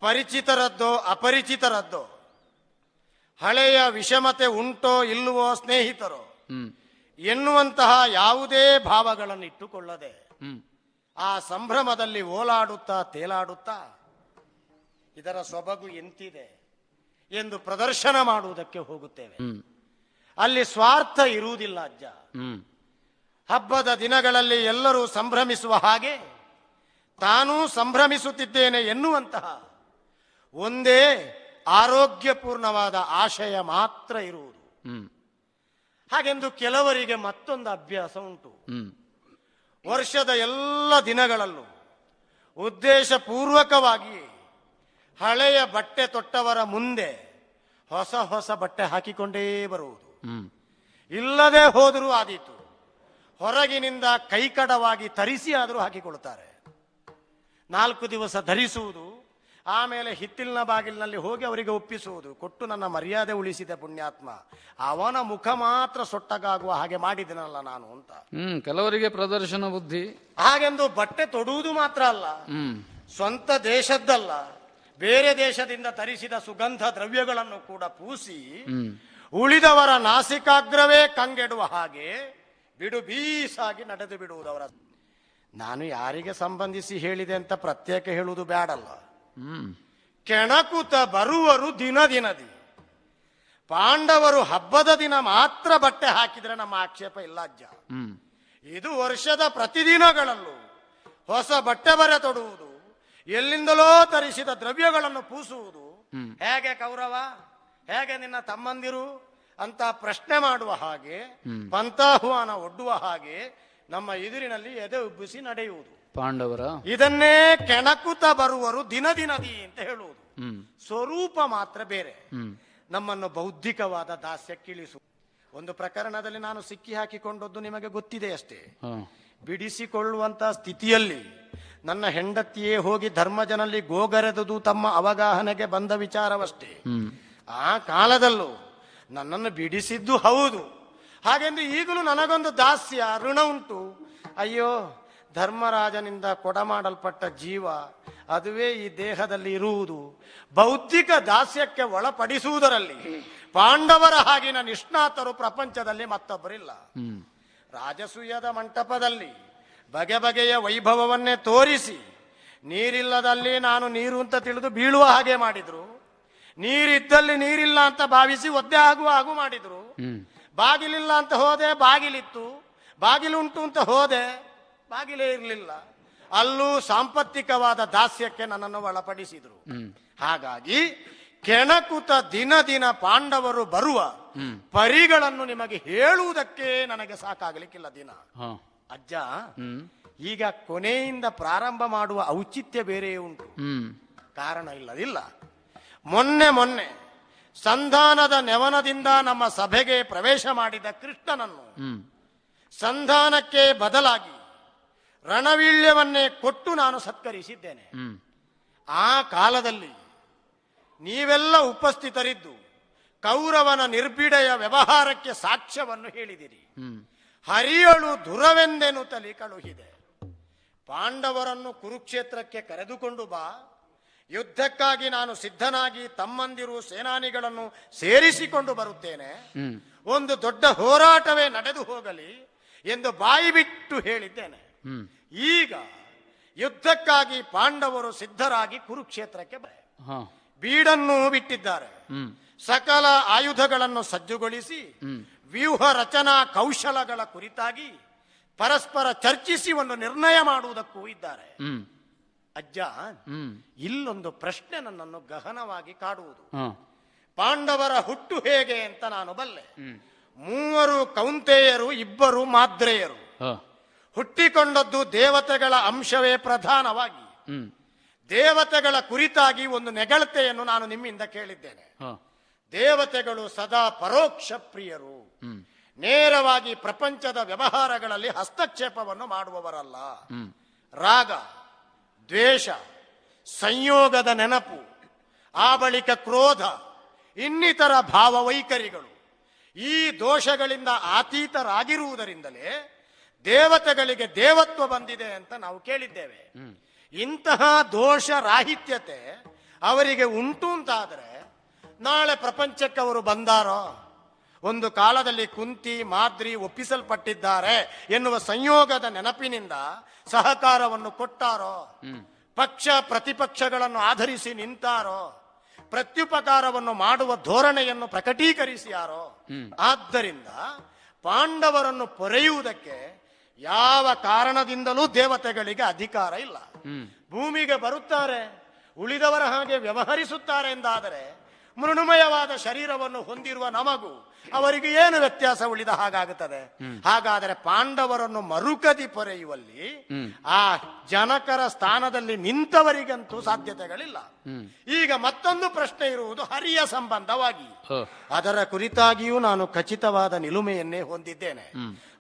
B: ಪರಿಚಿತರದ್ದೋ ಅಪರಿಚಿತರದ್ದೋ, ಹಳೆಯ ವಿಷಮತೆ ಉಂಟೋ ಇಲ್ಲವೋ ಸ್ನೇಹಿತರೋ ಎನ್ನುವಂತಹ ಯಾವುದೇ ಭಾವಗಳನ್ನು ಇಟ್ಟುಕೊಳ್ಳದೆ ಆ ಸಂಭ್ರಮದಲ್ಲಿ ಓಲಾಡುತ್ತಾ ತೇಲಾಡುತ್ತಾ ಇದರ ಸೊಬಗು ಎಂತಿದೆ ಎಂದು ಪ್ರದರ್ಶನ ಮಾಡುವುದಕ್ಕೆ ಹೋಗುತ್ತೇವೆ. ಅಲ್ಲಿ ಸ್ವಾರ್ಥ ಇರುವುದಿಲ್ಲ ಅಜ್ಜ. ಹಬ್ಬದ ದಿನಗಳಲ್ಲಿ ಎಲ್ಲರೂ ಸಂಭ್ರಮಿಸುವ ಹಾಗೆ ತಾನೂ ಸಂಭ್ರಮಿಸುತ್ತಿದ್ದೇನೆ ಎನ್ನುವಂತಹ ಒಂದೇ ಆರೋಗ್ಯಪೂರ್ಣವಾದ ಆಶಯ ಮಾತ್ರ ಇರುವುದು. ಹಾಗೆಂದು ಕೆಲವರಿಗೆ ಮತ್ತೊಂದು ಅಭ್ಯಾಸ ಉಂಟು. ವರ್ಷದ ಎಲ್ಲ ದಿನಗಳಲ್ಲೂ ಉದ್ದೇಶಪೂರ್ವಕವಾಗಿ ಹಳೆಯ ಬಟ್ಟೆ ತೊಟ್ಟವರ ಮುಂದೆ ಹೊಸ ಹೊಸ ಬಟ್ಟೆ ಹಾಕಿಕೊಂಡೇ ಬರುವುದು. ಇಲ್ಲದೆ ಹೋದರೂ ಆದೀತು, ಹೊರಗಿನಿಂದ ಕೈಕಡವಾಗಿ ತರಿಸಿ ಆದರೂ ಹಾಕಿಕೊಳ್ಳುತ್ತಾರೆ. 4 ದಿವಸ ಧರಿಸುವುದು, ಆಮೇಲೆ ಹಿತ್ತಿಲಿನ ಬಾಗಿಲಿನಲ್ಲಿ ಹೋಗಿ ಅವರಿಗೆ ಒಪ್ಪಿಸುವುದು. ಕೊಟ್ಟು ನನ್ನ ಮರ್ಯಾದೆ ಉಳಿಸಿದೆ ಪುಣ್ಯಾತ್ಮ, ಅವನ ಮುಖ ಮಾತ್ರ ಸೊಟ್ಟಗಾಗುವ ಹಾಗೆ ಮಾಡಿದನಲ್ಲ ನಾನು ಅಂತ.
C: ಕೆಲವರಿಗೆ ಪ್ರದರ್ಶನ ಬುದ್ಧಿ.
B: ಹಾಗೆಂದು ಬಟ್ಟೆ ತೊಡುವುದು ಮಾತ್ರ ಅಲ್ಲ, ಸ್ವಂತ ದೇಶದ್ದಲ್ಲ, ಬೇರೆ ದೇಶದಿಂದ ತರಿಸಿದ ಸುಗಂಧ ದ್ರವ್ಯಗಳನ್ನು ಕೂಡ ಪೂಸಿ ಉಳಿದವರ ನಾಸಿಕಾಗ್ರವೇ ಕಂಗೆಡುವ ಹಾಗೆ ಬಿಡು ಬೀಸಾಗಿ ನಡೆದು ಬಿಡುವುದವರ. ನಾನು ಯಾರಿಗೆ ಸಂಬಂಧಿಸಿ ಹೇಳಿದೆ ಅಂತ ಪ್ರತ್ಯೇಕ ಹೇಳುವುದು ಬೇಡಲ್ಲ.
C: ಹ್ಮ್
B: ಕೆಣಕುತ ಬರುವರು ದಿನದಿ. ಪಾಂಡವರು ಹಬ್ಬದ ದಿನ ಮಾತ್ರ ಬಟ್ಟೆ ಹಾಕಿದ್ರೆ ನಮ್ಮ ಆಕ್ಷೇಪ ಇಲ್ಲ ಅಜ್ಜ.
C: ಹ್ಮ್
B: ಇದು ವರ್ಷದ ಪ್ರತಿದಿನಗಳಲ್ಲೂ ಹೊಸ ಬಟ್ಟೆ ಬರೆ ತೊಡುವುದು, ಎಲ್ಲಿಂದಲೋ ತರಿಸಿದ ದ್ರವ್ಯಗಳನ್ನು ಪೂಸುವುದು, ಹೇಗೆ ಕೌರವ, ಹೇಗೆ ನಿನ್ನ ತಮ್ಮಂದಿರು ಅಂತ ಪ್ರಶ್ನೆ ಮಾಡುವ ಹಾಗೆ, ಪಂಥಾಹ್ವಾನ ಒಡ್ಡುವ ಹಾಗೆ ನಮ್ಮ ಎದುರಿನಲ್ಲಿ ಎದೆ ಉಬ್ಬಿಸಿ ನಡೆಯುವುದು.
C: ಪಾಂಡವರ
B: ಇದನ್ನೇ ಕೆಣಕುತ ಬರುವರು ದಿನದಿ ಅಂತ ಹೇಳುವುದು. ಸ್ವರೂಪ ಮಾತ್ರ ಬೇರೆ. ನಮ್ಮನ್ನು ಬೌದ್ಧಿಕವಾದ ದಾಸ್ಯಕ್ಕಿಳಿಸು. ಒಂದು ಪ್ರಕರಣದಲ್ಲಿ ನಾನು ಸಿಕ್ಕಿ ಹಾಕಿಕೊಂಡದ್ದು ನಿಮಗೆ ಗೊತ್ತಿದೆ ಅಷ್ಟೇ. ಬಿಡಿಸಿಕೊಳ್ಳುವಂತ ಸ್ಥಿತಿಯಲ್ಲಿ ನನ್ನ ಹೆಂಡತಿಯೇ ಹೋಗಿ ಧರ್ಮಜನಲ್ಲಿ ಗೋಗರೆದುದು ತಮ್ಮ ಅವಗಾಹನೆಗೆ ಬಂದ ವಿಚಾರವಷ್ಟೇ. ಆ ಕಾಲದಲ್ಲೂ ನನ್ನನ್ನು ಬಿಡಿಸಿದ್ದು ಹೌದು. ಹಾಗೆಂದು ಈಗಲೂ ನನಗೊಂದು ದಾಸ್ಯ ಋಣ ಉಂಟು. ಅಯ್ಯೋ, ಧರ್ಮರಾಜನಿಂದ ಕೊಡಮಾಡಲ್ಪಟ್ಟ ಜೀವ ಅದುವೇ ಈ ದೇಹದಲ್ಲಿ ಇರುವುದು. ಬೌದ್ಧಿಕ ದಾಸ್ಯಕ್ಕೆ ಒಳಪಡಿಸುವುದರಲ್ಲಿ ಪಾಂಡವರ ಹಾಗಿನ ನಿಷ್ಣಾತರು ಪ್ರಪಂಚದಲ್ಲಿ ಮತ್ತೊಬ್ಬರಿಲ್ಲ. ರಾಜಸೂಯದ ಮಂಟಪದಲ್ಲಿ ಬಗೆ ಬಗೆಯ ವೈಭವವನ್ನೇ ತೋರಿಸಿ ನೀರಿಲ್ಲದಲ್ಲಿ ನಾನು ನೀರು ಅಂತ ತಿಳಿದು ಬೀಳುವ ಹಾಗೆ ಮಾಡಿದ್ರು. ನೀರಿದ್ದಲ್ಲಿ ನೀರಿಲ್ಲ ಅಂತ ಭಾವಿಸಿ ಒದ್ದೆ ಆಗುವ ಹಾಗೂ ಮಾಡಿದ್ರು. ಬಾಗಿಲಿಲ್ಲ ಅಂತ ಹೋದೆ, ಬಾಗಿಲಿತ್ತು. ಬಾಗಿಲುಂಟು ಅಂತ ಹೋದೆ, ಬಾಗಿಲೇ ಇರಲಿಲ್ಲ. ಅಲ್ಲೂ ಸಾಂಪತ್ತಿಕವಾದ ದಾಸ್ಯಕ್ಕೆ ನನ್ನನ್ನು ಒಳಪಡಿಸಿದ್ರು. ಹಾಗಾಗಿ ಕೆಣಕುತ ದಿನ ಪಾಂಡವರು ಬರುವ ಪರಿಗಳನ್ನು ನಿಮಗೆ ಹೇಳುವುದಕ್ಕೆ ನನಗೆ ಸಾಕಾಗಲಿಕ್ಕಿಲ್ಲ ದಿನ. ಅಜ್ಜ, ಈಗ ಕೊನೆಯಿಂದ ಪ್ರಾರಂಭ ಮಾಡುವ ಔಚಿತ್ಯ ಬೇರೆಯೇ ಉಂಟು. ಕಾರಣ ಇಲ್ಲದಿಲ್ಲ. ಮೊನ್ನೆ ಸಂಧಾನದ ನೆವನದಿಂದ ನಮ್ಮ ಸಭೆಗೆ ಪ್ರವೇಶ ಮಾಡಿದ ಕೃಷ್ಣನನ್ನು ಸಂಧಾನಕ್ಕೆ ಬದಲಾಗಿ ರಣವೀಳ್ಯವನ್ನೇ ಕೊಟ್ಟು ನಾನು ಸತ್ಕರಿಸಿದ್ದೇನೆ. ಆ ಕಾಲದಲ್ಲಿ ನೀವೆಲ್ಲ ಉಪಸ್ಥಿತರಿದ್ದು ಕೌರವನ ನಿರ್ಬಿಡೆಯ ವ್ಯವಹಾರಕ್ಕೆ ಸಾಕ್ಷ್ಯವನ್ನು ಹೇಳಿದಿರಿ. ಹರಿಯಳು ದುರವೆಂದೆನುತ್ತಲಿ ಕಳುಹಿದೆ. ಪಾಂಡವರನ್ನು ಕುರುಕ್ಷೇತ್ರಕ್ಕೆ ಕರೆದುಕೊಂಡು ಬಾ, ಯುದ್ಧಕ್ಕಾಗಿ ನಾನು ಸಿದ್ಧನಾಗಿ ತಮ್ಮಂದಿರು ಸೇನಾನಿಗಳನ್ನು ಸೇರಿಸಿಕೊಂಡು ಬರುತ್ತೇನೆ, ಒಂದು ದೊಡ್ಡ ಹೋರಾಟವೇ ನಡೆದು ಹೋಗಲಿ ಎಂದು ಬಾಯಿ ಬಿಟ್ಟು ಹೇಳಿದ್ದೇನೆ. ಈಗ ಯುದ್ಧಕ್ಕಾಗಿ ಪಾಂಡವರು ಸಿದ್ಧರಾಗಿ ಕುರುಕ್ಷೇತ್ರಕ್ಕೆ ಬೀಡನ್ನು ಬಿಟ್ಟಿದ್ದಾರೆ. ಸಕಲ ಆಯುಧಗಳನ್ನು ಸಜ್ಜುಗೊಳಿಸಿ ವ್ಯೂಹ ರಚನಾ ಕೌಶಲಗಳ ಕುರಿತಾಗಿ ಪರಸ್ಪರ ಚರ್ಚಿಸಿ ಒಂದು ನಿರ್ಣಯ ಮಾಡುವುದಕ್ಕೂ ಇದ್ದಾರೆ. ಅಜ್ಜ, ಇಲ್ಲೊಂದು ಪ್ರಶ್ನೆ ನನ್ನನ್ನು ಗಹನವಾಗಿ ಕಾಡುವುದು. ಪಾಂಡವರ ಹುಟ್ಟು ಹೇಗೆ ಅಂತ ನಾನು ಬಲ್ಲೆ. 3 ಕೌಂತೆಯರು, 2 ಮಾದ್ರೇಯರು. ಹುಟ್ಟಿಕೊಂಡದ್ದು ದೇವತೆಗಳ ಅಂಶವೇ ಪ್ರಧಾನವಾಗಿ. ದೇವತೆಗಳ ಕುರಿತಾಗಿ ಒಂದು ನೆಗಳತೆಯನ್ನು ನಾನು ನಿಮ್ಮಿಂದ ಕೇಳಿದ್ದೇನೆ. ದೇವತೆಗಳು ಸದಾ ಪರೋಕ್ಷ ಪ್ರಿಯರು, ನೇರವಾಗಿ ಪ್ರಪಂಚದ ವ್ಯವಹಾರಗಳಲ್ಲಿ ಹಸ್ತಕ್ಷೇಪವನ್ನು ಮಾಡುವವರಲ್ಲ. ರಾಗ, ದ್ವೇಷ, ಸಂಯೋಗದ ನೆನಪು, ಆ ಬಳಿಕ ಕ್ರೋಧ, ಇನ್ನಿತರ ಭಾವವೈಖರಿಗಳು, ಈ ದೋಷಗಳಿಂದ ಅತೀತರಾಗಿರುವುದರಿಂದಲೇ ದೇವತೆಗಳಿಗೆ ದೇವತ್ವ ಬಂದಿದೆ ಅಂತ ನಾವು ಕೇಳಿದ್ದೇವೆ. ಇಂತಹ ದೋಷ ರಾಹಿತ್ಯತೆ ಅವರಿಗೆ ಉಂಟು ಅಂತಾದರೆ ನಾಳೆ ಪ್ರಪಂಚಕ್ಕೆ ಅವರು ಬಂದಾರೋ, ಒಂದು ಕಾಲದಲ್ಲಿ ಕುಂತಿ ಮಾದ್ರಿ ಒಪ್ಪಿಸಲ್ಪಟ್ಟಿದ್ದಾರೆ ಎನ್ನುವ ಸಂಯೋಗದ ನೆನಪಿನಿಂದ ಸಹಕಾರವನ್ನು ಕೊಟ್ಟಾರೋ, ಪಕ್ಷ ಪ್ರತಿಪಕ್ಷಗಳನ್ನು ಆಧರಿಸಿ ನಿಂತಾರೋ, ಪ್ರತ್ಯುಪಕಾರವನ್ನು ಮಾಡುವ ಧೋರಣೆಯನ್ನು ಪ್ರಕಟೀಕರಿಸಿಯಾರೋ. ಆದ್ದರಿಂದ ಪಾಂಡವರನ್ನು ಪೊರೆಯುವುದಕ್ಕೆ ಯಾವ ಕಾರಣದಿಂದಲೂ ದೇವತೆಗಳಿಗೆ ಅಧಿಕಾರ ಇಲ್ಲ. ಭೂಮಿಗೆ ಬರುತ್ತಾರೆ, ಉಳಿದವರ ಹಾಗೆ ವ್ಯವಹರಿಸುತ್ತಾರೆ ಎಂದಾದರೆ ಮೃಣುಮಯವಾದ ಶರೀರವನ್ನು ಹೊಂದಿರುವ ನಮಗೂ ಅವರಿಗೆ ಏನು ವ್ಯತ್ಯಾಸ ಉಳಿದ ಹಾಗಾಗುತ್ತದೆ? ಹಾಗಾದರೆ ಪಾಂಡವರನ್ನು ಮರುಕದಿ ಪೊರೆಯುವಲ್ಲಿ ಆ ಜನಕರ ಸ್ಥಾನದಲ್ಲಿ ನಿಂತವರಿಗಂತೂ ಸಾಧ್ಯತೆಗಳಿಲ್ಲ. ಈಗ ಮತ್ತೊಂದು ಪ್ರಶ್ನೆ ಇರುವುದು ಹರಿಯ ಸಂಬಂಧವಾಗಿ. ಅದರ ಕುರಿತಾಗಿಯೂ ನಾನು ಖಚಿತವಾದ ನಿಲುಮೆಯನ್ನೇ ಹೊಂದಿದ್ದೇನೆ.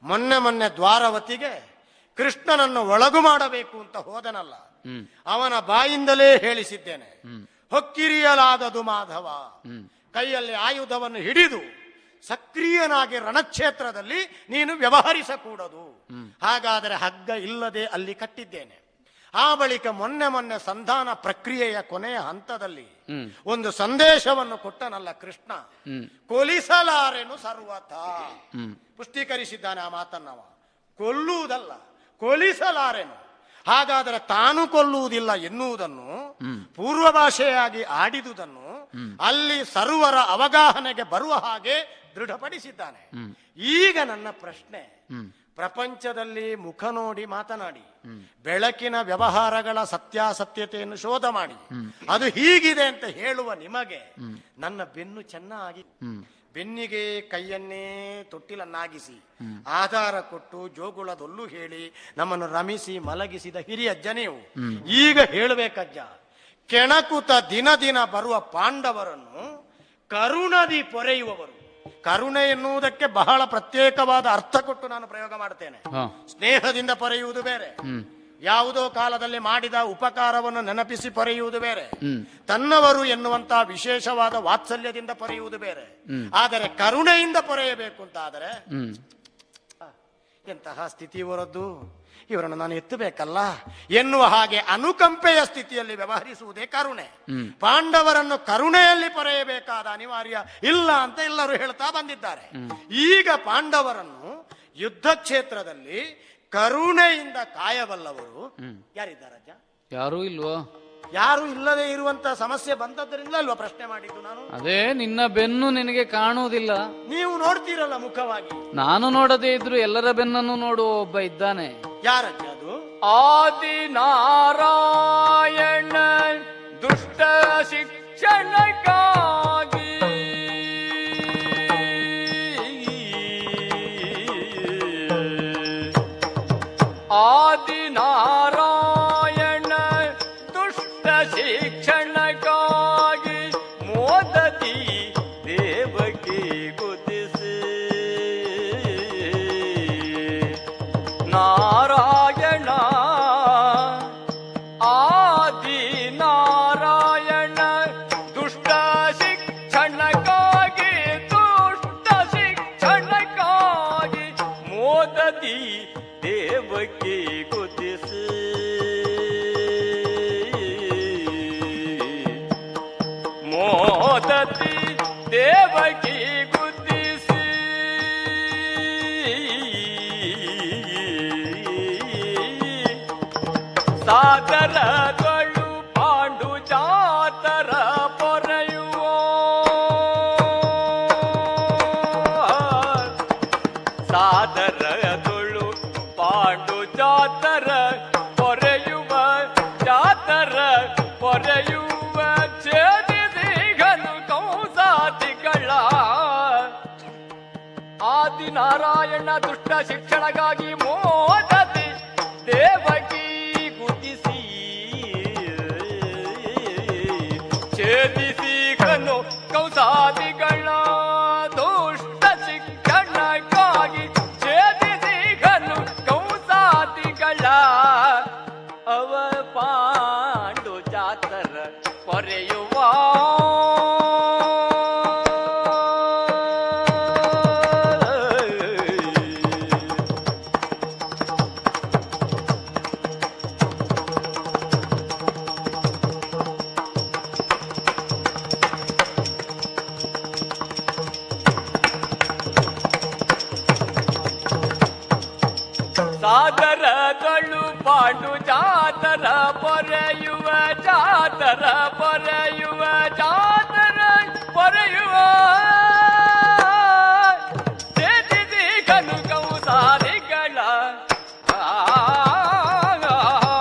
B: ಮೊನ್ನೆ ದ್ವಾರವತಿಗೆ ಕೃಷ್ಣನನ್ನು ಒಳಗು ಮಾಡಬೇಕು ಅಂತ ಹೋದನಲ್ಲ, ಅವನ ಬಾಯಿಂದಲೇ ಹೇಳಿಸಿದ್ದೇನೆ, ಹೊಕ್ಕಿರಿಯಲಾಗದು ಮಾಧವ. ಕೈಯಲ್ಲಿ ಆಯುಧವನ್ನು ಹಿಡಿದು ಸಕ್ರಿಯನಾಗಿ ರಣಕ್ಷೇತ್ರದಲ್ಲಿ ನೀನು ವ್ಯವಹರಿಸಕೂಡದು. ಹಾಗಾದರೆ ಹಗ್ಗ ಇಲ್ಲದೆ ಅಲ್ಲಿ ಕಟ್ಟಿದ್ದೇನೆ. ಆ ಬಳಿಕ ಮೊನ್ನೆ ಸಂಧಾನ ಪ್ರಕ್ರಿಯೆಯ ಕೊನೆಯ ಹಂತದಲ್ಲಿ ಒಂದು ಸಂದೇಶವನ್ನು ಕೊಟ್ಟನಲ್ಲ ಕೃಷ್ಣ, ಕೊಲಿಸಲಾರೆನು ಸರ್ವಥ. ಪುಷ್ಟೀಕರಿಸಿದ್ದಾನೆ ಆ ಮಾತನ್ನವ. ಕೊಲ್ಲುವುದಲ್ಲ, ಕೊಲಿಸಲಾರೆನು. ಹಾಗಾದರೆ ತಾನು ಕೊಲ್ಲುವುದಿಲ್ಲ ಎನ್ನುವುದನ್ನು ಪೂರ್ವ ಭಾಷೆಯಾಗಿ ಆಡಿದುದನ್ನು ಅಲ್ಲಿ ಸರ್ವರ ಅವಗಾಹನೆಗೆ ಬರುವ ಹಾಗೆ ದೃಢಪಡಿಸಿದ್ದಾನೆ. ಈಗ ನನ್ನ ಪ್ರಶ್ನೆ, ಪ್ರಪಂಚದಲ್ಲಿ ಮುಖ ನೋಡಿ ಮಾತನಾಡಿ, ಬೆಳಕಿನ ವ್ಯವಹಾರಗಳ ಸತ್ಯಾಸತ್ಯತೆಯನ್ನು ಶೋಧ ಮಾಡಿ ಅದು ಹೀಗಿದೆ ಅಂತ ಹೇಳುವ ನಿಮಗೆ ನನ್ನ ಬೆನ್ನು ಚೆನ್ನಾಗಿ, ಬೆನ್ನಿಗೆ ಕೈಯನ್ನೇ ತೊಟ್ಟಿಲನ್ನಾಗಿಸಿ ಆಧಾರ ಕೊಟ್ಟು ಜೋಗುಳದೊಲ್ಲು ಹೇಳಿ ನಮ್ಮನ್ನು ರಮಿಸಿ ಮಲಗಿಸಿದ ಹಿರಿಯಜ್ಜ ನೀವು. ಈಗ ಹೇಳಬೇಕಜ್ಜ, ಕೆಣಕುತ ದಿನ ದಿನ ಬರುವ ಪಾಂಡವರನ್ನು ಕರುಣದಿ ಪೊರೆಯುವವರು. ಕರುಣೆ ಎನ್ನುವುದಕ್ಕೆ ಬಹಳ ಪ್ರತ್ಯೇಕವಾದ ಅರ್ಥ ಕೊಟ್ಟು ನಾನು ಪ್ರಯೋಗ ಮಾಡ್ತೇನೆ. ಸ್ನೇಹದಿಂದ ಪೊರೆಯುವುದು ಬೇರೆ, ಯಾವುದೋ ಕಾಲದಲ್ಲಿ ಮಾಡಿದ ಉಪಕಾರವನ್ನು ನೆನಪಿಸಿ ಪೊರೆಯುವುದು ಬೇರೆ, ತನ್ನವರು ಎನ್ನುವಂತಹ ವಿಶೇಷವಾದ ವಾತ್ಸಲ್ಯದಿಂದ ಪೊರೆಯುವುದು ಬೇರೆ. ಆದರೆ ಕರುಣೆಯಿಂದ ಪೊರೆಯಬೇಕು ಅಂತಾದರೆ ಎಂತಹ ಸ್ಥಿತಿ ಇವರದ್ದು, ಇವರನ್ನು ನಾನು ಎತ್ತಬೇಕಲ್ಲ ಎನ್ನುವ ಹಾಗೆ ಅನುಕಂಪೆಯ ಸ್ಥಿತಿಯಲ್ಲಿ ವ್ಯವಹರಿಸುವುದೇ ಕರುಣೆ. ಪಾಂಡವರನ್ನು ಕರುಣೆಯಲ್ಲಿ ಪೊರೆಯಬೇಕಾದ ಅನಿವಾರ್ಯ ಇಲ್ಲ ಅಂತ ಎಲ್ಲರೂ ಹೇಳ್ತಾ ಬಂದಿದ್ದಾರೆ. ಈಗ ಪಾಂಡವರನ್ನು ಯುದ್ಧ ಕ್ಷೇತ್ರದಲ್ಲಿ ಕರುಣೆಯಿಂದ ಕಾಯಬಲ್ಲವರು ಯಾರಿದ್ದಾರಜ್ಜ?
C: ಯಾರೂ ಇಲ್ವೋ?
B: ಯಾರು ಇಲ್ಲದೆ ಇರುವಂತ ಸಮಸ್ಯೆ ಬಂದದ್ದರಿಂದ ಅಲ್ವಾ ಪ್ರಶ್ನೆ ಮಾಡಿದ್ದು ನಾನು.
C: ಅದೇ ನಿನ್ನ ಬೆನ್ನು ನಿನಗೆ ಕಾಣುವುದಿಲ್ಲ,
B: ನೀವು ನೋಡ್ತೀರಲ್ಲ ಮುಖವಾಗಿ.
C: ನಾನು ನೋಡದೇ ಇದ್ರು ಎಲ್ಲರ ಬೆನ್ನನ್ನು ನೋಡುವ ಒಬ್ಬ ಇದ್ದಾನೆ.
B: ಯಾರಜ್ಜ ಅದು?
A: ಆದಿನಾರಾಯಣ ದುಷ್ಟ ಶಿಕ್ಷಣಕ್ಕಾಗಿ ಆದಿನಾರಾಯಣ ದುಷ್ಟ ಶಿಕ್ಷಣಕ್ಕಾಗಿ ಮೋದತಿ ದೇವಕಿ ಗುದಿಸಿ ನಾರಾಯಣ ಆದಿನಾರಾಯಣ ದುಷ್ಟ ಶಿಕ್ಷಣಕ್ಕಾಗಿ ಮೋದತಿ ದೇವಕಿ ಗುದಿಸಿ ಮೋದತಿ ದೇವಕಿ ಗುದಿಸಿ ಸಾದರಗಳು ಪಾಂಡು ಜಾತರ ಪೊರೆಯುವ ಸಾದರಗಳು ಪಾಂಡು ಜಾತರ ಪೊರೆಯುವ ಜಾತರ ಪೊರೆಯುವ ಛೇದಿಸಿಗನು ಕೌಸಾದಿಗಳ ಆದಿನಾರಾಯಣ ದುಷ್ಟ ಶಿಕ್ಷಣಗಾಗಿ ಮೋದತಿ ದೇವಕಿ ಗುದಿಸಿ ಛೇದಿಸಿಗನು ಕೌಸಾದಿಗಳ ದುಷ್ಟ ಶಿಕ್ಷಣಕ್ಕಾಗಿ ಛೇದಿಸಿಗನು ಕೌಸಾದಿಗಳ ಅವ ಪಾಂಡು ಜಾತರ ಪೊರೆಯುವ ಸಾದರದಳು ಪಾಂಡು ಜಾತರ ಪೊರೆಯುವ ಜಾತರ ಪೊರೆಯುವ ಜಾತರ ಪೊರೆಯುವ ಚೇತಿಸಿ ಕನು ಕೌಸಾರಿಗಳ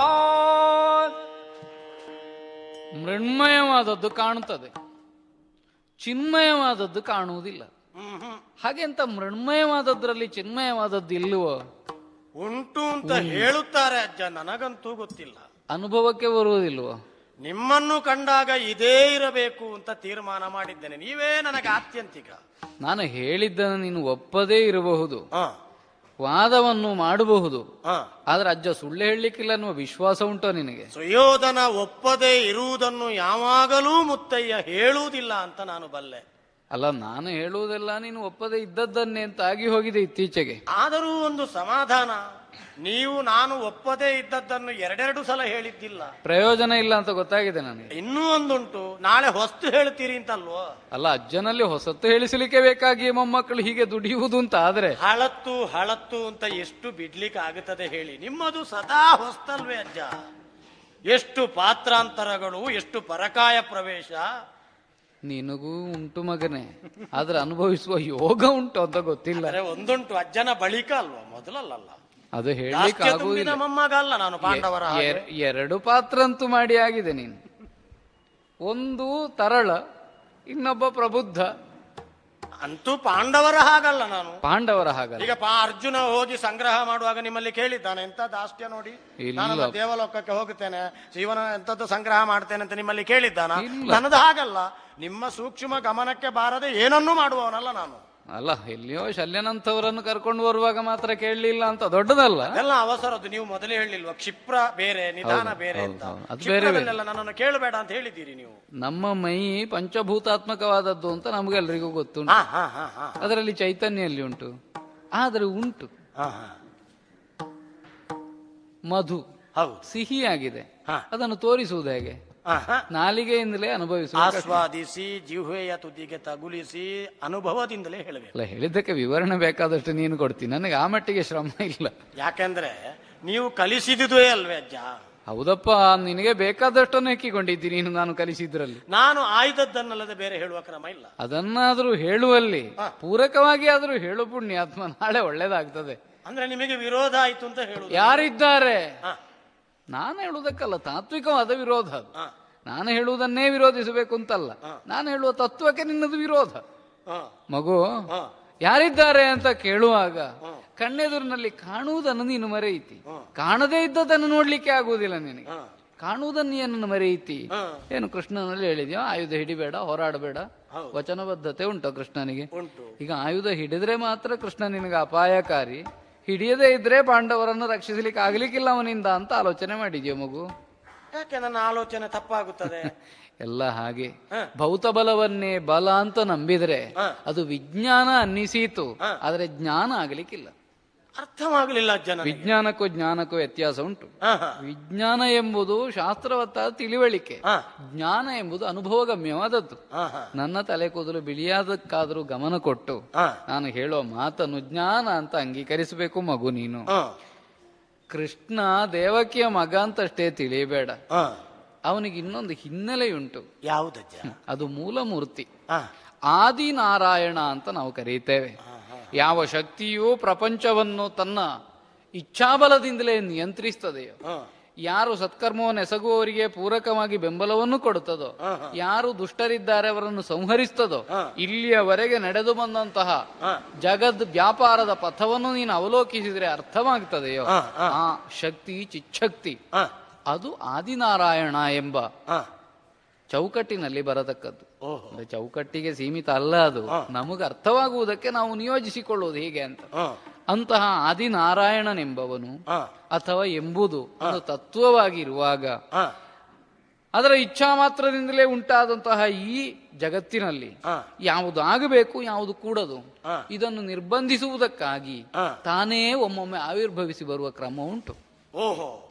C: ಮೃಣ್ಮಯವಾದದ್ದು ಕಾಣುತ್ತದೆ, ಚಿನ್ಮಯವಾದದ್ದು ಕಾಣುವುದಿಲ್ಲ. ಹಾಗೆಂತ ಮೃಣ್ಮಯವಾದದ್ರಲ್ಲಿ ಚಿನ್ಮಯವಾದದ್ದು ಇಲ್ಲವೋ?
B: ಉಂಟು ಅಂತ ಹೇಳುತ್ತಾರೆ ಅಜ್ಜ, ನನಗಂತೂ ಗೊತ್ತಿಲ್ಲ.
C: ಅನುಭವಕ್ಕೆ ಬರುವುದಿಲ್ವೋ?
B: ನಿಮ್ಮನ್ನು ಕಂಡಾಗ ಇದೇ ಇರಬೇಕು ಅಂತ ತೀರ್ಮಾನ ಮಾಡಿದ್ದೇನೆ. ನೀವೇ ನನಗೆ ಆತ್ಯಂತಿಕ.
C: ನಾನು ಹೇಳಿದ್ದನ್ನು ನೀನು ಒಪ್ಪದೇ ಇರಬಹುದು,
B: ಹ
C: ವಾದವನ್ನು ಮಾಡಬಹುದು,
B: ಹ
C: ಆದ್ರೆ ಅಜ್ಜ ಸುಳ್ಳು ಹೇಳಲಿಕ್ಕಿಲ್ಲ ಅನ್ನುವ ವಿಶ್ವಾಸ ಉಂಟೋ ನಿನಗೆ?
B: ಸುಯೋಧನ ಒಪ್ಪದೇ ಇರುವುದನ್ನು ಯಾವಾಗಲೂ ಮುತ್ತಯ್ಯ ಹೇಳುವುದಿಲ್ಲ ಅಂತ ನಾನು ಬಲ್ಲೆ.
C: ಅಲ್ಲ, ನಾನು ಹೇಳುವುದೆಲ್ಲ ನೀನು ಒಪ್ಪದೇ ಇದ್ದದ್ದನ್ನೇ ಅಂತ ಆಗಿ ಹೋಗಿದೆ ಇತ್ತೀಚೆಗೆ.
B: ಆದರೂ ಒಂದು ಸಮಾಧಾನ. ನೀವು ನಾನು ಒಪ್ಪದೇ ಇದ್ದದ್ದನ್ನು ಎರಡೆರಡು ಸಲ ಹೇಳಿದ್ದಿಲ್ಲ.
C: ಪ್ರಯೋಜನ ಇಲ್ಲ ಅಂತ ಗೊತ್ತಾಗಿದೆ ನನಗೆ.
B: ಇನ್ನೂ ಒಂದುಂಟು, ನಾಳೆ ಹೊಸ್ತು ಹೇಳ್ತೀರಿ ಅಂತಲ್ವೋ.
C: ಅಲ್ಲ, ಅಜ್ಜನಲ್ಲಿ ಹೊಸತ್ತು ಹೇಳಿಸಲಿಕ್ಕೆ ಬೇಕಾಗಿ ಮೊಮ್ಮಕ್ಕಳು ಹೀಗೆ ದುಡಿಯುವುದು ಅಂತ ಆದ್ರೆ
B: ಹಳತ್ತು ಹಳತ್ತು ಅಂತ ಎಷ್ಟು ಬಿಡ್ಲಿಕ್ಕೆ ಆಗುತ್ತದೆ ಹೇಳಿ? ನಿಮ್ಮದು ಸದಾ ಹೊಸ್ತಲ್ವೇ ಅಜ್ಜ? ಎಷ್ಟು ಪಾತ್ರಾಂತರಗಳು, ಎಷ್ಟು ಪರಕಾಯ ಪ್ರವೇಶ.
C: ನಿನಗೂ ಉಂಟು ಮಗನೇ, ಆದ್ರೆ ಅನುಭವಿಸುವ ಯೋಗ ಉಂಟು ಅಂತ ಗೊತ್ತಿಲ್ಲ.
B: ಒಂದುಂಟು, ಅಜ್ಜನ ಬಳಿಕ ಅಲ್ವಾ, ಮೊದಲಲ್ಲ.
C: ಅದು ಹೇಳಲಿಕ್ಕೆ ಆಗುವುದಿಲ್ಲ.
B: ಮೊಮ್ಮಗ ಅಲ್ಲ ನಾನು, ಪಾಂಡವರ
C: ಎರಡು ಪಾತ್ರ ಅಂತೂ ಮಾಡಿ ಆಗಿದೆ ನೀನು. ಒಂದು ತರಳ, ಇನ್ನೊಬ್ಬ ಪ್ರಬುದ್ಧ.
B: ಅಂತೂ ಪಾಂಡವರ ಹಾಗಲ್ಲ ನಾನು.
C: ಪಾಂಡವರ ಹಾಗಲ್ಲ.
B: ಈಗ ಅರ್ಜುನ ಹೋಗಿ ಸಂಗ್ರಹ ಮಾಡುವಾಗ ನಿಮ್ಮಲ್ಲಿ ಕೇಳಿದ್ದಾನೆ, ಎಂತ ದಾಸ್ಟ್ಯ ನೋಡಿ, ನಾನು ದೇವಲೋಕಕ್ಕೆ ಹೋಗುತ್ತೇನೆ, ಜೀವನ ಎಂತದ್ದು ಸಂಗ್ರಹ ಮಾಡ್ತೇನೆ ಅಂತ ನಿಮ್ಮಲ್ಲಿ ಕೇಳಿದ್ದಾನ? ನನ್ನದು ಹಾಗಲ್ಲ. ನಿಮ್ಮ ಸೂಕ್ಷ್ಮ ಗಮನಕ್ಕೆ ಬಾರದೆ ಏನನ್ನೂ ಮಾಡುವವನಲ್ಲ ನಾನು.
C: ಅಲ್ಲ, ಎಲ್ಲಿಯೋ ಶಲ್ಯನಂತವರನ್ನು ಕರ್ಕೊಂಡು ಬರುವಾಗ ಮಾತ್ರ ಕೇಳಲಿಲ್ಲ ಅಂತ ದೊಡ್ಡದಲ್ಲ.
B: ಎಲ್ಲ ಅವಸರದ್ದು. ನೀವು ಮೊದಲೇ ಹೇಳಿಲ್ವಾ, ಕ್ಷಿಪ್ರ ಬೇರೆ ನಿಧಾನ ಬೇರೆ ಅಂತ. ನನ್ನನ್ನು ಕೇಳಬೇಡ ಅಂತ ಹೇಳಿದ್ದೀರಿ ನೀವು.
C: ನಮ್ಮ ಮೈ ಪಂಚಭೂತಾತ್ಮಕವಾದದ್ದು ಅಂತ ನಮಗೆಲ್ಲರಿಗೂ ಗೊತ್ತುಂಟು. ಅದರಲ್ಲಿ ಚೈತನ್ಯ ಎಲ್ಲಿ ಉಂಟು? ಆದ್ರೆ ಉಂಟು. ಮಧು ಸಿಹಿಯಾಗಿದೆ, ಅದನ್ನು ತೋರಿಸುವುದು ಹೇಗೆ? ನಾಲಿಗೆಯಿಂದಲೇ ಅನುಭವಿಸುವ,
B: ಆಸ್ವಾದಿಸಿ ಜಿಹ್ವೆಯ ತುದಿಗೆ ತಗುಲಿಸಿ ಅನುಭವದಿಂದಲೇ ಹೇಳಬೇಕು.
C: ಅಲ್ಲ, ಹೇಳಿದ್ದಕ್ಕೆ ವಿವರಣೆ ಬೇಕಾದಷ್ಟು ನೀನು ಕೊಡ್ತೀನಿ, ನನಗೆ ಆ ಮಟ್ಟಿಗೆ ಶ್ರಮ ಇಲ್ಲ.
B: ಯಾಕೆಂದ್ರೆ ನೀವು ಕಲಿಸಿದುದೇ ಅಲ್ವೇ ಅಜ್ಜ?
C: ಹೌದಪ್ಪ, ನಿನಗೆ ಬೇಕಾದಷ್ಟನ್ನು ಹೆಕ್ಕಿಕೊಂಡಿದ್ದೀನಿ ನೀನು ನಾನು ಕಲಿಸಿದ್ರಲ್ಲಿ.
B: ನಾನು ಆಯ್ದದ್ದನ್ನಲ್ಲದೆ ಬೇರೆ ಹೇಳುವ ಕ್ರಮ ಇಲ್ಲ.
C: ಅದನ್ನಾದ್ರೂ ಹೇಳುವಲ್ಲಿ ಪೂರಕವಾಗಿ ಆದ್ರೂ ಹೇಳು ಪುಣ್ಯಾತ್ಮ, ನಾಳೆ ಒಳ್ಳೇದಾಗ್ತದೆ.
B: ಅಂದ್ರೆ ನಿಮಗೆ ವಿರೋಧ ಆಯ್ತು ಅಂತ ಹೇಳುದು
C: ಯಾರಿದ್ದಾರೆ? ನಾನು ಹೇಳುವುದಕ್ಕಲ್ಲ, ತಾತ್ವಿಕವಾದ ವಿರೋಧ ಅದು. ನಾನು ಹೇಳುವುದನ್ನೇ ವಿರೋಧಿಸಬೇಕು ಅಂತಲ್ಲ, ನಾನು ಹೇಳುವ ತತ್ವಕ್ಕೆ ನಿನ್ನದು ವಿರೋಧ. ಮಗು, ಯಾರಿದ್ದಾರೆ ಅಂತ ಕೇಳುವಾಗ ಕಣ್ಣೆದುರಿನಲ್ಲಿ ಕಾಣುವುದನ್ನು ನೀನು ಮರೆಯಿತಿ, ಕಾಣದೇ ಇದ್ದದನ್ನು ನೋಡ್ಲಿಕ್ಕೆ ಆಗುವುದಿಲ್ಲ ನಿನಗೆ. ಕಾಣುವುದನ್ನು ಏನನ್ನು ಮರೆಯಿತಿ? ಏನು ಕೃಷ್ಣನಲ್ಲಿ ಹೇಳಿದ್ಯೋ, ಆಯುಧ ಹಿಡಿಬೇಡ, ಹೋರಾಡಬೇಡ, ವಚನಬದ್ಧತೆ ಉಂಟು ಕೃಷ್ಣನಿಗೆ. ಈಗ ಆಯುಧ ಹಿಡಿದ್ರೆ ಮಾತ್ರ ಕೃಷ್ಣ ನಿನಗೆ ಅಪಾಯಕಾರಿ, ಹಿಡಿಯದೇ ಇದ್ರೆ ಪಾಂಡವರನ್ನು ರಕ್ಷಿಸಲಿಕ್ಕೆ ಆಗ್ಲಿಕ್ಕಿಲ್ಲ ಅವನಿಂದ ಅಂತ ಆಲೋಚನೆ ಮಾಡಿದ್ಯೋ ಮಗು?
B: ಯಾಕೆ ನನ್ನ ಆಲೋಚನೆ ತಪ್ಪಾಗುತ್ತದೆ?
C: ಎಲ್ಲ ಹಾಗೆ. ಭೌತ ಬಲವನ್ನೇ ಬಲ ಅಂತ ನಂಬಿದ್ರೆ ಅದು ವಿಜ್ಞಾನ ಅನ್ನಿಸೀತು, ಆದ್ರೆ ಜ್ಞಾನ ಆಗ್ಲಿಕ್ಕಿಲ್ಲ.
B: ಅರ್ಥವಾಗಲಿಲ್ಲ ಜನ.
C: ವಿಜ್ಞಾನಕ್ಕೂ ಜ್ಞಾನಕ್ಕೂ ವ್ಯತ್ಯಾಸ ಉಂಟು. ವಿಜ್ಞಾನ ಎಂಬುದು ಶಾಸ್ತ್ರವತ್ತಾದ ತಿಳಿವಳಿಕೆ, ಜ್ಞಾನ ಎಂಬುದು ಅನುಭವಗಮ್ಯವಾದದ್ದು. ನನ್ನ ತಲೆ ಕೂದಲು ಬಿಳಿಯಾದಕ್ಕಾದ್ರೂ ಗಮನ ಕೊಟ್ಟು ನಾನು ಹೇಳೋ ಮಾತನ್ನು ಜ್ಞಾನ ಅಂತ ಅಂಗೀಕರಿಸಬೇಕು ಮಗು ನೀನು. ಕೃಷ್ಣ ದೇವಕಿಯ ಮಗ ಅಂತಷ್ಟೇ ತಿಳಿಯಬೇಡ, ಅವನಿಗೆ ಇನ್ನೊಂದು ಹಿನ್ನೆಲೆಯುಂಟು.
B: ಯಾವುದಜ್ಜ? ಅದು
C: ಮೂಲಮೂರ್ತಿ, ಆದಿನಾರಾಯಣ ಅಂತ ನಾವು ಕರೀತೇವೆ. ಯಾವ ಶಕ್ತಿಯೂ ಪ್ರಪಂಚವನ್ನು ತನ್ನ ಇಚ್ಛಾಬಲದಿಂದಲೇ ನಿಯಂತ್ರಿಸ್ತದೆಯೋ, ಯಾರು ಸತ್ಕರ್ಮವನ್ನು ಎಸಗುವವರಿಗೆ ಪೂರಕವಾಗಿ ಬೆಂಬಲವನ್ನು ಕೊಡುತ್ತದೋ, ಯಾರು ದುಷ್ಟರಿದ್ದಾರೆ ಅವರನ್ನು ಸಂಹರಿಸ್ತದೋ, ಇಲ್ಲಿಯವರೆಗೆ ನಡೆದು ಬಂದಂತಹ ಜಗದ್ ವ್ಯಾಪಾರದ ಪಥವನ್ನು ನೀನು ಅವಲೋಕಿಸಿದ್ರೆ ಅರ್ಥವಾಗ್ತದೆಯೋ, ಆ ಶಕ್ತಿ ಚಿಚ್ಛಕ್ತಿ ಅದು ಆದಿನಾರಾಯಣ ಎಂಬ ಚೌಕಟ್ಟಿನಲ್ಲಿ ಬರತಕ್ಕದ್ದು. ಚೌಕಟ್ಟಿಗೆ ಸೀಮಿತ ಅಲ್ಲ ಅದು, ನಮಗೆ ಅರ್ಥವಾಗುವುದಕ್ಕೆ ನಾವು ನಿಯೋಜಿಸಿಕೊಳ್ಳುವುದು ಹೇಗೆ ಅಂತ. ಅಂತಹ ಆದಿನಾರಾಯಣನೆಂಬವನು ಅಥವಾ ಎಂಬುದು ಒಂದು ತತ್ವವಾಗಿರುವಾಗ ಅದರ ಇಚ್ಛಾ ಮಾತ್ರದಿಂದಲೇ ಉಂಟಾದಂತಹ ಈ ಜಗತ್ತಿನಲ್ಲಿ ಯಾವುದು ಆಗಬೇಕು, ಯಾವುದು ಕೂಡದು, ಇದನ್ನು ನಿರ್ಬಂಧಿಸುವುದಕ್ಕಾಗಿ ತಾನೇ ಒಮ್ಮೊಮ್ಮೆ ಆವಿರ್ಭವಿಸಿ ಬರುವ ಕ್ರಮ ಉಂಟು.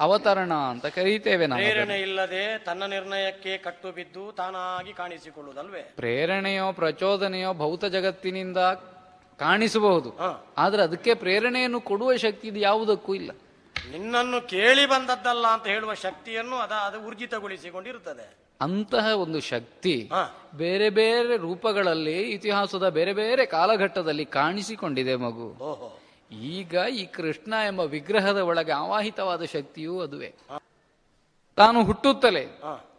C: ಅವತರಣ ಅಂತ ಕರೀತೇವೆ ನಾವು.
B: ಪ್ರೇರಣೆ ಇಲ್ಲದೆ ತನ್ನ ನಿರ್ಣಯಕ್ಕೆ ಕಟ್ಟು ಬಿದ್ದು ತಾನಾಗಿ ಕಾಣಿಸಿಕೊಳ್ಳುವುದಲ್ವೇ?
C: ಪ್ರೇರಣೆಯೋ ಪ್ರಚೋದನೆಯೋ ಭೌತ ಜಗತ್ತಿನಿಂದ ಕಾಣಿಸಬಹುದು, ಆದ್ರೆ ಅದಕ್ಕೆ ಪ್ರೇರಣೆಯನ್ನು ಕೊಡುವ ಶಕ್ತಿ ಇದು ಯಾವುದಕ್ಕೂ ಇಲ್ಲ.
B: ನಿನ್ನನ್ನು ಕೇಳಿ ಬಂದದ್ದಲ್ಲ ಅಂತ ಹೇಳುವ ಶಕ್ತಿಯನ್ನು ಅದು ಊರ್ಜಿತಗೊಳಿಸಿಕೊಂಡಿರುತ್ತದೆ.
C: ಅಂತಹ ಒಂದು ಶಕ್ತಿ ಬೇರೆ ಬೇರೆ ರೂಪಗಳಲ್ಲಿ ಇತಿಹಾಸದ ಬೇರೆ ಬೇರೆ ಕಾಲಘಟ್ಟದಲ್ಲಿ ಕಾಣಿಸಿಕೊಂಡಿದೆ ಮಗು. ಈಗ ಈ ಕೃಷ್ಣ ಎಂಬ ವಿಗ್ರಹದ ಒಳಗೆ ಆವಾಹಿತವಾದ ಶಕ್ತಿಯೂ ಅದುವೇ. ತಾನು ಹುಟ್ಟುತ್ತಲೇ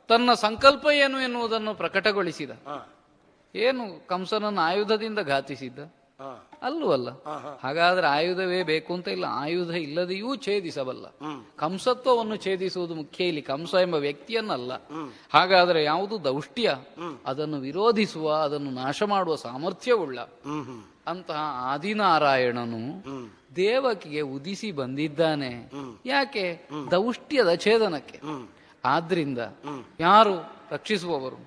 C: ತನ್ನ ಸಂಕಲ್ಪ ಏನು ಎನ್ನುವುದನ್ನು ಪ್ರಕಟಗೊಳಿಸಿದ. ಏನು ಕಂಸನನ್ನು ಆಯುಧದಿಂದ ಘಾತಿಸಿದ್ದ? ಅಲ್ಲವಲ್ಲ. ಹಾಗಾದ್ರೆ ಆಯುಧವೇ ಬೇಕು ಅಂತ ಇಲ್ಲ, ಆಯುಧ ಇಲ್ಲದೆಯೂ ಛೇದಿಸಬಲ್ಲ. ಕಂಸತ್ವವನ್ನು ಛೇದಿಸುವುದು ಮುಖ್ಯ ಇಲ್ಲಿ, ಕಂಸ ಎಂಬ ವ್ಯಕ್ತಿಯನ್ನಲ್ಲ. ಹಾಗಾದ್ರೆ ಯಾವುದು ದೌಷ್ಟ್ಯ, ಅದನ್ನು ವಿರೋಧಿಸುವ, ಅದನ್ನು ನಾಶ ಮಾಡುವ ಸಾಮರ್ಥ್ಯವುಳ್ಳ ಅಂತಹ ಆದಿನಾರಾಯಣನು ದೇವಕಿಗೆ ಉದಿಸಿ ಬಂದಿದ್ದಾನೆ. ಯಾಕೆ? ದೌಷ್ಟ್ಯದ ಛೇದನಕ್ಕೆ. ಆದ್ರಿಂದ ಯಾರು ರಕ್ಷಿಸುವವರು?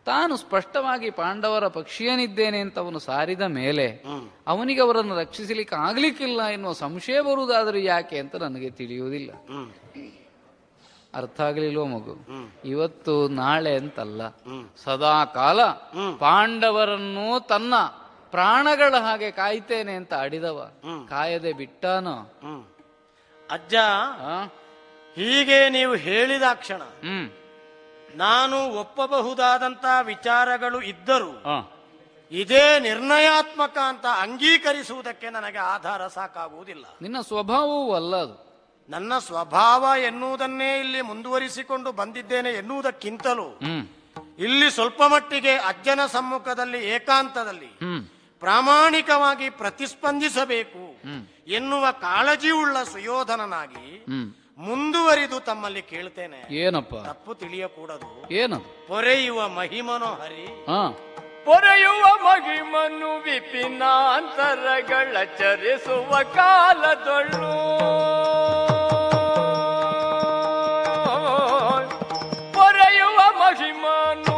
C: ತಾನು ಸ್ಪಷ್ಟವಾಗಿ ಪಾಂಡವರ ಪಕ್ಷೀಯನಿದ್ದೇನೆ ಅಂತ ಅವನು ಸಾರಿದ ಮೇಲೆ ಅವನಿಗೆ ಅವರನ್ನು ರಕ್ಷಿಸಲಿಕ್ಕೆ ಆಗ್ಲಿಕ್ಕಿಲ್ಲ ಎನ್ನುವ ಸಂಶಯ ಬರುವುದಾದರೂ ಯಾಕೆ ಅಂತ ನನಗೆ ತಿಳಿಯುವುದಿಲ್ಲ. ಅರ್ಥ ಆಗಲಿಲ್ವೋ ಮಗು? ಇವತ್ತು ನಾಳೆ ಅಂತಲ್ಲ, ಸದಾ ಕಾಲ ಪಾಂಡವರನ್ನು ತನ್ನ ಪ್ರಾಣಗಳ ಹಾಗೆ ಕಾಯ್ತೇನೆ ಅಂತ ಆಡಿದವ ಕಾಯದೆ ಬಿಟ್ಟಾನೋ?
B: ಅಜ್ಜ, ಹೀಗೆ ನೀವು ಹೇಳಿದ ಕ್ಷಣ ನಾನು ಒಪ್ಪಬಹುದಾದಂತ ವಿಚಾರಗಳು ಇದ್ದರೂ ಇದೇ ನಿರ್ಣಯಾತ್ಮಕ ಅಂತ ಅಂಗೀಕರಿಸುವುದಕ್ಕೆ ನನಗೆ ಆಧಾರ ಸಾಕಾಗುವುದಿಲ್ಲ.
C: ನಿನ್ನ ಸ್ವಭಾವವೂ ಅಲ್ಲ ಅದು.
B: ನನ್ನ ಸ್ವಭಾವ ಎನ್ನುವುದನ್ನೇ ಇಲ್ಲಿ ಮುಂದುವರಿಸಿಕೊಂಡು ಬಂದಿದ್ದೇನೆ ಎನ್ನುವುದಕ್ಕಿಂತಲೂ ಇಲ್ಲಿ ಸ್ವಲ್ಪ ಮಟ್ಟಿಗೆ ಅಜ್ಜನ ಸಮ್ಮುಖದಲ್ಲಿ ಏಕಾಂತದಲ್ಲಿ ಪ್ರಾಮಾಣಿಕವಾಗಿ ಪ್ರತಿಸ್ಪಂದಿಸಬೇಕು ಎನ್ನುವ ಕಾಳಜಿಯುಳ್ಳ ಸುಯೋಧನನಾಗಿ ಮುಂದುವರಿದು ತಮ್ಮಲ್ಲಿ ಕೇಳ್ತೇನೆ.
C: ಏನಪ್ಪ?
B: ತಪ್ಪು ತಿಳಿಯಕೂಡದು.
C: ಏನು?
B: ಪೊರೆಯುವ ಮಹಿಮನೋ ಹರಿ,
A: ಪೊರೆಯುವ ಮಹಿಮನು ವಿಪಿನಾಂತರಗಳ ಚರಿಸುವ ಕಾಲದೊಳ್ಳು ಪೊರೆಯುವ ಮಹಿಮನು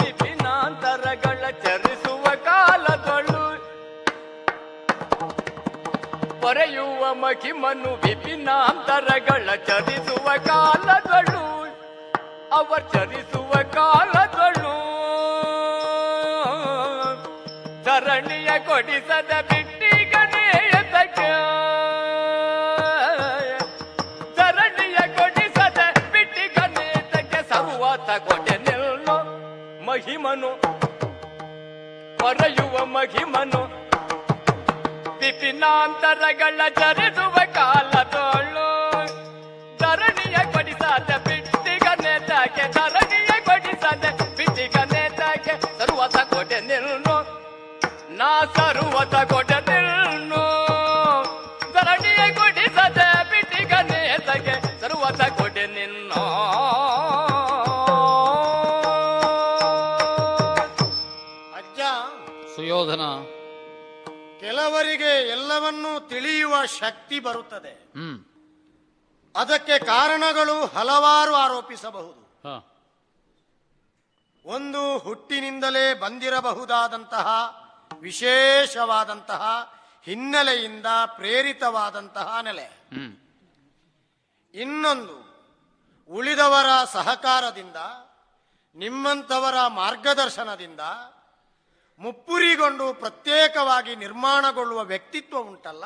A: ವಿಪಿನಾಂತರಗಳ ಚರಿಸುವ ಕಾಲದೊಳ್ಳು ಪೊರೆಯುವ ಮಹಿಮನು ವಿಪಿನಾಂತರಗಳ ಚರಿಸುವ ಕಾಲದೊಳ್ಳು ಅವರ್ ಚರಿಸುವ ಕಾಲದೊಳ್ಳು ಧರಣಿಯ ಕೊಡಿಸದ ಬಿಟ್ಟಿಗನೇಯತಕ್ಕೆ ಧರಣಿಯ ಕೊಡಿಸದ ಬಿಟ್ಟಿಗನೇತಕ್ಕೆ ಸರ್ವತ ಕೊಡೆ ನಿಲ್ಲು ಮಹಿಮನು ಪೊರೆಯುವ ಮಹಿಮನು ವಿಪಿನಾಂತರಗಳ ಚರಿಸುವ ಕಾಲದೊಳ್ಳು ಧರಣಿಯ ಕೊಡಿಸದ ಬಿಟ್ಟಿಗನೇತಕ್ಕೆ ಧರಣಿಯ ಕೊಡಿಸದ ಬಿಟ್ಟಿಗನೇತಕ್ಕೆ ಸರ್ವತ ಕೊಡೆ ನಿಲ್ಲು ನಾ ಸರ್ವತ ಕೊಡೆ ನಿಲ್ಲು ಧರಣಿಯ ಕೊಡಿಸದ ಬಿಟ್ಟಿಗನೇತಕ್ಕೆ ಸರ್ವತ ಕೊಡೆ ನಿಲ್ಲು.
B: ಅಜ್ಜ,
C: ಸುಯೋಧನ,
B: ಕೆಲವರಿಗೆ ಎಲ್ಲವನ್ನೂ ತಿಳಿಯುವ ಶಕ್ತಿ ಬರುತ್ತದೆ. ಅದಕ್ಕೆ ಕಾರಣಗಳು ಹಲವಾರು ಆರೋಪಿಸಬಹುದು. ಒಂದು, ಹುಟ್ಟಿನಿಂದಲೇ ಬಂದಿರಬಹುದಾದಂತಹ ವಿಶೇಷವಾದಂತಹ ಹಿನ್ನೆಲೆಯಿಂದ ಪ್ರೇರಿತವಾದಂತಹ ನೆಲೆ. ಇನ್ನೊಂದು, ಉಳಿದವರ ಸಹಕಾರದಿಂದ, ನಿಮ್ಮಂಥವರ ಮಾರ್ಗದರ್ಶನದಿಂದ ಮುಪ್ಪುರಿಗೊಂಡು ಪ್ರತ್ಯೇಕವಾಗಿ ನಿರ್ಮಾಣಗೊಳ್ಳುವ ವ್ಯಕ್ತಿತ್ವ ಉಂಟಲ್ಲ,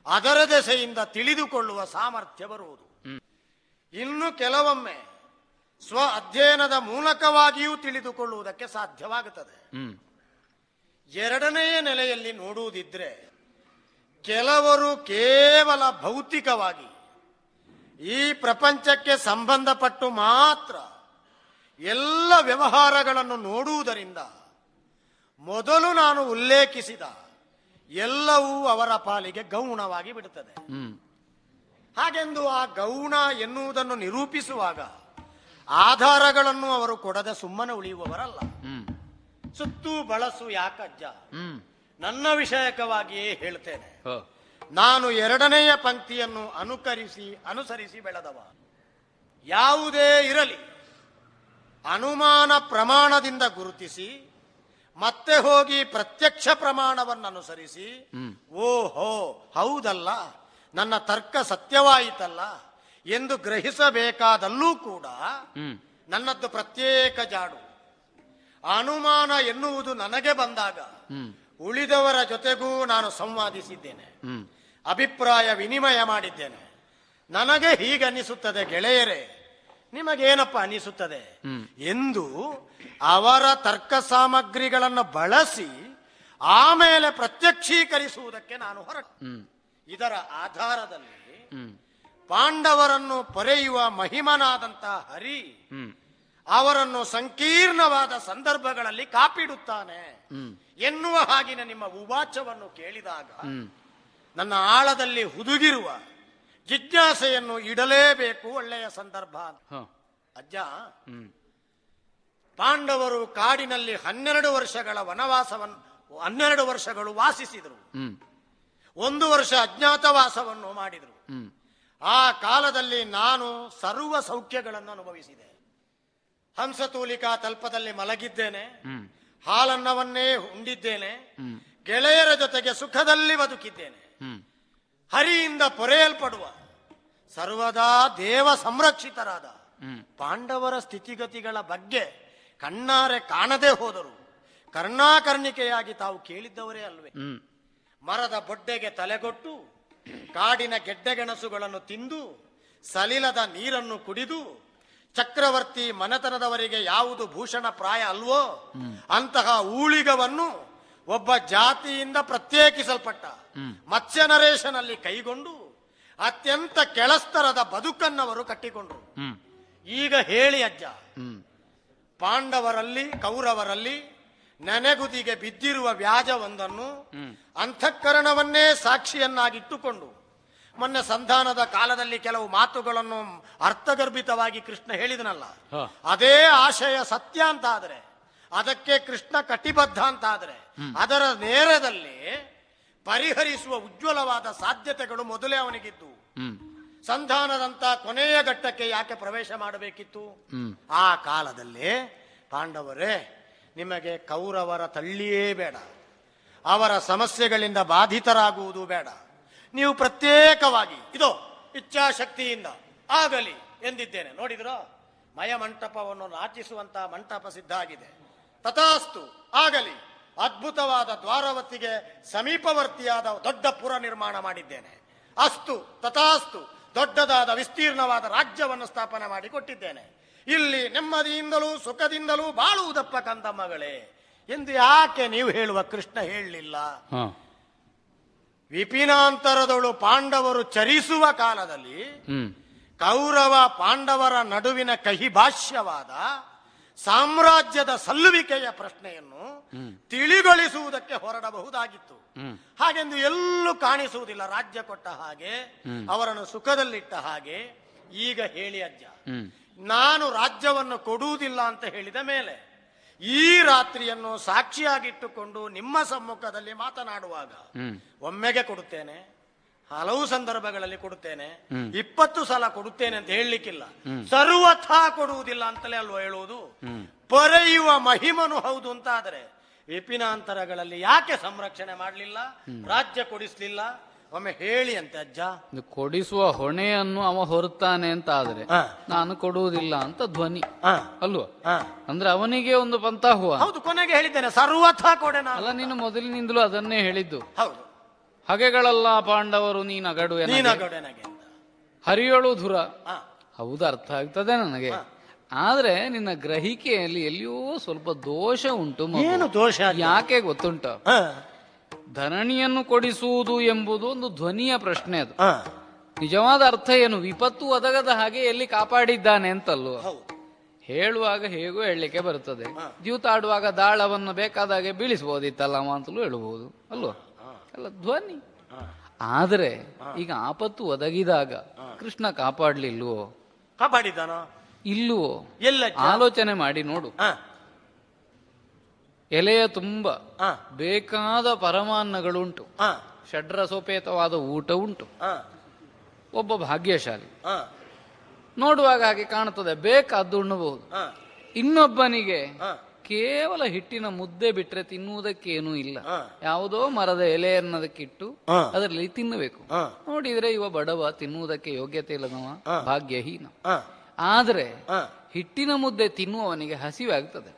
B: ಅದರ ದೆಸೆಯಿಂದ ತಿಳಿದುಕೊಳ್ಳುವ ಸಾಮರ್ಥ್ಯ ಬರುವುದು. ಇನ್ನು ಕೆಲವೊಮ್ಮೆ ಸ್ವ ಅಧ್ಯಯನದ ಮೂಲಕವಾಗಿಯೂ ತಿಳಿದುಕೊಳ್ಳುವುದಕ್ಕೆ ಸಾಧ್ಯವಾಗುತ್ತದೆ. ಎರಡನೆಯ ನೆಲೆಯಲ್ಲಿ ನೋಡುವುದಿದ್ರೆ, ಕೆಲವರು ಕೇವಲ ಭೌತಿಕವಾಗಿ ಈ ಪ್ರಪಂಚಕ್ಕೆ ಸಂಬಂಧಪಟ್ಟು ಮಾತ್ರ ಎಲ್ಲ ವ್ಯವಹಾರಗಳನ್ನು ನೋಡುವುದರಿಂದ ಮೊದಲು ನಾನು ಉಲ್ಲೇಖಿಸಿದ ಎಲ್ಲವೂ ಅವರ ಪಾಲಿಗೆ ಗೌಣವಾಗಿ ಬಿಡುತ್ತದೆ. ಹಾಗೆಂದು ಆ ಗೌಣ ಎನ್ನುವುದನ್ನು ನಿರೂಪಿಸುವಾಗ ಆಧಾರಗಳನ್ನು ಅವರು ಕೊಡದೆ ಸುಮ್ಮನೆ ಉಳಿಯುವವರಲ್ಲ. ಸುತ್ತು ಬಳಸು ಯಾಕಜ್ಜ, ನನ್ನ ವಿಷಯಕವಾಗಿಯೇ ಹೇಳ್ತೇನೆ. ನಾನು ಎರಡನೆಯ ಪಂಕ್ತಿಯನ್ನು ಅನುಸರಿಸಿ ಬೆಳೆದವ. ಯಾವುದೇ ಇರಲಿ, ಅನುಮಾನ ಪ್ರಮಾಣದಿಂದ ಗುರುತಿಸಿ ಮತ್ತೆ ಹೋಗಿ ಪ್ರತ್ಯಕ್ಷ ಪ್ರಮಾಣವನ್ನು ಅನುಸರಿಸಿ, ಓಹೋ ಹೌದಲ್ಲ, ನನ್ನ ತರ್ಕ ಸತ್ಯವಾಯಿತಲ್ಲ ಎಂದು ಗ್ರಹಿಸಬೇಕಾದಲ್ಲೂ ಕೂಡ ನನ್ನದ್ದು ಪ್ರತ್ಯೇಕ ಜಾಡು. ಅನುಮಾನ ಎನ್ನುವುದು ನನಗೆ ಬಂದಾಗ ಉಳಿದವರ ಜೊತೆಗೂ ನಾನು ಸಂವಾದಿಸಿದ್ದೇನೆ, ಅಭಿಪ್ರಾಯ ವಿನಿಮಯ ಮಾಡಿದ್ದೇನೆ. ನನಗೆ ಹೀಗನ್ನಿಸುತ್ತದೆ ಗೆಳೆಯರೇ, ನಿಮಗೇನಪ್ಪ ಅನಿಸುತ್ತದೆ ಎಂದು ಅವರ ತರ್ಕ ಸಾಮಗ್ರಿಗಳನ್ನು ಬಳಸಿ ಆಮೇಲೆ ಪ್ರತ್ಯಕ್ಷೀಕರಿಸುವುದಕ್ಕೆ ನಾನು ಹೊರಟು. ಇದರ ಆಧಾರದಲ್ಲಿ ಪಾಂಡವರನ್ನು ಪೊರೆಯುವ ಮಹಿಮನಾದಂತಹ ಹರಿ ಅವರನ್ನು ಸಂಕೀರ್ಣವಾದ ಸಂದರ್ಭಗಳಲ್ಲಿ ಕಾಪಿಡುತ್ತಾನೆ ಎನ್ನುವ ಹಾಗಿನ ನಿಮ್ಮ ಉವಾಚವನ್ನು ಕೇಳಿದಾಗ ನನ್ನ ಆಳದಲ್ಲಿ ಹುದುಗಿರುವ ಜಿಜ್ಞಾಸೆಯನ್ನು ಇಡಲೇಬೇಕು. ಒಳ್ಳೆಯ ಸಂದರ್ಭ. ಅಜ್ಜ, ಪಾಂಡವರು ಕಾಡಿನಲ್ಲಿ 12 ವರ್ಷಗಳ ವನವಾಸವನ್ನು 12 ವರ್ಷಗಳು ವಾಸಿಸಿದರು. 1 ವರ್ಷ ಅಜ್ಞಾತವಾಸವನ್ನು ಮಾಡಿದರು. ಆ ಕಾಲದಲ್ಲಿ ನಾನು ಸರ್ವ ಸೌಖ್ಯಗಳನ್ನು ಅನುಭವಿಸಿದೆ. ಹಂಸತೂಲಿಕಾ ತಲ್ಪದಲ್ಲಿ ಮಲಗಿದ್ದೇನೆ, ಹಾಲನ್ನವನ್ನೇ ಉಂಡಿದ್ದೇನೆ, ಗೆಳೆಯರ ಜೊತೆಗೆ ಸುಖದಲ್ಲಿ ಬದುಕಿದ್ದೇನೆ. ಹರಿಯಿಂದ ಪೊರೆಯಲ್ಪಡುವ ಸರ್ವದಾ ದೇವ ಸಂರಕ್ಷಿತರಾದ ಪಾಂಡವರ ಸ್ಥಿತಿಗತಿಗಳ ಬಗ್ಗೆ ಕಣ್ಣಾರೆ ಕಾಣದೆ ಹೋದರು ಕರ್ಣಾಕರ್ಣಿಕೆಯಾಗಿ ತಾವು ಕೇಳಿದ್ದವರೇ ಅಲ್ವೇ? ಮರದ ಬೊಡ್ಡೆಗೆ ತಲೆಗೊಟ್ಟು ಕಾಡಿನ ಗೆಡ್ಡೆಗೆಣಸುಗಳನ್ನು ತಿಂದು ಸಲಿಲದ ನೀರನ್ನು ಕುಡಿದು ಚಕ್ರವರ್ತಿ ಮನೆತನದವರಿಗೆ ಯಾವುದು ಭೂಷಣ ಪ್ರಾಯ ಅಲ್ವೋ ಅಂತಹ ಊಳಿಗವನ್ನು ಒಬ್ಬ ಜಾತಿಯಿಂದ ಪ್ರತ್ಯೇಕಿಸಲ್ಪಟ್ಟ ಮತ್ಸ್ಯ ನರೇಶನಲ್ಲಿ ಕೈಗೊಂಡು ಅತ್ಯಂತ ಕೆಳಸ್ತರದ ಬದುಕನ್ನವರು ಕಟ್ಟಿಕೊಂಡ್ರು. ಈಗ ಹೇಳಿ ಅಜ್ಜ, ಪಾಂಡವರಲ್ಲಿ ಕೌರವರಲ್ಲಿ ನೆನೆಗುದಿಗೆ ಬಿದ್ದಿರುವ ವ್ಯಾಜವೊಂದನ್ನು ಅಂತಃಕರಣವನ್ನೇ ಸಾಕ್ಷಿಯನ್ನಾಗಿಟ್ಟುಕೊಂಡು ಮೊನ್ನೆ ಸಂಧಾನದ ಕಾಲದಲ್ಲಿ ಕೆಲವು ಮಾತುಗಳನ್ನು ಅರ್ಥಗರ್ಭಿತವಾಗಿ ಕೃಷ್ಣ ಹೇಳಿದನಲ್ಲ, ಅದೇ ಆಶಯ ಸತ್ಯ ಅಂತ ಆದ್ರೆ, ಅದಕ್ಕೆ ಕೃಷ್ಣ ಕಟಿಬದ್ಧ ಅಂತ ಆದ್ರೆ, ಅದರ ನೇರದಲ್ಲಿ ಪರಿಹರಿಸುವ ಉಜ್ವಲವಾದ ಸಾಧ್ಯತೆಗಳು ಮೊದಲೇ ಅವನಿಗಿದ್ದು. ಸಂಧಾನದಂತ ಕೊನೆಯ ಘಟ್ಟಕ್ಕೆ ಯಾಕೆ ಪ್ರವೇಶ ಮಾಡಬೇಕಿತ್ತು? ಆ ಕಾಲದಲ್ಲಿ ಪಾಂಡವರೇ, ನಿಮಗೆ ಕೌರವರ ತಳ್ಳಿಯೇ ಬೇಡ, ಅವರ ಸಮಸ್ಯೆಗಳಿಂದ ಬಾಧಿತರಾಗುವುದು ಬೇಡ, ನೀವು ಪ್ರತ್ಯೇಕವಾಗಿ ಇದೋ ಇಚ್ಛಾಶಕ್ತಿಯಿಂದ ಆಗಲಿ ಎಂದಿದ್ದೇನೆ. ನೋಡಿದ್ರೋ, ಮಯಮಂಟಪವನ್ನು ನಾಚಿಸುವಂತಹ ಮಂಟಪ ಸಿದ್ಧ ಆಗಿದೆ. ತಥಾಸ್ತು, ಆಗಲಿ. ಅದ್ಭುತವಾದ ದ್ವಾರವತಿಗೆ ಸಮೀಪವರ್ತಿಯಾದ ದೊಡ್ಡ ಪುರ ನಿರ್ಮಾಣ ಮಾಡಿದ್ದೇನೆ. ಅಸ್ತು ತಥಾಸ್ತು, ದೊಡ್ಡದಾದ ವಿಸ್ತೀರ್ಣವಾದ ರಾಜ್ಯವನ್ನು ಸ್ಥಾಪನೆ ಮಾಡಿ ಕೊಟ್ಟಿದ್ದೇನೆ. ಇಲ್ಲಿ ನೆಮ್ಮದಿಯಿಂದಲೂ ಸುಖದಿಂದಲೂ ಬಾಳುವುದಪ್ಪ ಕಂದಮ್ಮಗಳೇ ಎಂದು ಯಾಕೆ ನೀವು ಹೇಳುವ ಕೃಷ್ಣ ಹೇಳಲಿಲ್ಲ? ವಿಪಿನಾಂತರದಳು ಪಾಂಡವರು ಚರಿಸುವ ಕಾಲದಲ್ಲಿ ಕೌರವ ಪಾಂಡವರ ನಡುವಿನ ಕಹಿ ಭಾಷ್ಯವಾದ ಸಾಮ್ರಾಜ್ಯದ ಸಲ್ಲುವಿಕೆಯ ಪ್ರಶ್ನೆಯನ್ನು ತಿಳಿಗೊಳಿಸುವುದಕ್ಕೆ ಹೊರಡಬಹುದಾಗಿತ್ತು. ಹಾಗೆಂದು ಎಲ್ಲೂ ಕಾಣಿಸುವುದಿಲ್ಲ. ರಾಜ್ಯ ಕೊಟ್ಟ ಹಾಗೆ, ಅವರನ್ನು ಸುಖದಲ್ಲಿಟ್ಟ ಹಾಗೆ. ಈಗ ಹೇಳಿ ಅಜ್ಜ, ನಾನು ರಾಜ್ಯವನ್ನು ಕೊಡುವುದಿಲ್ಲ ಅಂತ ಹೇಳಿದ ಮೇಲೆ ಈ ರಾತ್ರಿಯನ್ನು ಸಾಕ್ಷಿಯಾಗಿಟ್ಟುಕೊಂಡು ನಿಮ್ಮ ಸಮ್ಮುಖದಲ್ಲಿ ಮಾತನಾಡುವಾಗ ಒಮ್ಮೆಗೆ ಕೊಡುತ್ತೇನೆ, ಹಲವು ಸಂದರ್ಭಗಳಲ್ಲಿ ಕೊಡುತ್ತೇನೆ, 20 ಸಲ ಕೊಡುತ್ತೇನೆ ಅಂತ ಹೇಳಲಿಕ್ಕಿಲ್ಲ. ಸರ್ವಥಾ ಕೊಡುವುದಿಲ್ಲ ಅಂತಲೇ ಅಲ್ವ ಹೇಳುವುದು. ಪೊರೆಯುವ ಮಹಿಮನು ಹೌದು ಅಂತ ಆದರೆ ವಿಪಿನಾಂತರಗಳಲ್ಲಿ ಯಾಕೆ ಸಂರಕ್ಷಣೆ ಮಾಡಲಿಲ್ಲ, ರಾಜ್ಯ ಕೊಡಿಸ್ಲಿಲ್ಲ? ಒಮ್ಮೆ ಹೇಳಿ ಅಂತೆ ಅಜ್ಜ.
C: ಕೊಡಿಸುವ ಹೊಣೆಯನ್ನು ಅವ ಹೊರುತ್ತಾನೆ ಅಂತ ಆದ್ರೆ ನಾನು ಕೊಡುವುದಿಲ್ಲ ಅಂತ ಧ್ವನಿ ಅಲ್ವಾ? ಅಂದ್ರೆ ಅವನಿಗೆ ಒಂದು ಪಂಥಾಹುವ.
B: ಹೌದು, ಕೊನೆಗೆ ಹೇಳಿದ್ದೇನೆ ಸರ್ವಥಾ ಕೊಡೆ.
C: ಅಲ್ಲ, ನೀನು ಮೊದಲಿನಿಂದಲೂ ಅದನ್ನೇ ಹೇಳಿದ್ದು.
B: ಹೌದು,
C: ಹಗೆಗಳಲ್ಲ ಪಾಂಡವರು ನೀನಗಡು ಹರಿಯಳು ಧುರ. ಹೌದು, ಅರ್ಥ ಆಗ್ತದೆ ನನಗೆ. ಆದ್ರೆ ನಿನ್ನ ಗ್ರಹಿಕೆಯಲ್ಲಿ ಎಲ್ಲಿಯೋ ಸ್ವಲ್ಪ ದೋಷ ಉಂಟು.
B: ಏನು ದೋಷ?
C: ಯಾಕೆ ಗೊತ್ತುಂಟ? ಧರಣಿಯನ್ನು ಕೊಡಿಸುವುದು ಎಂಬುದು ಒಂದು ಧ್ವನಿಯ ಪ್ರಶ್ನೆ. ಅದು ನಿಜವಾದ ಅರ್ಥ ಏನು? ವಿಪತ್ತು ಒದಗದ ಹಾಗೆ ಎಲ್ಲಿ ಕಾಪಾಡಿದ್ದಾನೆ ಅಂತಲ್ವ ಹೇಳುವಾಗ ಹೇಗೋ ಹೇಳಲಿಕ್ಕೆ ಬರ್ತದೆ. ದ್ಯೂತಾಡುವಾಗ ದಾಳವನ್ನು ಬೇಕಾದಾಗೆ ಬೀಳಿಸಬಹುದಿತ್ತಲ್ಲ ಅಂತಲೂ ಹೇಳಬಹುದು ಅಲ್ವ? ಅಲ್ಲ, ಧ್ವನಿ. ಆದ್ರೆ ಈಗ ಆಪತ್ತು ಒದಗಿದಾಗ ಕೃಷ್ಣ ಕಾಪಾಡ್ಲಿಲ್ವೋ?
B: ಕಾಪಾಡಿದ್ದಾನೋ
C: ಇಲ್ಲವೋ?
B: ಎಲ್ಲ
C: ಆಲೋಚನೆ ಮಾಡಿ ನೋಡು. ಎಲೆಯ ತುಂಬ ಬೇಕಾದ ಪರಮಾನ್ನಗಳುಂಟು, ಷಡ್ರಸೋಪೇತವಾದ ಊಟ ಉಂಟು. ಒಬ್ಬ ಭಾಗ್ಯಶಾಲಿ ನೋಡುವಾಗ ಹಾಗೆ ಕಾಣುತ್ತದೆ, ಬೇಕಾದ್ದು ಉಣ್ಣಬಹುದು. ಇನ್ನೊಬ್ಬನಿಗೆ ಕೇವಲ ಹಿಟ್ಟಿನ ಮುದ್ದೆ ಬಿಟ್ರೆ ತಿನ್ನುವುದಕ್ಕೇನೂ ಇಲ್ಲ. ಯಾವುದೋ ಮರದ ಎಲೆಯನ್ನದಕ್ಕಿಟ್ಟು ಅದರಲ್ಲಿ ತಿನ್ನಬೇಕು. ನೋಡಿದ್ರೆ ಇವ ಬಡವ, ತಿನ್ನುವುದಕ್ಕೆ ಯೋಗ್ಯತೆ ಇಲ್ಲದವ, ಭಾಗ್ಯಹೀನ. ಆದ್ರೆ ಹಿಟ್ಟಿನ ಮುದ್ದೆ ತಿನ್ನುವವನಿಗೆ ಹಸಿವೆ ಆಗ್ತದೆ.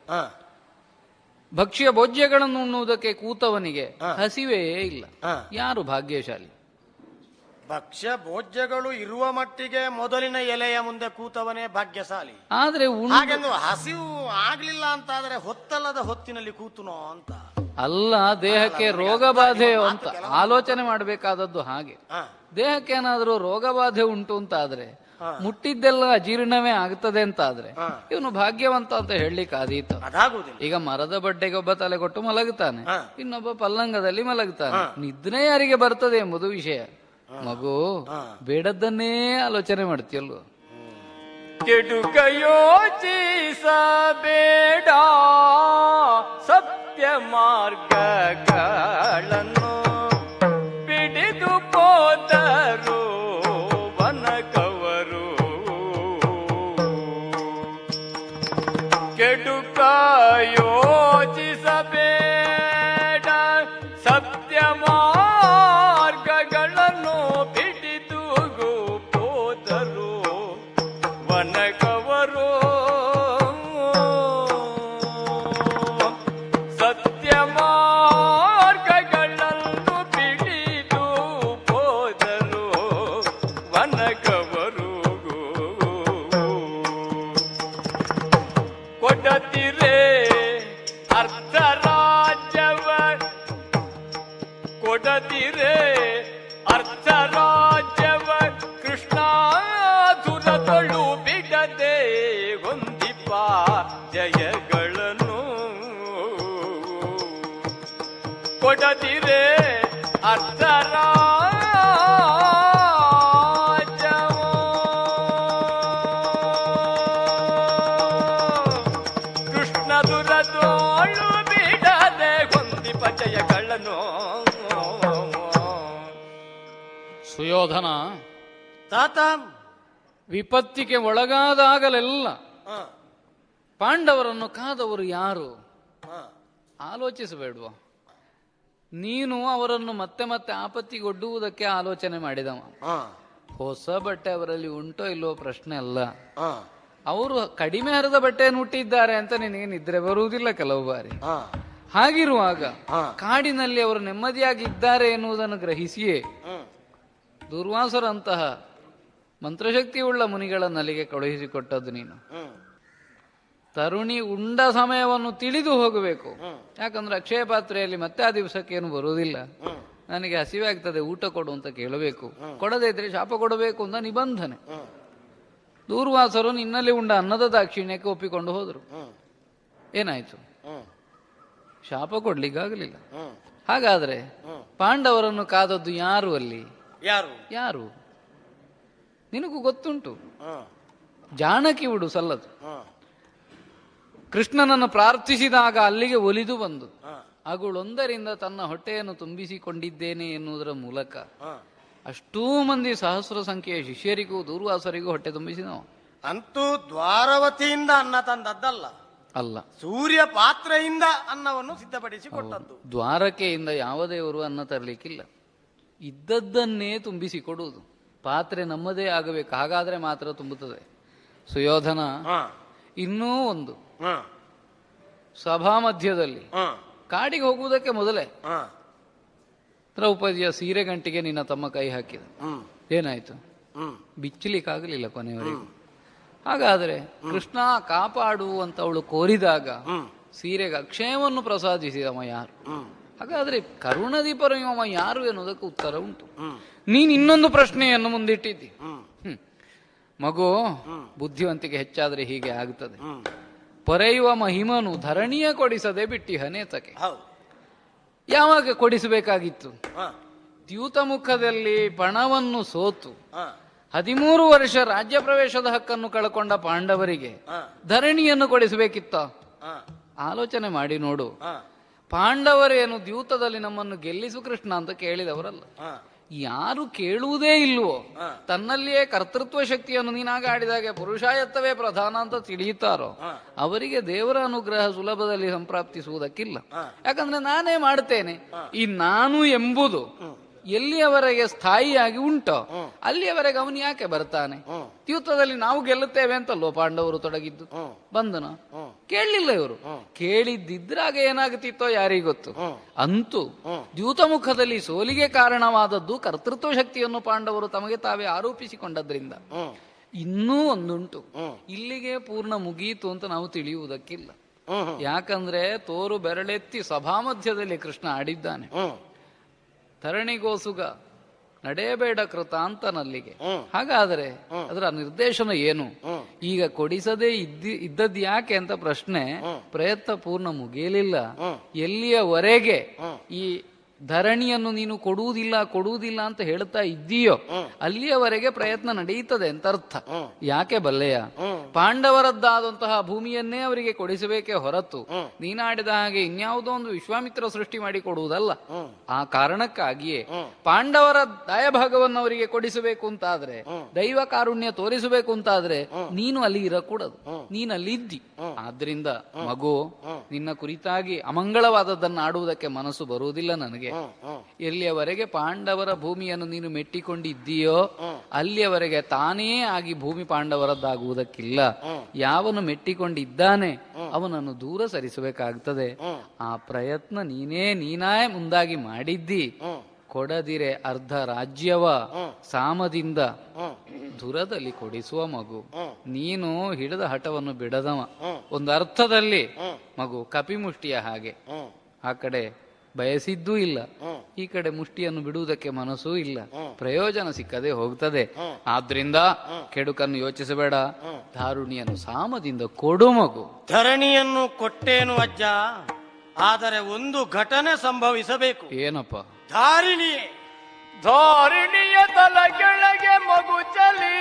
C: ಭಕ್ಷ್ಯ ಭೋಜ್ಯಗಳನ್ನು ಉಣ್ಣುವುದಕ್ಕೆ ಕೂತವನಿಗೆ ಹಸಿವೇ ಇಲ್ಲ. ಯಾರು ಭಾಗ್ಯಶಾಲಿ?
B: ಭಕ್ಷ್ಯ ಭೋಜ್ಯಗಳು ಇರುವ ಮಟ್ಟಿಗೆ ಮೊದಲಿನ ಎಲೆಯ ಮುಂದೆ ಕೂತವನೇ ಭಾಗ್ಯಶಾಲಿ.
C: ಆದ್ರೆ
B: ಹಾಗೆಂದು ಹಸಿವು ಆಗ್ಲಿಲ್ಲ ಅಂತಾದ್ರೆ ಹೊತ್ತಲ್ಲದ ಹೊತ್ತಿನಲ್ಲಿ ಕೂತುನೋ ಅಂತ
C: ಅಲ್ಲ, ದೇಹಕ್ಕೆ ರೋಗ ಬಾಧೆಯೋ ಅಂತ ಆಲೋಚನೆ ಮಾಡಬೇಕಾದದ್ದು. ಹಾಗೆ ದೇಹಕ್ಕೆ ಏನಾದ್ರೂ ರೋಗ ಬಾಧೆ ಉಂಟು ಅಂತ ಆದ್ರೆ, ಮುಟ್ಟಿದ್ದೆಲ್ಲ ಅಜೀರ್ಣವೇ ಆಗ್ತದೆ ಅಂತ ಆದ್ರೆ ಇವನು ಭಾಗ್ಯವಂತ ಅಂತ ಹೇಳಲಿಕ್ಕೆ ಆದೀತ. ಈಗ ಮರದ ಬಡ್ಡೆಗೆ ಒಬ್ಬ ತಲೆ ಕೊಟ್ಟು ಮಲಗುತ್ತಾನೆ, ಇನ್ನೊಬ್ಬ ಪಲ್ಲಂಗದಲ್ಲಿ ಮಲಗುತ್ತಾನೆ. ನಿದ್ರೆ ಯಾರಿಗೆ ಬರ್ತದೆ ಎಂಬುದು ವಿಷಯ. ಮಗು ಬೇಡದ್ದನ್ನೇ ಆಲೋಚನೆ ಮಾಡ್ತೀಯಲ್ವ?
A: ಕೆಡುಕ ಯೋಚಿಸಬೇಡ, ಸತ್ಯ ಮಾರ್ಗಗಳನ್ನು ಬಿಡಿದು ಹೋದರು ವನಗ ಕೊಡದಿರೆ ಅರ್ಧ ರಾಜ್ಯವ ಕೃಷ್ಣ ದುರದೊಳು ಬಿಡದೆ ಹೊಂದಿಪ ಜಯಗಳನ್ನು ಕೊಡದಿರೆ ಅರ್ಧ ಕೃಷ್ಣ ದುರದೊಳು ಬಿಡದೆ ಹೊಂದಿಪ ಜಯಗಳನ್ನು.
C: ಸುಯೋಧನ,
B: ತಾತ,
C: ವಿಪತ್ತಿಗೆ ಒಳಗಾದಾಗಲೆಲ್ಲ
B: ಹ,
C: ಪಾಂಡವರನ್ನು ಕಾದವರು ಯಾರು
B: ಹ,
C: ಆಲೋಚಿಸಬೇಡುವ. ನೀನು ಅವರನ್ನು ಮತ್ತೆ ಮತ್ತೆ ಆಪತ್ತಿಗೊಡ್ಡುವುದಕ್ಕೆ ಆಲೋಚನೆ ಮಾಡಿದವ.
B: ಹ,
C: ಹೊಸ ಬಟ್ಟೆ ಅವರಲ್ಲಿ ಉಂಟೋ ಇಲ್ಲೋ ಪ್ರಶ್ನೆ ಅಲ್ಲ.
B: ಹ,
C: ಅವರು ಕಡಿಮೆ ಹರಿದ ಬಟ್ಟೆಯನ್ನು ಹುಟ್ಟಿದ್ದಾರೆ ಅಂತ ನಿನಗೆ ನಿದ್ರೆ ಬರುವುದಿಲ್ಲ ಕೆಲವು ಬಾರಿ.
B: ಹ,
C: ಹಾಗಿರುವಾಗ
B: ಹ,
C: ಕಾಡಿನಲ್ಲಿ ಅವರು ನೆಮ್ಮದಿಯಾಗಿದ್ದಾರೆ ಎನ್ನುವುದನ್ನು ಗ್ರಹಿಸಿಯೇ
B: ಹ್ಮ್,
C: ದುರ್ವಾಸರಂತಹ ಮಂತ್ರಶಕ್ತಿಯುಳ್ಳ ಮುನಿಗಳನ್ನು ಅಲ್ಲಿಗೆ ಕಳುಹಿಸಿಕೊಟ್ಟದ್ದು ನೀನು.
B: ಹ್ಮ್,
C: ತರುಣಿ ಉಂಡ ಸಮಯವನ್ನು ತಿಳಿದು ಹೋಗಬೇಕು.
B: ಹ್ಮ್,
C: ಯಾಕಂದ್ರೆ ಅಕ್ಷಯ ಪಾತ್ರೆಯಲ್ಲಿ ಮತ್ತೆ ಆ ದಿವಸಕ್ಕೇನು ಬರುವುದಿಲ್ಲ.
B: ಹ್ಮ್,
C: ನನಗೆ ಹಸಿವೆ ಆಗ್ತದೆ, ಊಟ ಕೊಡು ಅಂತ ಕೇಳಬೇಕು. ಕೊಡದೇ ಇದ್ರೆ ಶಾಪ ಕೊಡಬೇಕು ಅಂತ ನಿಬಂಧನೆ.
B: ಹ್ಮ್,
C: ದೂರ್ವಾಸರು ನಿನ್ನಲ್ಲಿ ಉಂಡ ಅನ್ನದ ದಾಕ್ಷಿಣ್ಯಕ್ಕೆ ಒಪ್ಪಿಕೊಂಡು ಹೋದರು.
B: ಹ್ಮ್,
C: ಏನಾಯ್ತು?
B: ಹ್ಮ್,
C: ಶಾಪ ಕೊಡ್ಲಿಕ್ಕಾಗಲಿಲ್ಲ.
B: ಹ್ಮ್,
C: ಹಾಗಾದ್ರೆ
B: ಹ್ಮ್.
C: ಪಾಂಡವರನ್ನು ಕಾದದ್ದು ಯಾರು ಅಲ್ಲಿ?
B: ಯಾರು?
C: ಯಾರು? ನಿನಗೂ ಗೊತ್ತುಂಟು.
B: ಹ,
C: ಜಾನಕಿ ಉಡು ಸಲ್ಲದು.
B: ಹ,
C: ಕೃಷ್ಣನನ್ನು ಪ್ರಾರ್ಥಿಸಿದಾಗ ಅಲ್ಲಿಗೆ ಒಲಿದು ಬಂದು
B: ಹ,
C: ಅಗುಳೊಂದರಿಂದ ತನ್ನ ಹೊಟ್ಟೆಯನ್ನು ತುಂಬಿಸಿಕೊಂಡಿದ್ದೇನೆ ಎನ್ನುವುದರ ಮೂಲಕ
B: ಹ.
C: ಅಷ್ಟೂ ಮಂದಿ ಸಹಸ್ರ ಸಂಖ್ಯೆಯ ಶಿಷ್ಯರಿಗೂ ದೂರ್ವಾಸರಿಗೂ ಹೊಟ್ಟೆ ತುಂಬಿಸಿದವ.
B: ಅಂತೂ ದ್ವಾರವತಿಯಿಂದ ಅನ್ನ ತಂದದ್ದಲ್ಲ,
C: ಅಲ್ಲ,
B: ಸೂರ್ಯ ಪಾತ್ರೆಯಿಂದ ಅನ್ನವನ್ನು ಸಿದ್ಧಪಡಿಸಿ ಕೊಟ್ಟದ್ದು.
C: ದ್ವಾರಕೆಯಿಂದ ಯಾವ ದೇವರು ಅನ್ನ ತರಲಿಕ್ಕಿಲ್ಲ. ಇದ್ದದ್ದನ್ನೇ ತುಂಬಿಸಿಕೊಡುವುದು. ಪಾತ್ರೆ ನಮ್ಮದೇ ಆಗಬೇಕು, ಹಾಗಾದ್ರೆ ಮಾತ್ರ ತುಂಬುತ್ತದೆ. ಸುಯೋಧನ,
B: ಹ,
C: ಇನ್ನೂ ಒಂದು.
B: ಹ,
C: ಸಭಾ ಮಧ್ಯದಲ್ಲಿ
B: ಹ,
C: ಕಾಡಿಗೆ ಹೋಗುವುದಕ್ಕೆ ಮೊದಲೇ
B: ಹ,
C: ದ್ರೌಪದಿಯ ಸೀರೆ ಗಂಟಿಗೆ ನಿನ್ನ ತಮ್ಮ ಕೈ ಹಾಕಿದ.
B: ಹ್ಮ್,
C: ಏನಾಯ್ತು?
B: ಹ್ಮ್,
C: ಬಿಚ್ಚಲಿಕ್ಕಾಗಲಿಲ್ಲ ಕೊನೆಯವರೆಗೂ. ಹಾಗಾದ್ರೆ ಕೃಷ್ಣ ಕಾಪಾಡು ಅಂತ ಅವಳು ಕೋರಿದಾಗ
B: ಹ್ಮ್,
C: ಸೀರೆಗೆ ಅಕ್ಷಯವನ್ನು ಪ್ರಸಾದಿಸಿದವ ಯಾರು?
B: ಹ್ಮ್,
C: ಹಾಗಾದ್ರೆ ಕರುಣದೀಪರಯುವ ಯಾರು ಎನ್ನುವುದಕ್ಕೆ ಉತ್ತರ ಉಂಟು.
B: ಹ್ಮ್,
C: ನೀನ್ ಇನ್ನೊಂದು ಪ್ರಶ್ನೆಯನ್ನು ಮುಂದಿಟ್ಟಿದ್ದಿ.
B: ಹ್ಮ್,
C: ಮಗು, ಬುದ್ಧಿವಂತಿಕೆ ಹೆಚ್ಚಾದ್ರೆ ಹೀಗೆ ಆಗುತ್ತದೆ.
B: ಹ್ಮ್.
C: ಪೊರೆಯುವ ಮಹಿಮನು ಧರಣಿಯ ಕೊಡಿಸದೆ ಬಿಟ್ಟಿಹನೇತಕ್ಕೆ.
B: ಹೌದು.
C: ಯಾವಾಗ ಕೊಡಿಸಬೇಕಾಗಿತ್ತು?
B: ಹ,
C: ದ್ಯೂತ ಮುಖದಲ್ಲಿ ಪಣವನ್ನು ಸೋತು
B: ಹ,
C: 13 ವರ್ಷ ರಾಜ್ಯ ಪ್ರವೇಶದ ಹಕ್ಕನ್ನು ಕಳ್ಕೊಂಡ ಪಾಂಡವರಿಗೆ
B: ಹ,
C: ಧರಣಿಯನ್ನು ಕೊಡಿಸಬೇಕಿತ್ತ?
B: ಹ,
C: ಆಲೋಚನೆ ಮಾಡಿ ನೋಡು.
B: ಹ,
C: ಪಾಂಡವರೇನು ದ್ಯೂತದಲ್ಲಿ ನಮ್ಮನ್ನು ಗೆಲ್ಲಿಸು ಕೃಷ್ಣ ಅಂತ ಕೇಳಿದವರಲ್ಲ.
B: ಹ,
C: ಯಾರು ಕೇಳುವುದೇ ಇಲ್ವೋ,
B: ಹ.
C: ತನ್ನಲ್ಲಿಯೇ ಕರ್ತೃತ್ವ ಶಕ್ತಿಯನ್ನು ನೀನಾಗ ಆಡಿದಾಗೆ ಪುರುಷಾಯತ್ತವೇ ಪ್ರಧಾನ ಅಂತ ತಿಳಿಯುತ್ತಾರೋ
B: ಹ.
C: ಅವರಿಗೆ ದೇವರ ಅನುಗ್ರಹ ಸುಲಭದಲ್ಲಿ ಸಂಪ್ರಾಪ್ತಿಸುವುದಕ್ಕಿಲ್ಲ.
B: ಹ.
C: ಯಾಕಂದ್ರೆ ನಾನೇ ಮಾಡ್ತೇನೆ. ಈ ನಾನು ಎಂಬುದು ಎಲ್ಲಿಯವರೆಗೆ ಸ್ಥಾಯಿಯಾಗಿ ಉಂಟೋ ಅಲ್ಲಿಯವರೆಗೆ ಅವನು ಯಾಕೆ ಬರ್ತಾನೆ? ದ್ಯೂತದಲ್ಲಿ ನಾವು ಗೆಲ್ಲುತ್ತೇವೆ ಅಂತಲ್ಲೋ ಪಾಂಡವರು ತೊಡಗಿದ್ದು. ಬಂದನ ಕೇಳಲಿಲ್ಲ ಇವರು. ಕೇಳಿದ್ದಿದ್ರಾಗ ಏನಾಗುತ್ತಿತ್ತೋ ಯಾರಿಗೂ ಗೊತ್ತು. ಅಂತೂ ದ್ಯೂತ ಮುಖದಲ್ಲಿ ಸೋಲಿಗೆ ಕಾರಣವಾದದ್ದು ಕರ್ತೃತ್ವ ಶಕ್ತಿಯನ್ನು ಪಾಂಡವರು ತಮಗೆ ತಾವೇ ಆರೋಪಿಸಿಕೊಂಡದ್ರಿಂದ. ಇನ್ನೂ ಒಂದುಂಟು, ಇಲ್ಲಿಗೆ ಪೂರ್ಣ ಮುಗಿಯಿತು ಅಂತ ನಾವು ತಿಳಿಯುವುದಕ್ಕಿಲ್ಲ. ಯಾಕಂದ್ರೆ ತೋರು ಬೆರಳೆತ್ತಿ ಸಭಾಮಧ್ಯದಲ್ಲಿ ಕೃಷ್ಣ ಆಡಿದ್ದಾನೆ. ಧರಣಿಗೋಸುಗ ನಡೆಯಬೇಡ ಕೃತಾಂತನಲ್ಲಿಗೆ. ಹಾಗಾದರೆ ಅದರ ನಿರ್ದೇಶನ ಏನು? ಈಗ ಕೊಡಿಸದೇ ಇದ್ದದ್ದು ಯಾಕೆ ಅಂತ ಪ್ರಶ್ನೆ. ಪ್ರಯತ್ನ ಪೂರ್ಣ ಮುಗಿಯಲಿಲ್ಲ. ಎಲ್ಲಿಯವರೆಗೆ ಈ ಧರಣಿಯನ್ನು ನೀನು ಕೊಡುವುದಿಲ್ಲ ಅಂತ ಹೇಳ್ತಾ ಇದ್ದೀಯೋ ಅಲ್ಲಿಯವರೆಗೆ ಪ್ರಯತ್ನ ನಡೆಯುತ್ತದೆ ಅಂತ ಅರ್ಥ. ಯಾಕೆ ಬಲ್ಲೆಯ? ಪಾಂಡವರದ್ದಾದಂತಹ ಭೂಮಿಯನ್ನೇ ಅವರಿಗೆ ಕೊಡಿಸಬೇಕೇ ಹೊರತು ನೀನಾಡಿದ ಹಾಗೆ ಇನ್ಯಾವುದೋ ಒಂದು ವಿಶ್ವಾಮಿತ್ರ ಸೃಷ್ಟಿ ಮಾಡಿ ಕೊಡುವುದಲ್ಲ. ಆ ಕಾರಣಕ್ಕಾಗಿಯೇ ಪಾಂಡವರ ದಯಭಾಗವನ್ನು ಅವರಿಗೆ ಕೊಡಿಸಬೇಕು ಅಂತಾದ್ರೆ, ದೈವ ಕಾರುಣ್ಯ ತೋರಿಸಬೇಕು ಅಂತಾದ್ರೆ ನೀನು ಅಲ್ಲಿ ಇರಕೂಡದು. ನೀನಲ್ಲಿ ಇದ್ದಿ. ಆದ್ರಿಂದ ಮಗು, ನಿನ್ನ ಕುರಿತಾಗಿ ಅಮಂಗಳವಾದದ್ದನ್ನು ಆಡುವುದಕ್ಕೆ ಮನಸ್ಸು ಬರುವುದಿಲ್ಲ ನನಗೆ. ಎಲ್ಲಿಯವರೆಗೆ ಪಾಂಡವರ ಭೂಮಿಯನ್ನು ನೀನು ಮೆಟ್ಟಿಕೊಂಡಿದ್ದೀಯೋ ಅಲ್ಲಿಯವರೆಗೆ ತಾನೇ ಆಗಿ ಭೂಮಿ ಪಾಂಡವರದ್ದಾಗುವುದಕ್ಕಿಲ್ಲ. ಯಾವನು ಮೆಟ್ಟಿಕೊಂಡಿದ್ದಾನೆ ಅವನನ್ನು ದೂರ ಸರಿಸಬೇಕಾಗ್ತದೆ. ಆ ಪ್ರಯತ್ನ ನೀನಾಯೇ ಮುಂದಾಗಿ ಮಾಡಿದ್ದಿ. ಕೊಡದಿರೆ ಅರ್ಧ ರಾಜ್ಯವ ಸಾಮದಿಂದ ದುರದಲ್ಲಿ ಕೊಡಿಸುವ ಮಗು. ನೀನು ಹಿಡಿದ ಹಠವನ್ನು ಬಿಡದವ. ಒಂದು ಅರ್ಥದಲ್ಲಿ ಮಗು ಕಪಿಮುಷ್ಟಿಯ ಹಾಗೆ. ಆ ಕಡೆ ಬಯಸಿದ್ದೂ ಇಲ್ಲ. ಈ ಕಡೆ ಮುಷ್ಟಿಯನ್ನು ಬಿಡುವುದಕ್ಕೆ ಮನಸ್ಸೂ ಇಲ್ಲ. ಪ್ರಯೋಜನ ಸಿಕ್ಕದೆ ಹೋಗ್ತದೆ. ಆದ್ರಿಂದ ಕೆಡುಕನ್ನು ಯೋಚಿಸಬೇಡ. ಧಾರುಣಿಯನ್ನು ಸಾಮದಿಂದ ಕೊಡು ಮಗು.
B: ಧರಣಿಯನ್ನು ಕೊಟ್ಟೇನು ಅಜ್ಜ, ಆದರೆ ಒಂದು ಘಟನೆ ಸಂಭವಿಸಬೇಕು.
C: ಏನಪ್ಪ?
B: ಧಾರಿಣಿಯೇ
A: ಧಾರಿಣಿಯ ತಲ ಕೆಳಗೆ ಮಗು ಚಲಿ,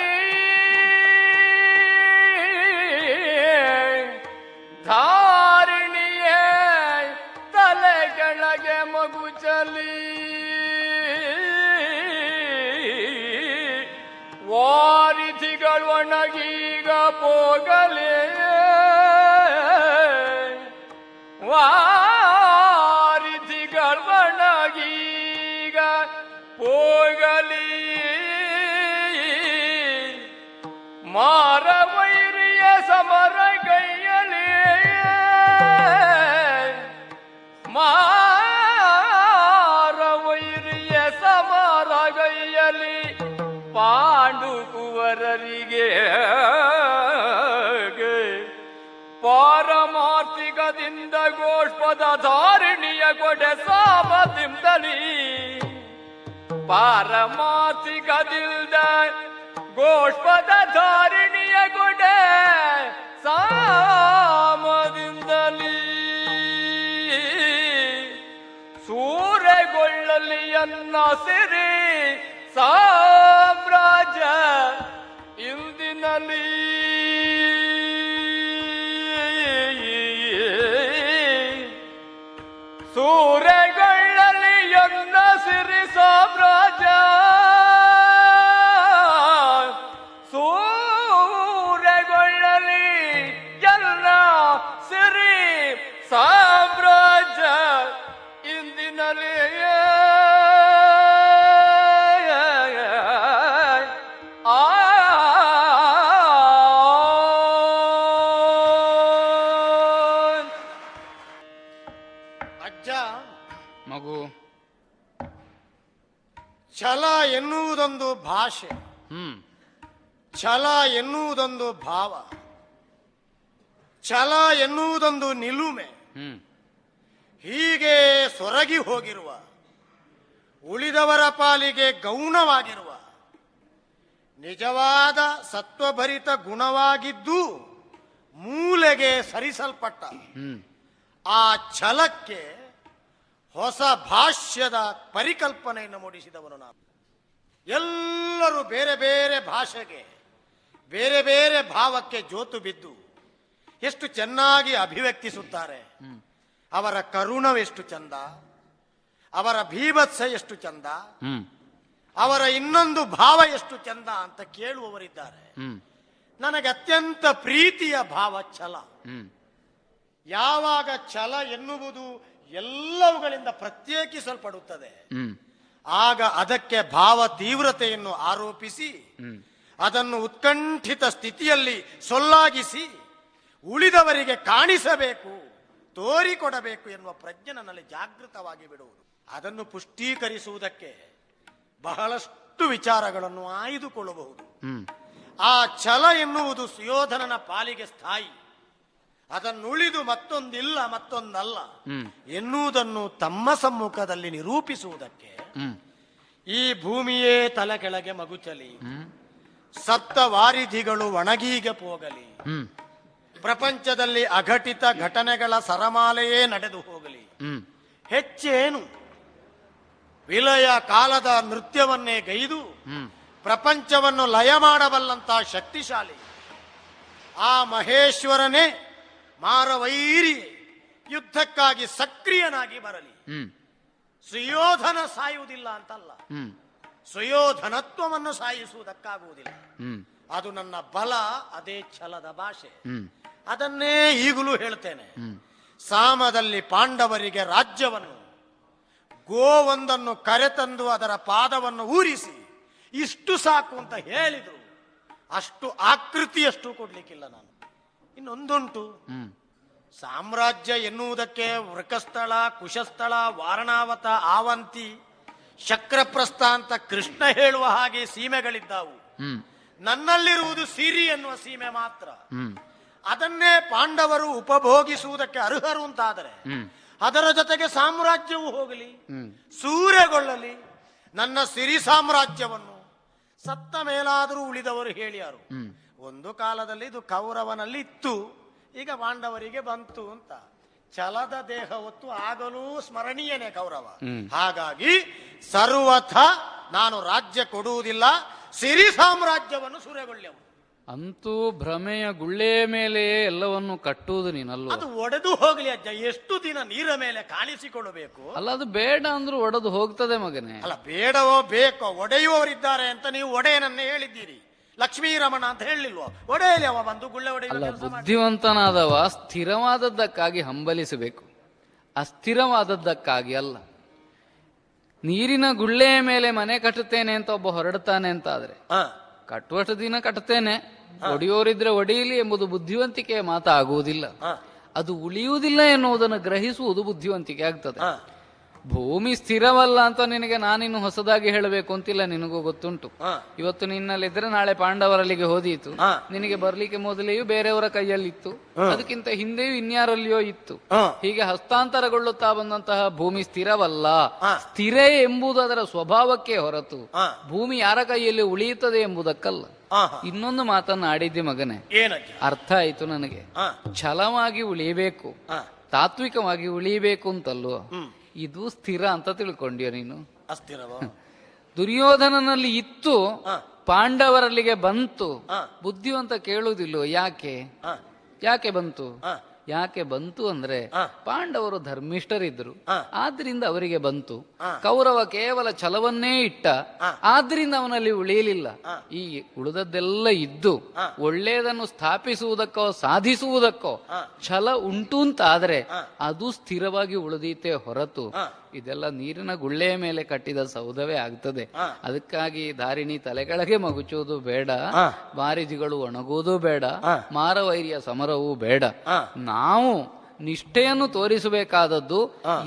A: ಧಾರಿಣಿಯೇ ತಲೆ ಕೆಳಗೆ ಮಗು ಚಲಿ, ವಾರಿಧಿಗಳು ಒಣಗೀಗ ಹೋಗಲೇ, ವಾರಿಧಿಗಳು ಒಣಗೀಗ ಹೋಗಲಿ, ಮಾರವೈರಿಯ ಸಮರ ಗೈಯಲಿ, ಮಾರವೈರಿಯ ಸಮರ ಗೈಯಲಿ, ಪಾಂಡು ಕುವರರಿಗೆ ಪಾರಮಾರ್ಥಿಕದಿಂದ ಗೋಷ್ಪದ ಧಾರಿಣಿಯ ಕೊಡೆ ಸಾಮದಿಂದಲಿ, ಪಾರಮಾರ್ಥಿಕದಿಂದ ಗೋಷ್ಪದ ಧಾರಿಣಿಯ ಕೊಡೆ ಸಾಮದಿಂದಲಿ, ಸೂರೆಗೊಳ್ಳಲಿ ಎನ್ನ ಸಿರಿ ಸಾಮ್ರಾಜ್ಯ ಇಂದಿನಲ್ಲಿ, ಸೂರೆಗೊಳ್ಳಲಿ ಎನ್ನ ಸಿರಿ ಸಾಮ್ರಾಜ್ಯ, ಸೂರೆಗೊಳ್ಳಲಿ ಎಲ್ಲ ಸಿರಿ ಸಾಮ್ರಾಜ್ಯ ಇಂದಿನಲ್ಲಿ,
B: ಅಜ್ಜ.
C: ಮಗು,
B: ಛಲ ಎನ್ನುವುದೊಂದು ಭಾಷೆ, ಛಲ ಎನ್ನುವುದೊಂದು ಭಾವ, ಛಲ ಎನ್ನುವುದೊಂದು ನಿಲುಮೆ. ಹೀಗೆ ಸೊರಗಿ ಹೋಗಿರುವ, ಉಳಿದವರ ಪಾಲಿಗೆ ಗೌಣವಾಗಿರುವ, ನಿಜವಾದ ಸತ್ವಭರಿತ ಗುಣವಾಗಿದ್ದು ಮೂಲೆಗೆ ಸರಿಸಲ್ಪಟ್ಟ ಆ ಛಲಕ್ಕೆ ಹೊಸ ಭಾಷ್ಯದ ಪರಿಕಲ್ಪನೆಯನ್ನು ಮೂಡಿಸಿದವನು ನಾನು. ಎಲ್ಲರೂ ಬೇರೆ ಬೇರೆ ಭಾಷೆಗೆ, ಬೇರೆ ಬೇರೆ ಭಾವಕ್ಕೆ ಜೋತು ಬಿದ್ದು ಎಷ್ಟು ಚೆನ್ನಾಗಿ ಅಭಿವ್ಯಕ್ತಿಸುತ್ತಾರೆ. ಅವರ ಕರುಣವೆಷ್ಟು ಚಂದ, ಅವರ ಭೀಭತ್ಸ ಎಷ್ಟು ಚಂದ, ಅವರ ಇನ್ನೊಂದು ಭಾವ ಎಷ್ಟು ಚಂದ ಅಂತ ಕೇಳುವವರಿದ್ದಾರೆ. ನನಗೆ ಅತ್ಯಂತ ಪ್ರೀತಿಯ ಭಾವ ಛಲ. ಯಾವಾಗ ಛಲ ಎನ್ನುವುದು ಎಲ್ಲವುಗಳಿಂದ ಪ್ರತ್ಯೇಕಿಸಲ್ಪಡುತ್ತದೆ, ಆಗ ಅದಕ್ಕೆ ಭಾವ ತೀವ್ರತೆಯನ್ನು ಆರೋಪಿಸಿ ಅದನ್ನು ಉತ್ಕಂಠಿತ ಸ್ಥಿತಿಯಲ್ಲಿ ಸೊಲ್ಲಾಗಿಸಿ ಉಳಿದವರಿಗೆ ಕಾಣಿಸಬೇಕು, ತೋರಿಕೊಡಬೇಕು ಎನ್ನುವ ಪ್ರಜ್ಞೆ ನನ್ನಲ್ಲಿ ಜಾಗೃತವಾಗಿ ಬಿಡುವುದು. ಅದನ್ನು ಪುಷ್ಟೀಕರಿಸುವುದಕ್ಕೆ ಬಹಳಷ್ಟು ವಿಚಾರಗಳನ್ನು ಆಯ್ದುಕೊಳ್ಳಬಹುದು. ಆ ಛಲ ಎನ್ನುವುದು ಸುಯೋಧನನ ಪಾಲಿಗೆ ಸ್ಥಾಯಿ, ಅದನ್ನುಳಿದು ಮತ್ತೊಂದಿಲ್ಲ ಮತ್ತೊಂದಲ್ಲ ಎನ್ನುವುದನ್ನು ತಮ್ಮ ಸಮ್ಮುಖದಲ್ಲಿ ನಿರೂಪಿಸುವುದಕ್ಕೆ ಈ ಭೂಮಿಯೇ ತಲೆ ಕೆಳಗೆ ಮಗುಚಲಿ, ಸಪ್ತ ವಾರಿಧಿಗಳು ಒಣಗೀಗೆ ಹೋಗಲಿ, ಪ್ರಪಂಚದಲ್ಲಿ ಅಘಟಿತ ಘಟನೆಗಳ ಸರಮಾಲೆಯೇ ನಡೆದು ಹೋಗಲಿ, ಹೆಚ್ಚೇನು ವಿಲಯ ಕಾಲದ ನೃತ್ಯವನ್ನೇ ಗೈದು ಪ್ರಪಂಚವನ್ನು ಲಯ ಮಾಡಬಲ್ಲಂತ ಶಕ್ತಿಶಾಲಿ ಆ ಮಹೇಶ್ವರನೇ ಮಾರವೈರಿ ಯುದ್ಧಕ್ಕಾಗಿ ಸಕ್ರಿಯನಾಗಿ ಬರಲಿ. ಸುಯೋಧನ ಸಾಯುವುದಿಲ್ಲ ಅಂತಲ್ಲ, ಸುಯೋಧನತ್ವವನ್ನು ಸಾಯಿಸುವುದಕ್ಕಾಗುವುದಿಲ್ಲ. ಅದು ನನ್ನ ಬಲ, ಅದೇ ಛಲದ ಭಾಷೆ. ಅದನ್ನೇ ಈಗಲೂ ಹೇಳ್ತೇನೆ. ಸಾಮದಲ್ಲಿ ಪಾಂಡವರಿಗೆ ರಾಜ್ಯವನ್ನು, ಗೋವೊಂದನ್ನು ಕರೆತಂದು ಅದರ ಪಾದವನ್ನು ಊರಿಸಿ ಇಷ್ಟು ಸಾಕು ಅಂತ ಹೇಳಿದ್ರು. ಅಷ್ಟು ಆಕೃತಿಯಷ್ಟು ಕೊಡ್ಲಿಕ್ಕಿಲ್ಲ ನಾನು. ಇನ್ನೊಂದುಂಟು, ಸಾಮ್ರಾಜ್ಯ ಎನ್ನುವುದಕ್ಕೆ ವೃಕಸ್ಥಳ, ಕುಶಸ್ಥಳ, ವಾರಣಾವತ, ಆವಂತಿ, ಶಕ್ರಪ್ರಸ್ಥ ಅಂತ ಕೃಷ್ಣ ಹೇಳುವ ಹಾಗೆ ಸೀಮೆಗಳಿದ್ದಾವು. ನನ್ನಲ್ಲಿರುವುದು ಸಿರಿ ಎನ್ನುವ ಸೀಮೆ ಮಾತ್ರ. ಅದನ್ನೇ ಪಾಂಡವರು ಉಪಭೋಗಿಸುವುದಕ್ಕೆ ಅರ್ಹರು ಅಂತಾದರೆ ಅದರ ಜೊತೆಗೆ ಸಾಮ್ರಾಜ್ಯವು ಹೋಗಲಿ, ಸೂರೆಗೊಳ್ಳಲಿ. ನನ್ನ ಸಿರಿ ಸಾಮ್ರಾಜ್ಯವನ್ನು ಸತ್ತ ಮೇಲಾದರೂ ಉಳಿದವರು ಹೇಳಿಯಾರು. ಒಂದು ಕಾಲದಲ್ಲಿ ಇದು ಕೌರವನಲ್ಲಿ ಇತ್ತು, ಈಗ ಪಾಂಡವರಿಗೆ ಬಂತು ಅಂತ. ಛಲದ ದೇಹ ಹೊತ್ತು ಆಗಲೂ ಸ್ಮರಣೀಯನೇ ಕೌರವ. ಹಾಗಾಗಿ ಸರ್ವಥ ನಾನು ರಾಜ್ಯ ಕೊಡುವುದಿಲ್ಲ, ಸಿರಿ ಸಾಮ್ರಾಜ್ಯವನ್ನು ಸೂರೆಗೊಳ್ಳೆವು.
C: ಅಂತೂ ಭ್ರಮೆಯ ಗುಳ್ಳೆಯ ಮೇಲೆಯೇ ಎಲ್ಲವನ್ನು ಕಟ್ಟುವುದು ನೀನಲ್ಲ.
B: ಅದು ಒಡೆದು ಹೋಗ್ಲಿ ಅಜ್ಜ, ಎಷ್ಟು ದಿನ ನೀರ ಮೇಲೆ ಕಾಣಿಸಿಕೊಳ್ಳಬೇಕು?
C: ಅಲ್ಲ, ಅದು ಬೇಡ ಅಂದ್ರೂ ಒಡೆದು ಹೋಗ್ತದೆ ಮಗನೇ.
B: ಅಲ್ಲ, ಬೇಡವೋ ಬೇಕೋ, ಒಡೆಯುವವರಿದ್ದಾರೆ ಅಂತ ನೀವು ಒಡೆಯನನ್ನೇ ಹೇಳಿದ್ದೀರಿ. ಲಕ್ಷ್ಮೀರಮಣ ಅಂತ ಹೇಳಿಲ್ವೋ? ಒಡೆಯಲಿ ಅವ ಬಂದು ಗುಳ್ಳೆ ಒಡೆಯುವ.
C: ಬುದ್ಧಿವಂತನಾದವ ಸ್ಥಿರವಾದದ್ದಕ್ಕಾಗಿ ಹಂಬಲಿಸಬೇಕು, ಅಸ್ಥಿರವಾದದ್ದಕ್ಕಾಗಿ ಅಲ್ಲ. ನೀರಿನ ಗುಳ್ಳೆಯ ಮೇಲೆ ಮನೆ ಕಟ್ಟುತ್ತೇನೆ ಅಂತ ಒಬ್ಬ ಹೊರಡ್ತಾನೆ ಅಂತ ಆದ್ರೆ ಕಟ್ಟುವಷ್ಟು ದಿನ ಕಟ್ಟುತ್ತೇನೆ, ಒಡೆಯೋರಿದ್ರೆ ಒಡೆಯಲಿ ಎಂಬುದು ಬುದ್ಧಿವಂತಿಕೆಯ ಮಾತಾಗುವುದಿಲ್ಲ. ಅದು ಉಳಿಯುವುದಿಲ್ಲ ಎನ್ನುವುದನ್ನು ಗ್ರಹಿಸುವುದು ಬುದ್ಧಿವಂತಿಕೆ ಆಗ್ತದೆ. ಭೂಮಿ ಸ್ಥಿರವಲ್ಲ ಅಂತ ನಿನಗೆ ನಾನಿನ್ನು ಹೊಸದಾಗಿ ಹೇಳಬೇಕು ಅಂತಿಲ್ಲ, ನಿನಗೂ ಗೊತ್ತುಂಟು. ಇವತ್ತು ನಿನ್ನಲ್ಲಿದ್ರೆ ನಾಳೆ ಪಾಂಡವರಲ್ಲಿಗೆ ಹೋದೀತು, ನಿನಗೆ ಬರ್ಲಿಕ್ಕೆ ಮೊದಲೆಯೂ ಬೇರೆಯವರ ಕೈಯಲ್ಲಿತ್ತು, ಅದಕ್ಕಿಂತ ಹಿಂದೆಯೂ ಇನ್ಯಾರಲ್ಲಿಯೋ ಇತ್ತು. ಹೀಗೆ ಹಸ್ತಾಂತರಗೊಳ್ಳುತ್ತಾ ಬಂದಂತಹ ಭೂಮಿ ಸ್ಥಿರವಲ್ಲ. ಸ್ಥಿರ ಎಂಬುದು ಅದರ ಸ್ವಭಾವಕ್ಕೆ ಹೊರತು ಭೂಮಿ ಯಾರ ಕೈಯಲ್ಲಿ ಉಳಿಯುತ್ತದೆ ಎಂಬುದಕ್ಕಲ್ಲ. ಇನ್ನೊಂದು ಮಾತನ್ನು ಆಡಿದ್ದೆ ಮಗನೇ, ಅರ್ಥ ಆಯ್ತು ನನಗೆ. ಛಲವಾಗಿ ಉಳಿಯಬೇಕು, ತಾತ್ವಿಕವಾಗಿ ಉಳಿಯಬೇಕು ಅಂತಲ್ವ, ಇದು ಸ್ಥಿರ ಅಂತ ತಿಳ್ಕೊಂಡ್ಯೋ ನೀನು? ದುರ್ಯೋಧನನಲ್ಲಿ ಇತ್ತು, ಪಾಂಡವರಲ್ಲಿಗೆ ಬಂತು. ಬುದ್ಧಿವಂತ ಕೇಳುವುದಿಲ್ಲ ಯಾಕೆ ಬಂತು. ಯಾಕೆ ಬಂತು ಅಂದ್ರೆ ಪಾಂಡವರು ಧರ್ಮಿಷ್ಠರಿದ್ರು, ಆದ್ರಿಂದ ಅವರಿಗೆ ಬಂತು. ಕೌರವ ಕೇವಲ ಛಲವನ್ನೇ ಇಟ್ಟ, ಆದ್ರಿಂದ ಅವನಲ್ಲಿ ಉಳಿಯಲಿಲ್ಲ. ಈ ಉಳಿದದ್ದೆಲ್ಲ ಇದ್ದು ಒಳ್ಳೆಯದನ್ನು ಸ್ಥಾಪಿಸುವುದಕ್ಕೋ ಸಾಧಿಸುವುದಕ್ಕೋ ಛಲ ಉಂಟು ಅಂತ ಆದ್ರೆ ಅದು ಸ್ಥಿರವಾಗಿ ಉಳಿದೀತೆ ಹೊರತು ಇದೆಲ್ಲ ನೀರಿನ ಗುಳ್ಳೆಯ ಮೇಲೆ ಕಟ್ಟಿದ ಸೌಧವೇ ಆಗ್ತದೆ. ಅದಕ್ಕಾಗಿ ಧಾರಿಣಿ ತಲೆಕೆಳಗೆ ಮಗುಚುವುದು ಬೇಡ, ವಾರಿಧಿಗಳು ಒಣಗುವುದು ಬೇಡ, ಮಾರವೈರ್ಯ ಸಮರವೂ ಬೇಡ. ನಾವು ನಿಷ್ಠೆಯನ್ನು ತೋರಿಸಬೇಕಾದದ್ದು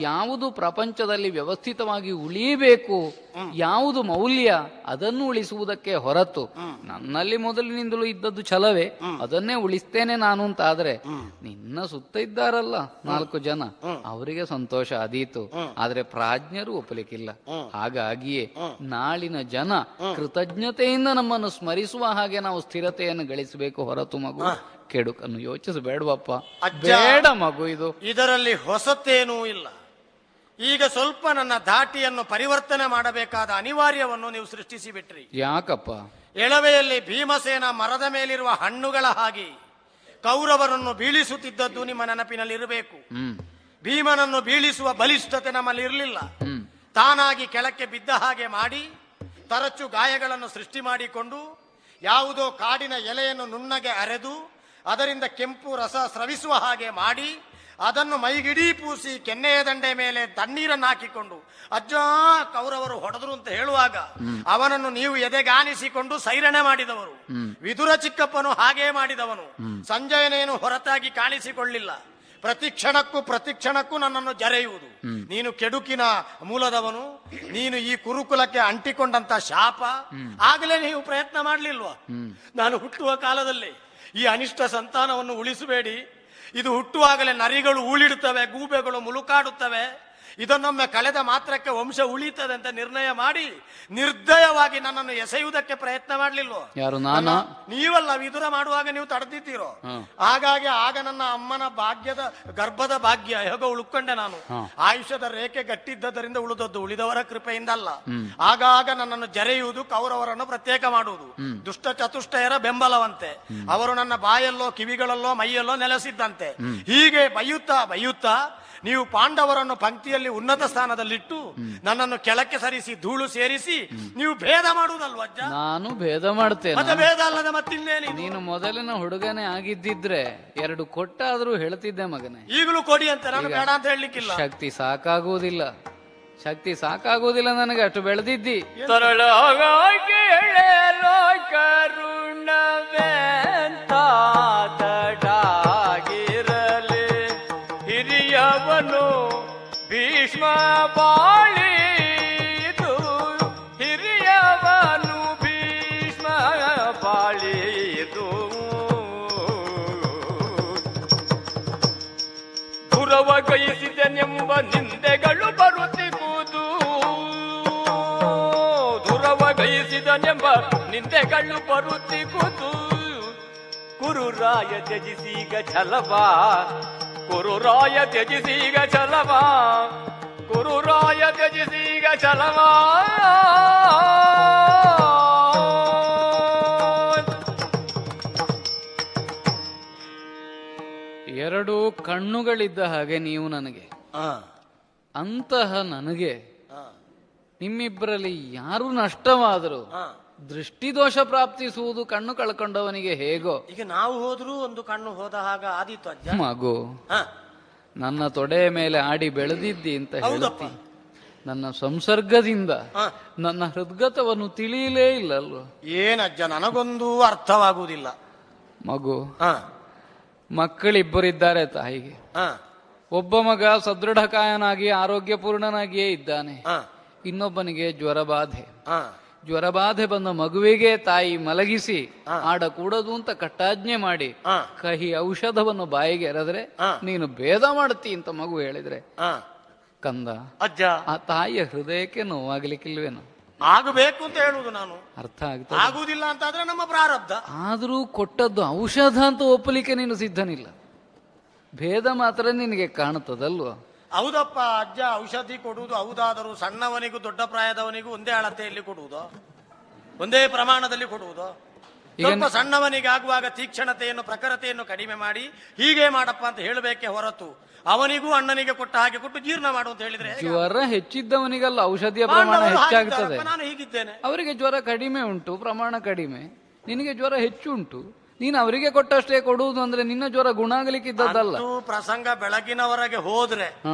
C: ಯಾವುದು ಪ್ರಪಂಚದಲ್ಲಿ ವ್ಯವಸ್ಥಿತವಾಗಿ ಉಳಿಯಬೇಕು, ಯಾವುದು ಮೌಲ್ಯ, ಅದನ್ನು ಉಳಿಸುವುದಕ್ಕೆ ಹೊರತು ನನ್ನಲ್ಲಿ ಮೊದಲಿನಿಂದಲೂ ಇದ್ದದ್ದು ಛಲವೇ, ಅದನ್ನೇ ಉಳಿಸ್ತೇನೆ ನಾನು ಅಂತ ಆದ್ರೆ ನಿನ್ನ ಸುತ್ತ ಇದ್ದಾರಲ್ಲ 4 ಜನ, ಅವರಿಗೆ ಸಂತೋಷ ಆದೀತು. ಆದ್ರೆ ಪ್ರಾಜ್ಞರು ಒಪ್ಪಲಿಕ್ಕಿಲ್ಲ. ಹಾಗಾಗಿಯೇ ನಾಳಿನ ಜನ ಕೃತಜ್ಞತೆಯಿಂದ ನಮ್ಮನ್ನು ಸ್ಮರಿಸುವ ಹಾಗೆ ನಾವು ಸ್ಥಿರತೆಯನ್ನು ಗಳಿಸಬೇಕು ಹೊರತು ಮಗು ಕೆಡುಕನ್ನು ಯೋಚಿಸಬೇಡವಪ್ಪ, ಬೇಡ ಮಗು.
B: ಇದರಲ್ಲಿ ಹೊಸತೇನೂ ಇಲ್ಲ. ಈಗ ಸ್ವಲ್ಪ ನನ್ನ ಧಾಟಿಯನ್ನು ಪರಿವರ್ತನೆ ಮಾಡಬೇಕಾದ ಅನಿವಾರ್ಯವನ್ನು ನೀವು ಸೃಷ್ಟಿಸಿ ಬಿಟ್ರಿ.
C: ಯಾಕಪ್ಪ?
B: ಎಳವೆಯಲ್ಲಿ ಭೀಮಸೇನ ಮರದ ಮೇಲಿರುವ ಹಣ್ಣುಗಳ ಹಾಗೆ ಕೌರವರನ್ನು ಬೀಳಿಸುತ್ತಿದ್ದದ್ದು ನಿಮ್ಮ ನೆನಪಿನಲ್ಲಿ ಇರಬೇಕು. ಭೀಮನನ್ನು ಬೀಳಿಸುವ ಬಲಿಷ್ಠತೆ ನಮ್ಮಲ್ಲಿ ಇರಲಿಲ್ಲ. ತಾನಾಗಿ ಕೆಳಕ್ಕೆ ಬಿದ್ದ ಹಾಗೆ ಮಾಡಿ ತರಚು ಗಾಯಗಳನ್ನು ಸೃಷ್ಟಿ ಮಾಡಿಕೊಂಡು ಯಾವುದೋ ಕಾಡಿನ ಎಲೆಯನ್ನು ನುಣ್ಣಗೆ ಅರೆದು ಅದರಿಂದ ಕೆಂಪು ರಸ ಸ್ರವಿಸುವ ಹಾಗೆ ಮಾಡಿ ಅದನ್ನು ಮೈಗಿಡೀ ಪೂಸಿ ಕೆನ್ನೆಯ ದಂಡೆ ಮೇಲೆ ತಣ್ಣೀರನ್ನು ಹಾಕಿಕೊಂಡು ಅಜ್ಜ ಕೌರವರು ಹೊಡೆದ್ರು ಅಂತ ಹೇಳುವಾಗ ಅವನನ್ನು ನೀವು ಎದೆಗಾನಿಸಿಕೊಂಡು ಸೈರಣೆ ಮಾಡಿದವರು. ವಿದುರ ಚಿಕ್ಕಪ್ಪನು ಹಾಗೇ ಮಾಡಿದವನು. ಸಂಜಯನೇನು ಹೊರತಾಗಿ ಕಾಣಿಸಿಕೊಳ್ಳಿಲ್ಲ. ಪ್ರತಿಕ್ಷಣಕ್ಕೂ ನನ್ನನ್ನು ಜರೆಯುವುದು. ನೀನು ಕೆಡುಕಿನ ಮೂಲದವನು, ನೀನು ಈ ಕುರುಕುಲಕ್ಕೆ ಅಂಟಿಕೊಂಡಂತ ಶಾಪ. ಆಗಲೇ ನೀವು ಪ್ರಯತ್ನ ಮಾಡಲಿಲ್ವಾ? ನಾನು ಹುಟ್ಟುವ ಕಾಲದಲ್ಲಿ ಈ ಅನಿಷ್ಟ ಸಂತಾನವನ್ನು ಉಳಿಸಬೇಡಿ, ಇದು ಹುಟ್ಟುವಾಗಲೇ ನರಿಗಳು ಊಳಿಡುತ್ತವೆ, ಗೂಬೆಗಳು ಮುಲುಕಾಡುತ್ತವೆ, ಇದನ್ನೊಮ್ಮೆ ಕಳೆದ ಮಾತ್ರಕ್ಕೆ ವಂಶ ಉಳಿತದೆ ಅಂತ ನಿರ್ಣಯ ಮಾಡಿ ನಿರ್ದಯವಾಗಿ ನನ್ನನ್ನು ಎಸೆಯುವುದಕ್ಕೆ ಪ್ರಯತ್ನ ಮಾಡಲಿಲ್ವೋ?
C: ಯಾರು? ನಾನು?
B: ನೀವಲ್ಲ, ವಿದುರ ಮಾಡುವಾಗ ನೀವು ತಡೆದಿದ್ದೀರೋ. ಹಾಗಾಗಿ ಆಗ ನನ್ನ ಅಮ್ಮನ ಗರ್ಭದ ಭಾಗ್ಯ ಹೇಗೋ ಉಳ್ಕೊಂಡೆ ನಾನು. ಆಯುಷ್ಯದ ರೇಖೆ ಗಟ್ಟಿದ್ದರಿಂದ ಉಳಿದದ್ದು, ಉಳಿದವರ ಕೃಪೆಯಿಂದ ಅಲ್ಲ. ಆಗಾಗ ನನ್ನನ್ನು ಜರೆಯುವುದು, ಕೌರವರನ್ನು ಪ್ರತ್ಯೇಕ ಮಾಡುವುದು ದುಷ್ಟ ಚತುಷ್ಟಯರ ಬೆಂಬಲವಂತೆ. ಅವರು ನನ್ನ ಬಾಯಲ್ಲೋ ಕಿವಿಗಳಲ್ಲೋ ಮೈಯಲ್ಲೋ ನೆಲೆಸಿದ್ದಂತೆ. ಹೀಗೆ ಬೈಯುತ್ತಾ ನೀವು ಪಾಂಡವರನ್ನು ಪಂಕ್ತಿಯಲ್ಲಿ ಉನ್ನತ ಸ್ಥಾನದಲ್ಲಿಟ್ಟು ನನ್ನನ್ನು ಕೆಳಕ್ಕೆ ಸರಿಸಿ ಧೂಳು ಸೇರಿಸಿ ನೀವು ಭೇದ ಮಾಡುವುದಲ್ವಜ್ಜ?
C: ನಾನು ಭೇದ ಮಾಡ್ತೇನೆ.
B: ಮತ್ತೆ ಭೇದ ಅಲ್ಲದ ಮತ್ತಿನ್ನೇನು?
C: ನೀನು ಮೊದಲಿನ ಹುಡುಗನೇ ಆಗಿದ್ದಿದ್ರೆ 2 ಕೊಟ್ಟಾದ್ರೂ ಹೇಳ್ತಿದ್ದೆ ಮಗನೇ.
B: ಈಗಲೂ ಕೊಡಿ ಅಂತ ನಾನು ಬೇಡ ಅಂತ ಹೇಳಲಿಕ್ಕಿಲ್ಲ.
C: ಶಕ್ತಿ ಸಾಕಾಗುವುದಿಲ್ಲ ನನಗೆ, ಅಷ್ಟು ಬೆಳೆದಿದ್ದಿ.
A: ಹಿರಿಯವನು ಭೀಷ್ಮ ಬಾಳಿದು, ಹಿರಿಯವನು ಭೀಷ್ಮ ಬಾಳಿದು. ದುರವ ಗೈಸಿದೆನೆಂಬ ನಿಂದೆಗಳು ಬರುತ್ತಿ ಕೂತು ಕುರುರಾಯ ತ್ಯಜಿಸೀಗ ಛಲವ ಕುರುರಾಯ ತ್ಯಜಿಸೀಗ ಛಲವ ಕುರುರಾಯ ತ್ಯಜಿಸೀಗ ಛಲವ
C: ಎರಡು ಕಣ್ಣುಗಳಿದ್ದ ಹಾಗೆ ನೀವು ನನಗೆ, ಅಂತಹ ನನಗೆ ನಿಮ್ಮಿಬ್ಬರಲ್ಲಿ ಯಾರು ನಷ್ಟವಾದರೂ ದೃಷ್ಟಿದೋಷ ಪ್ರಾಪ್ತಿಸುವುದು ಕಣ್ಣು ಕಳ್ಕೊಂಡವನಿಗೆ ಹೇಗೋ.
B: ಈಗ ನಾವು ಹೋದ್ರೂ ಒಂದು ಕಣ್ಣು ಹೋದ ಹಾಗ ಆದೀತು ಅಜ್ಜ.
C: ಮಗು, ನನ್ನ ತೊಡೆಯ ಮೇಲೆ ಆಡಿ ಬೆಳೆದಿದ್ದಿ ಅಂತ ಹೇಳ್ತಿ. ನನ್ನ ಸಂಸರ್ಗದಿಂದ ನನ್ನ ಹೃದ್ಗತವನ್ನು ತಿಳಿಯಲೇ ಇಲ್ಲಲ್ವ?
B: ಏನಜ್ಜ, ನನಗೊಂದು ಅರ್ಥವಾಗುವುದಿಲ್ಲ.
C: ಮಗು, ಮಕ್ಕಳಿಬ್ಬರಿದ್ದಾರೆ ತಾಯಿಗೆ. ಒಬ್ಬ ಮಗ ಸದೃಢಕಾಯನಾಗಿ ಆರೋಗ್ಯಪೂರ್ಣನಾಗಿಯೇ ಇದ್ದಾನೆ, ಇನ್ನೊಬ್ಬನಿಗೆ ಜ್ವರಬಾಧೆ ಬಂದ ಮಗುವಿಗೆ ತಾಯಿ ಮಲಗಿಸಿ ಆಡಕೂಡದು ಅಂತ ಕಟ್ಟಾಜ್ಞೆ ಮಾಡಿ ಕಹಿ ಔಷಧವನ್ನು ಬಾಯಿಗೆ ಎರೆದ್ರೆ ನೀನು ಭೇದ ಮಾಡುತ್ತಿ ಅಂತ ಮಗು ಹೇಳಿದ್ರೆ ಕಂದ,
B: ಅಜ್ಜ,
C: ಆ ತಾಯಿಯ ಹೃದಯಕ್ಕೆ ನೋವಾಗ್ಲಿಕ್ಕಿಲ್ವೇನು?
B: ಆಗಬೇಕು ಅಂತ ಹೇಳುದು ನಾನು.
C: ಅರ್ಥ ಆಗ್ತದೆ.
B: ಆಗುವುದಿಲ್ಲ ಅಂತಾದ್ರೆ ನಮ್ಮ ಪ್ರಾರಬ್ಧ.
C: ಆದ್ರೂ ಕೊಟ್ಟದ್ದು ಔಷಧ ಅಂತ ಒಪ್ಪಲಿಕ್ಕೆ ನೀನು ಸಿದ್ಧನಿಲ್ಲ. ಭೇದ ಮಾತ್ರ ನಿನಗೆ ಕಾಣುತ್ತದಲ್ವ?
B: ಹೌದಪ್ಪ ಅಜ್ಜ, ಔಷಧಿ ಕೊಡುವುದು ಹೌದಾದರೂ ಸಣ್ಣವನಿಗೂ ದೊಡ್ಡ ಪ್ರಾಯದವನಿಗೂ ಒಂದೇ ಅಳತೆಯಲ್ಲಿ ಕೊಡುವುದು, ಒಂದೇ ಪ್ರಮಾಣದಲ್ಲಿ ಕೊಡುವುದು. ಸ್ವಲ್ಪ ಸಣ್ಣವನಿಗೆ ಆಗುವಾಗ ತೀಕ್ಷ್ಣತೆಯನ್ನು ಪ್ರಖರತೆಯನ್ನು ಕಡಿಮೆ ಮಾಡಿ ಹೀಗೆ ಮಾಡಪ್ಪ ಅಂತ ಹೇಳಬೇಕೆ ಹೊರತು ಅವನಿಗೂ ಅಣ್ಣನಿಗೆ ಕೊಟ್ಟ ಹಾಗೆ ಕೊಟ್ಟು ಜೀರ್ಣ ಮಾಡು ಅಂತ ಹೇಳಿದ್ರೆ
C: ಜ್ವರ ಹೆಚ್ಚಿದ್ದವನಿಗಲ್ಲ ಔಷಧಿಯ ಪ್ರಮಾಣ ಹೆಚ್ಚಾಗುತ್ತದೆ.
B: ನಾನು ಹೀಗಿದ್ದೇನೆ,
C: ಅವರಿಗೆ ಜ್ವರ ಕಡಿಮೆ ಉಂಟು, ಪ್ರಮಾಣ ಕಡಿಮೆ. ನಿನಗೆ ಜ್ವರ ಹೆಚ್ಚು ಉಂಟು, ನೀನು ಅವರಿಗೆ ಕೊಟ್ಟಷ್ಟೇ ಕೊಡುವುದು ಅಂದ್ರೆ ನಿನ್ನ ಜ್ವರ ಗುಣ ಆಗಲಿಕ್ಕಿದ್ದಲ್ಲ.
B: ಪ್ರಸಂಗ ಬೆಳಗಿನವರೆಗೆ ಹೋದ್ರೆ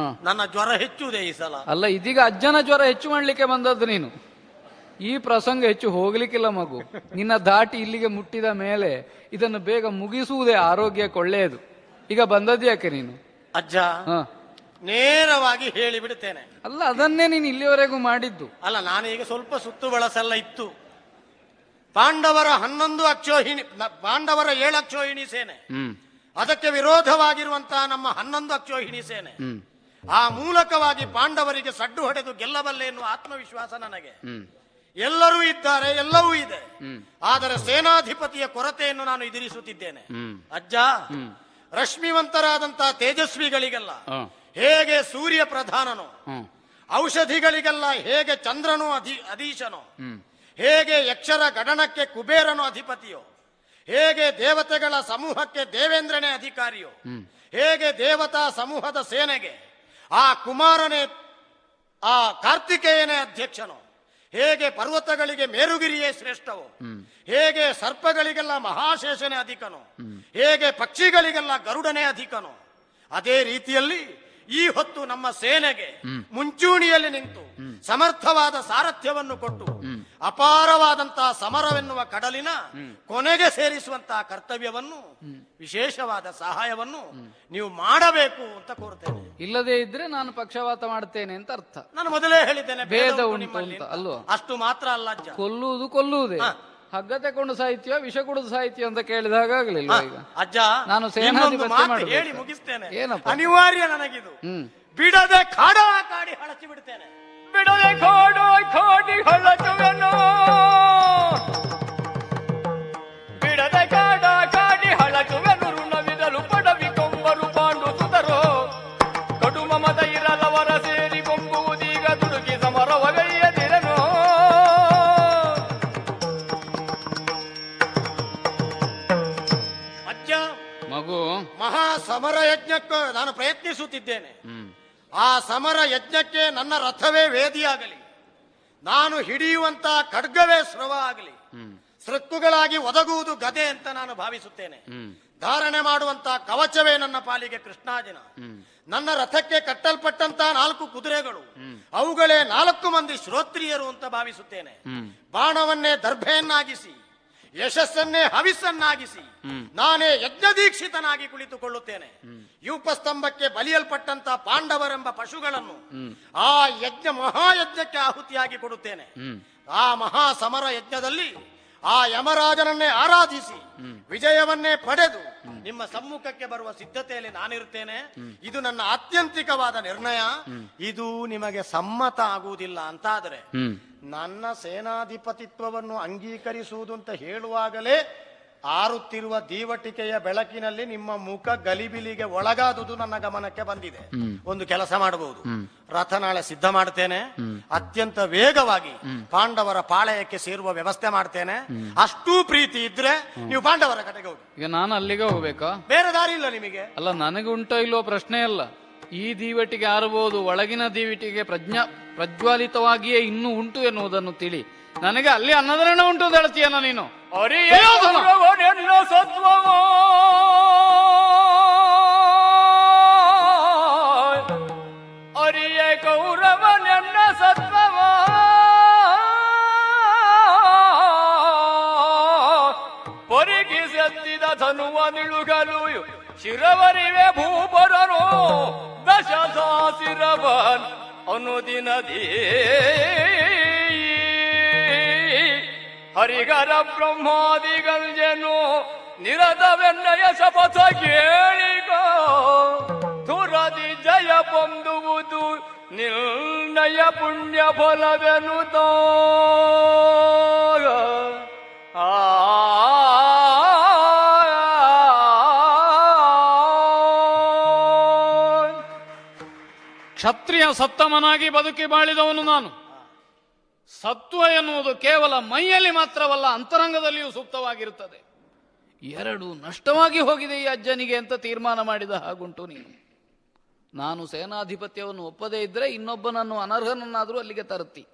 B: ನನ್ನ ಜ್ವರ ಹೆಚ್ಚುವುದೇ ಈ ಸಲ.
C: ಅಲ್ಲ, ಇದೀಗ ಅಜ್ಜನ ಜ್ವರ ಹೆಚ್ಚು ಮಾಡ್ಲಿಕ್ಕೆ ಬಂದದ್ದು ನೀನು. ಈ ಪ್ರಸಂಗ ಹೆಚ್ಚು ಹೋಗ್ಲಿಕ್ಕಿಲ್ಲ ಮಗು. ನಿನ್ನ ದಾಟಿ ಇಲ್ಲಿಗೆ ಮುಟ್ಟಿದ ಮೇಲೆ ಇದನ್ನು ಬೇಗ ಮುಗಿಸುವುದೇ ಆರೋಗ್ಯಕ್ಕೆ ಒಳ್ಳೆಯದು. ಈಗ ಬಂದದ್ದು ಯಾಕೆ ನೀನು?
B: ಅಜ್ಜ, ನೇರವಾಗಿ ಹೇಳಿ ಬಿಡುತ್ತೇನೆ.
C: ಅಲ್ಲ, ಅದನ್ನೇ ನೀನು ಇಲ್ಲಿವರೆಗೂ ಮಾಡಿದ್ದು.
B: ಅಲ್ಲ, ನಾನೀಗ ಸ್ವಲ್ಪ ಸುತ್ತು ಬಳಸೆಲ್ಲ ಇತ್ತು. ಪಾಂಡವರ 7 ಅಕ್ಷೋಹಿಣಿ ಸೇನೆ, ಅದಕ್ಕೆ ವಿರೋಧವಾಗಿರುವಂತಹ ನಮ್ಮ 11 ಅಕ್ಷೋಹಿಣಿ ಸೇನೆ, ಆ ಮೂಲಕವಾಗಿ ಪಾಂಡವರಿಗೆ ಸಡ್ಡು ಹೊಡೆದು ಗೆಲ್ಲಬಲ್ಲೆ ಎನ್ನುವ ಆತ್ಮವಿಶ್ವಾಸ ನನಗೆ. ಎಲ್ಲರೂ ಇದ್ದಾರೆ, ಎಲ್ಲವೂ ಇದೆ. ಆದರೆ ಸೇನಾಧಿಪತಿಯ ಕೊರತೆಯನ್ನು ನಾನು ಎದುರಿಸುತ್ತಿದ್ದೇನೆ. ಅಜ್ಜ, ರಶ್ಮಿವಂತರಾದಂತಹ ತೇಜಸ್ವಿಗಳಿಗೆಲ್ಲ ಹೇಗೆ ಸೂರ್ಯ ಪ್ರಧಾನನೋ, ಔಷಧಿಗಳಿಗೆಲ್ಲ ಹೇಗೆ ಚಂದ್ರನು ಅಧೀಶನೋ, ಹೇಗೆ ಯಕ್ಷರ ಗಣನಕ್ಕೆ ಕುಬೇರನು ಅಧಿಪತಿಯೋ, ಹೇಗೆ ದೇವತೆಗಳ ಸಮೂಹಕ್ಕೆ ದೇವೇಂದ್ರನೇ ಅಧಿಕಾರಿಯೋ, ಹೇಗೆ ದೇವತಾ ಸಮೂಹದ ಸೇನೆಗೆ ಆ ಕುಮಾರನೇ ಆ ಕಾರ್ತಿಕೇಯನೇ ಅಧ್ಯಕ್ಷನೋ, ಹೇಗೆ ಪರ್ವತಗಳಿಗೆ ಮೇರುಗಿರಿಯೇ ಶ್ರೇಷ್ಠವೋ, ಹೇಗೆ ಸರ್ಪಗಳಿಗೆಲ್ಲ ಮಹಾಶೇಷನೇ ಅಧಿಕನೋ, ಹೇಗೆ ಪಕ್ಷಿಗಳಿಗೆಲ್ಲ ಗರುಡನೇ ಅಧಿಕನೋ, ಅದೇ ರೀತಿಯಲ್ಲಿ ಈ ಹೊತ್ತು ನಮ್ಮ ಸೇನೆಗೆ ಮುಂಚೂಣಿಯಲ್ಲಿ ನಿಂತು ಸಮರ್ಥವಾದ ಸಾರಥ್ಯವನ್ನು ಕೊಟ್ಟು ಅಪಾರವಾದಂತಹ ಸಮರವೆನ್ನುವ ಕಡಲಿನ ಕೊನೆಗೆ ಸೇರಿಸುವಂತಹ ಕರ್ತವ್ಯವನ್ನು, ವಿಶೇಷವಾದ ಸಹಾಯವನ್ನು ನೀವು ಮಾಡಬೇಕು ಅಂತ ಕೋರ್ತೇನೆ.
C: ಇಲ್ಲದೇ ಇದ್ರೆ ನಾನು ಪಕ್ಷಪಾತ ಮಾಡ್ತೇನೆ ಅಂತ ಅರ್ಥ.
B: ನಾನು ಮೊದಲೇ ಹೇಳಿದ್ದೇನೆ,
C: ಭೇದ ಉಂಟು ಅಂತ ಅಲ್ವಾ?
B: ಅಷ್ಟು ಮಾತ್ರ ಅಲ್ಲ ಅಜ್ಜ,
C: ಕೊಲ್ಲುವುದೇ. ಹಗ್ಗ ತಕೊಂಡು ಸಾಹಿತ್ಯ, ವಿಷ ಕುಡಿದು ಸಾಹಿತ್ಯ ಅಂತ ಕೇಳಿದಾಗ ಆಗ್ಲಿಲ್ಲ. ಈಗ
B: ಅಜ್ಜ,
C: ನಾನು ಸೇನಾಧಿಪತಿ
B: ಹೇಳಿ ಮುಗಿಸ್ತೇನೆ.
C: ಏನಪ್ಪ?
B: ಅನಿವಾರ್ಯ ನನಗಿದು. ಬಿಡದೆ ಕಾಡಿ ಹಳಚಿ ಬಿಡ್ತೇನೆ.
A: ಬಿಡದೆ ಕಾಡಿ ಹಳಚುವೆನು, ಬಿಡದೆ ಕಾಡಿ ಹಳಚುವೆನು. ಋಣವಿದಲು ಪಡವಿ ಕೊಂಬರು ಪಾಂಡು ಸುತರು, ಕಡು ಮಮದ ಇರಲವರ ಸೇರಿ ಕೊಂಬುವುದೀಗ ದುಡುಕಿ ಸಮರವಗೈಯದಿರನು.
B: ಅಜ್ಜ,
C: ಮಗು,
B: ಮಹಾ ಸಮರ ಯಜ್ಞಕ್ಕೆ ನಾನು ಪ್ರಯತ್ನಿಸುತ್ತಿದ್ದೇನೆ. ಆ ಸಮರ ಯಜ್ಞಕ್ಕೆ ನನ್ನ ರಥವೇ ವೇದಿಯಾಗಲಿ, ನಾನು ಹಿಡಿಯುವಂತಹ ಖಡ್ಗವೇ ಸ್ರವ ಆಗಲಿ, ಸೃಕ್ಕುಗಳಾಗಿ ಒದಗುವುದು ಗದೆ ಅಂತ ನಾನು ಭಾವಿಸುತ್ತೇನೆ. ಧಾರಣೆ ಮಾಡುವಂತಹ ಕವಚವೇ ನನ್ನ ಪಾಲಿಗೆ ಕೃಷ್ಣಾಜಿನ. ನನ್ನ ರಥಕ್ಕೆ ಕಟ್ಟಲ್ಪಟ್ಟಂತಹ 4 ಕುದುರೆಗಳು, ಅವುಗಳೇ 4 ಮಂದಿ ಶ್ರೋತ್ರಿಯರು ಅಂತ ಭಾವಿಸುತ್ತೇನೆ. ಬಾಣವನ್ನೇ ದರ್ಭೆಯನ್ನಾಗಿಸಿ, ಯಶಸ್ಸನ್ನೇ ಹವಿಸ್ಸನ್ನಾಗಿಸಿ ನಾನೇ ಯಜ್ಞದೀಕ್ಷಿತನಾಗಿ ಕುಳಿತುಕೊಳ್ಳುತ್ತೇನೆ. ಯೂಪಸ್ತಂಭಕ್ಕೆ ಬಲಿಯಲ್ಪಟ್ಟಂತಹ ಪಾಂಡವರೆಂಬ ಪಶುಗಳನ್ನು ಆ ಮಹಾಯಜ್ಞಕ್ಕೆ ಆಹುತಿಯಾಗಿ ಕೊಡುತ್ತೇನೆ. ಆ ಮಹಾ ಸಮರ ಯಜ್ಞದಲ್ಲಿ ಆ ಯಮರಾಜನನ್ನೇ ಆರಾಧಿಸಿ ವಿಜಯವನ್ನೇ ಪಡೆದು ನಿಮ್ಮ ಸಮ್ಮುಖಕ್ಕೆ ಬರುವ ಸಿದ್ಧತೆಯಲ್ಲಿ ನಾನಿರುತ್ತೇನೆ. ಇದು ನನ್ನ ಆತ್ಯಂತಿಕವಾದ ನಿರ್ಣಯ. ಇದು ನಿಮಗೆ ಸಮ್ಮತ ಆಗುವುದಿಲ್ಲ ಅಂತಾದರೆ ನನ್ನ ಸೇನಾಧಿಪತಿತ್ವವನ್ನು ಅಂಗೀಕರಿಸುವುದು ಅಂತ ಹೇಳುವಾಗಲೇ ಆರುತ್ತಿರುವ ದೀವಟಿಕೆಯ ಬೆಳಕಿನಲ್ಲಿ ನಿಮ್ಮ ಮುಖ ಗಲಿಬಿಲಿಗೆ ಒಳಗಾದುದು ನನ್ನ ಗಮನಕ್ಕೆ ಬಂದಿದೆ. ಒಂದು ಕೆಲಸ ಮಾಡಬಹುದು, ರಥ ನಾಳೆ ಸಿದ್ಧ ಮಾಡ್ತೇನೆ, ಅತ್ಯಂತ ವೇಗವಾಗಿ ಪಾಂಡವರ ಪಾಳೆಯಕ್ಕೆ ಸೇರುವ ವ್ಯವಸ್ಥೆ ಮಾಡ್ತೇನೆ. ಅಷ್ಟೂ ಪ್ರೀತಿ ಇದ್ರೆ ನೀವು ಪಾಂಡವರ ಕಡೆಗೆ ಹೋಗಿ.
C: ಈಗ ನಾನು ಅಲ್ಲಿಗೆ ಹೋಗ್ಬೇಕಾ?
B: ಬೇರೆ ದಾರಿ ಇಲ್ಲ ನಿಮಗೆ.
C: ಅಲ್ಲ, ನನಗೆ ಉಂಟೋ ಇಲ್ಲೋ ಪ್ರಶ್ನೆ ಅಲ್ಲ. ಈ ದೀವಟಿಗೆ ಆರಬಹುದು, ಒಳಗಿನ ದೀವಟಿಗೆ ಪ್ರಜ್ವಾಲಿತವಾಗಿಯೇ ಇನ್ನೂ ಉಂಟು ಎನ್ನುವುದನ್ನು ತಿಳಿ. ನನಗೆ ಅಲ್ಲಿ ಅನ್ನದಾನ ಉಂಟು ಅಂತ ಹೇಳ್ತೀಯನ ನೀನು?
A: ಅರಿಯಲ್ಲ ಸತ್ವವ ಅರಿಯ ಕೌರವನೆನ್ನ ಸತ್ವವ ಪರಿಗಿಸೆತ್ತಿದ ಧನುವ ನಿಳುಗಲು ಶಿರವರಿವೆ ಭೂಪರನು ದಶಸಾಸಿರವನ್ ಅನುದಿನದಿ ಹರಿಗರ ಬ್ರಹ್ಮಾದಿಗಂಜನು ನಿರತವೆನ್ನಯ ಶಪಥ ಕೇಳಿಗ ತುರದಿ ಜಯ ಹೊಂದುವುದು ನಿರ್ಣಯ ಪುಣ್ಯ ಫಲವೆನುತ
C: ಕ್ಷತ್ರಿಯ ಸತ್ತಮನಾಗಿ ಬದುಕಿ ಬಾಳಿದವನು ನಾನು. ಸತ್ವ ಎನ್ನುವುದು ಕೇವಲ ಮೈಯಲ್ಲಿ ಮಾತ್ರವಲ್ಲ, ಅಂತರಂಗದಲ್ಲಿಯೂ ಸೂಕ್ತವಾಗಿರುತ್ತದೆ. ಎರಡು ನಷ್ಟವಾಗಿ ಹೋಗಿದೆ ಈ ಅಜ್ಜನಿಗೆ ಅಂತ ತೀರ್ಮಾನ ಮಾಡಿದ ಹಾಗುಂಟು ನೀನು. ನಾನು ಸೇನಾಧಿಪತ್ಯವನ್ನು ಒಪ್ಪದೇ ಇದ್ರೆ ಇನ್ನೊಬ್ಬನನ್ನು ಅನರ್ಹನನ್ನಾದರೂ ಅಲ್ಲಿಗೆ ತರುತ್ತಿ.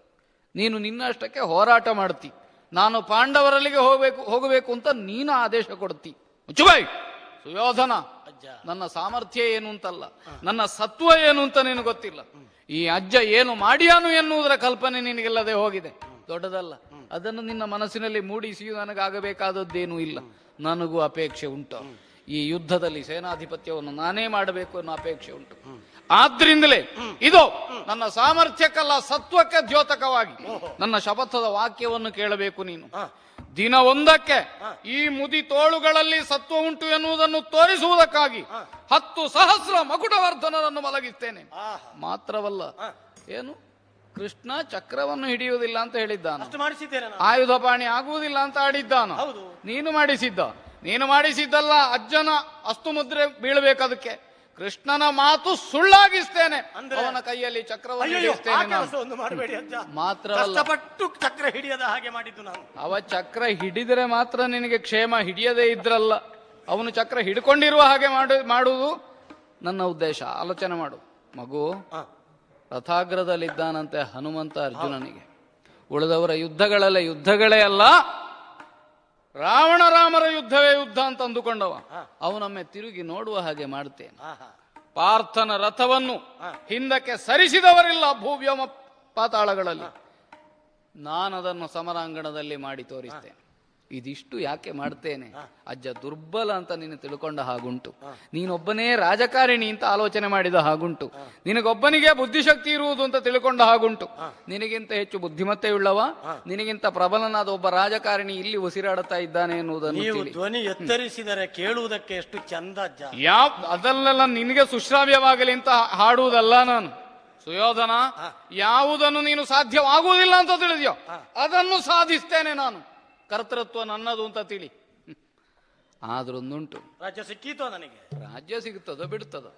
C: ನೀನು ನಿನ್ನಷ್ಟಕ್ಕೆ ಹೋರಾಟ ಮಾಡ್ತಿ. ನಾನು ಪಾಂಡವರಲ್ಲಿಗೆ ಹೋಗಬೇಕು ಅಂತ ನೀನು ಆದೇಶ ಕೊಡ್ತಿ. ಮುಚ್ಚುಬಾಯ್ ಸುಯೋಧನ, ನನ್ನ ಸಾಮರ್ಥ್ಯ ಏನು ಅಂತಲ್ಲ, ನನ್ನ ಸತ್ವ ಏನು ಅಂತ ನಿನಗೆ ಗೊತ್ತಿಲ್ಲ. ಈ ಅಜ್ಜ ಏನು ಮಾಡಿಯಾನು ಎನ್ನುವುದರ ಕಲ್ಪನೆ ನಿನಗೆಲ್ಲದೆ ಹೋಗಿದೆ. ದೊಡ್ಡದಲ್ಲ, ಅದನ್ನು ನಿನ್ನ ಮನಸ್ಸಿನಲ್ಲಿ ಮೂಡಿಸಿಯೂ ನನಗಾಗಬೇಕಾದದ್ದೇನೂ ಇಲ್ಲ. ನನಗೂ ಅಪೇಕ್ಷೆ ಉಂಟು. ಈ ಯುದ್ಧದಲ್ಲಿ ಸೇನಾಧಿಪತ್ಯವನ್ನು ನಾನೇ ಮಾಡಬೇಕು ಅನ್ನೋ ಅಪೇಕ್ಷೆ ಉಂಟು. ಆದ್ರಿಂದಲೇ ಇದು ನನ್ನ ಸಾಮರ್ಥ್ಯಕ್ಕಲ್ಲ, ಸತ್ವಕ್ಕೆ ದ್ಯೋತಕವಾಗಿ ನನ್ನ ಶಪಥದ ವಾಕ್ಯವನ್ನು ಕೇಳಬೇಕು ನೀನು. ದಿನ ಒಂದಕ್ಕೆ ಈ ಮುದಿ ತೋಳುಗಳಲ್ಲಿ ಸತ್ವ ಉಂಟು ಎನ್ನುವುದನ್ನು ತೋರಿಸುವುದಕ್ಕಾಗಿ 10,000 ಮಕುಟವರ್ಧನರನ್ನು ಮಲಗಿಸ್ತೇನೆ. ಮಾತ್ರವಲ್ಲ, ಏನು ಕೃಷ್ಣ ಚಕ್ರವನ್ನು ಹಿಡಿಯುವುದಿಲ್ಲ ಅಂತ ಹೇಳಿದ್ದಾನು, ಆಯುಧಪಾಣಿ ಆಗುವುದಿಲ್ಲ ಅಂತ ಆಡಿದ್ದಾನು. ನೀನು ಮಾಡಿಸಿದ್ದಲ್ಲ, ಅಜ್ಜನ ಅಸ್ತು ಮುದ್ರೆ ಬೀಳಬೇಕದಕ್ಕೆ. ಕೃಷ್ಣನ ಮಾತು ಸುಳ್ಳಾಗಿಸ್ತೇನೆ, ಅವನ ಕೈಯಲ್ಲಿ ಚಕ್ರವನ್ನು ಹಿಡಿಯುತ್ತೇನೆ. ಮಾತ್ರವಲ್ಲ,
B: ಚಕ್ರ ಹಿಡಿಯದ ಹಾಗೆ ಮಾಡಿದ್ದು ನಾನು.
C: ಅವ ಚಕ್ರ ಹಿಡಿದರೆ ಮಾತ್ರ ನಿನಗೆ ಕ್ಷೇಮ, ಹಿಡಿಯದೇ ಇದ್ರಲ್ಲ. ಅವನು ಚಕ್ರ ಹಿಡ್ಕೊಂಡಿರುವ ಹಾಗೆ ಮಾಡುವುದು ನನ್ನ ಉದ್ದೇಶ. ಆಲೋಚನೆ ಮಾಡು ಮಗು. ರಥಾಗ್ರದಲ್ಲಿದ್ದಾನಂತೆ ಹನುಮಂತ ಅರ್ಜುನನಿಗೆ. ಉಳಿದವರ ಯುದ್ಧಗಳೇ ಅಲ್ಲ, ರಾವಣ ರಾಮರ ಯುದ್ಧವೇ ಯುದ್ಧ ಅಂತ ಅಂದುಕೊಂಡವ. ಅವನೊಮ್ಮೆ ತಿರುಗಿ ನೋಡುವ ಹಾಗೆ ಮಾಡ್ತೇನೆ. ಪಾರ್ಥನ ರಥವನ್ನು ಹಿಂದಕ್ಕೆ ಸರಿಸಿದವರಿಲ್ಲ ಭೂವ್ಯೋಮ ಪಾತಾಳಗಳಲ್ಲಿ. ನಾನದನ್ನು ಸಮರಾಂಗಣದಲ್ಲಿ ಮಾಡಿ ತೋರಿಸ್ತೇನೆ. ಇದಿಷ್ಟು ಯಾಕೆ ಮಾಡ್ತೇನೆ? ಅಜ್ಜ ದುರ್ಬಲ ಅಂತ ನೀನು ತಿಳ್ಕೊಂಡ ಹಾಗುಂಟು. ನೀನೊಬ್ಬನೇ ರಾಜಕಾರಣಿ ಅಂತ ಆಲೋಚನೆ ಮಾಡಿದ ಹಾಗುಂಟು. ನಿನಗೊಬ್ಬನಿಗೆ ಬುದ್ಧಿಶಕ್ತಿ ಇರುವುದು ಅಂತ ತಿಳ್ಕೊಂಡ ಹಾಗುಂಟು. ನಿನಗಿಂತ ಹೆಚ್ಚು ಬುದ್ಧಿಮತ್ತೆಯುಳ್ಳವ, ನಿನಗಿಂತ ಪ್ರಬಲನಾದ ಒಬ್ಬ ರಾಜಕಾರಣಿ ಇಲ್ಲಿ ಉಸಿರಾಡುತ್ತಾ ಇದ್ದಾನೆ ಎನ್ನುವುದನ್ನು
B: ಧ್ವನಿ ಎತ್ತರಿಸಿದರೆ ಕೇಳುವುದಕ್ಕೆ ಎಷ್ಟು ಚಂದ.
C: ಅದಲ್ಲೆಲ್ಲ ನಿನಗೆ ಸುಶ್ರಾವ್ಯವಾಗಲಿ ಅಂತ ಹಾಡುವುದಲ್ಲ ನಾನು. ಸುಯೋಧನ, ಯಾವುದನ್ನು ನೀನು ಸಾಧ್ಯವಾಗುವುದಿಲ್ಲ ಅಂತ ತಿಳಿದ್ಯೋ ಅದನ್ನು ಸಾಧಿಸ್ತೇನೆ ನಾನು. ಕರ್ತೃತ್ವ ನನ್ನದು ಅಂತ ತಿಳಿ. ಆದ್ರೊಂದುಂಟು,
B: ರಾಜ್ಯ ಸಿಕ್ಕೀತೋ ನನಗೆ?
C: ರಾಜ್ಯ ಸಿಗುತ್ತದೋ ಬಿಡುತ್ತದೋ,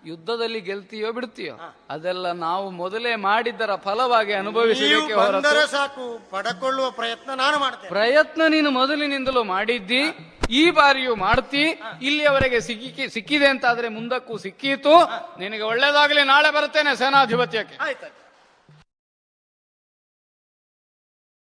C: ಯುದ್ಧದಲ್ಲಿ ಗೆಲ್ತೀಯೋ ಬಿಡ್ತೀಯೋ, ಅದೆಲ್ಲ ನಾವು ಮೊದಲೇ ಮಾಡಿದ್ದರ ಫಲವಾಗಿ ಅನುಭವಿಸಲಿಕ್ಕೆ ಹೊರತು
B: ಸಾಕು. ಪಡಕೊಳ್ಳುವ ಪ್ರಯತ್ನ ನಾನು ಮಾಡ್ತೇನೆ.
C: ಪ್ರಯತ್ನ ನೀನು ಮೊದಲಿನಿಂದಲೂ ಮಾಡಿದ್ದಿ, ಈ ಬಾರಿಯೂ ಮಾಡ್ತಿ. ಇಲ್ಲಿಯವರೆಗೆ ಸಿಕ್ಕಿದೆ ಅಂತಾದ್ರೆ ಮುಂದಕ್ಕೂ ಸಿಕ್ಕೀತು. ನಿನಗೆ ಒಳ್ಳೇದಾಗಲಿ. ನಾಳೆ ಬರ್ತೇನೆ ಸೇನಾಧಿಪತ್ಯಕ್ಕೆ.
B: ಆಯ್ತು.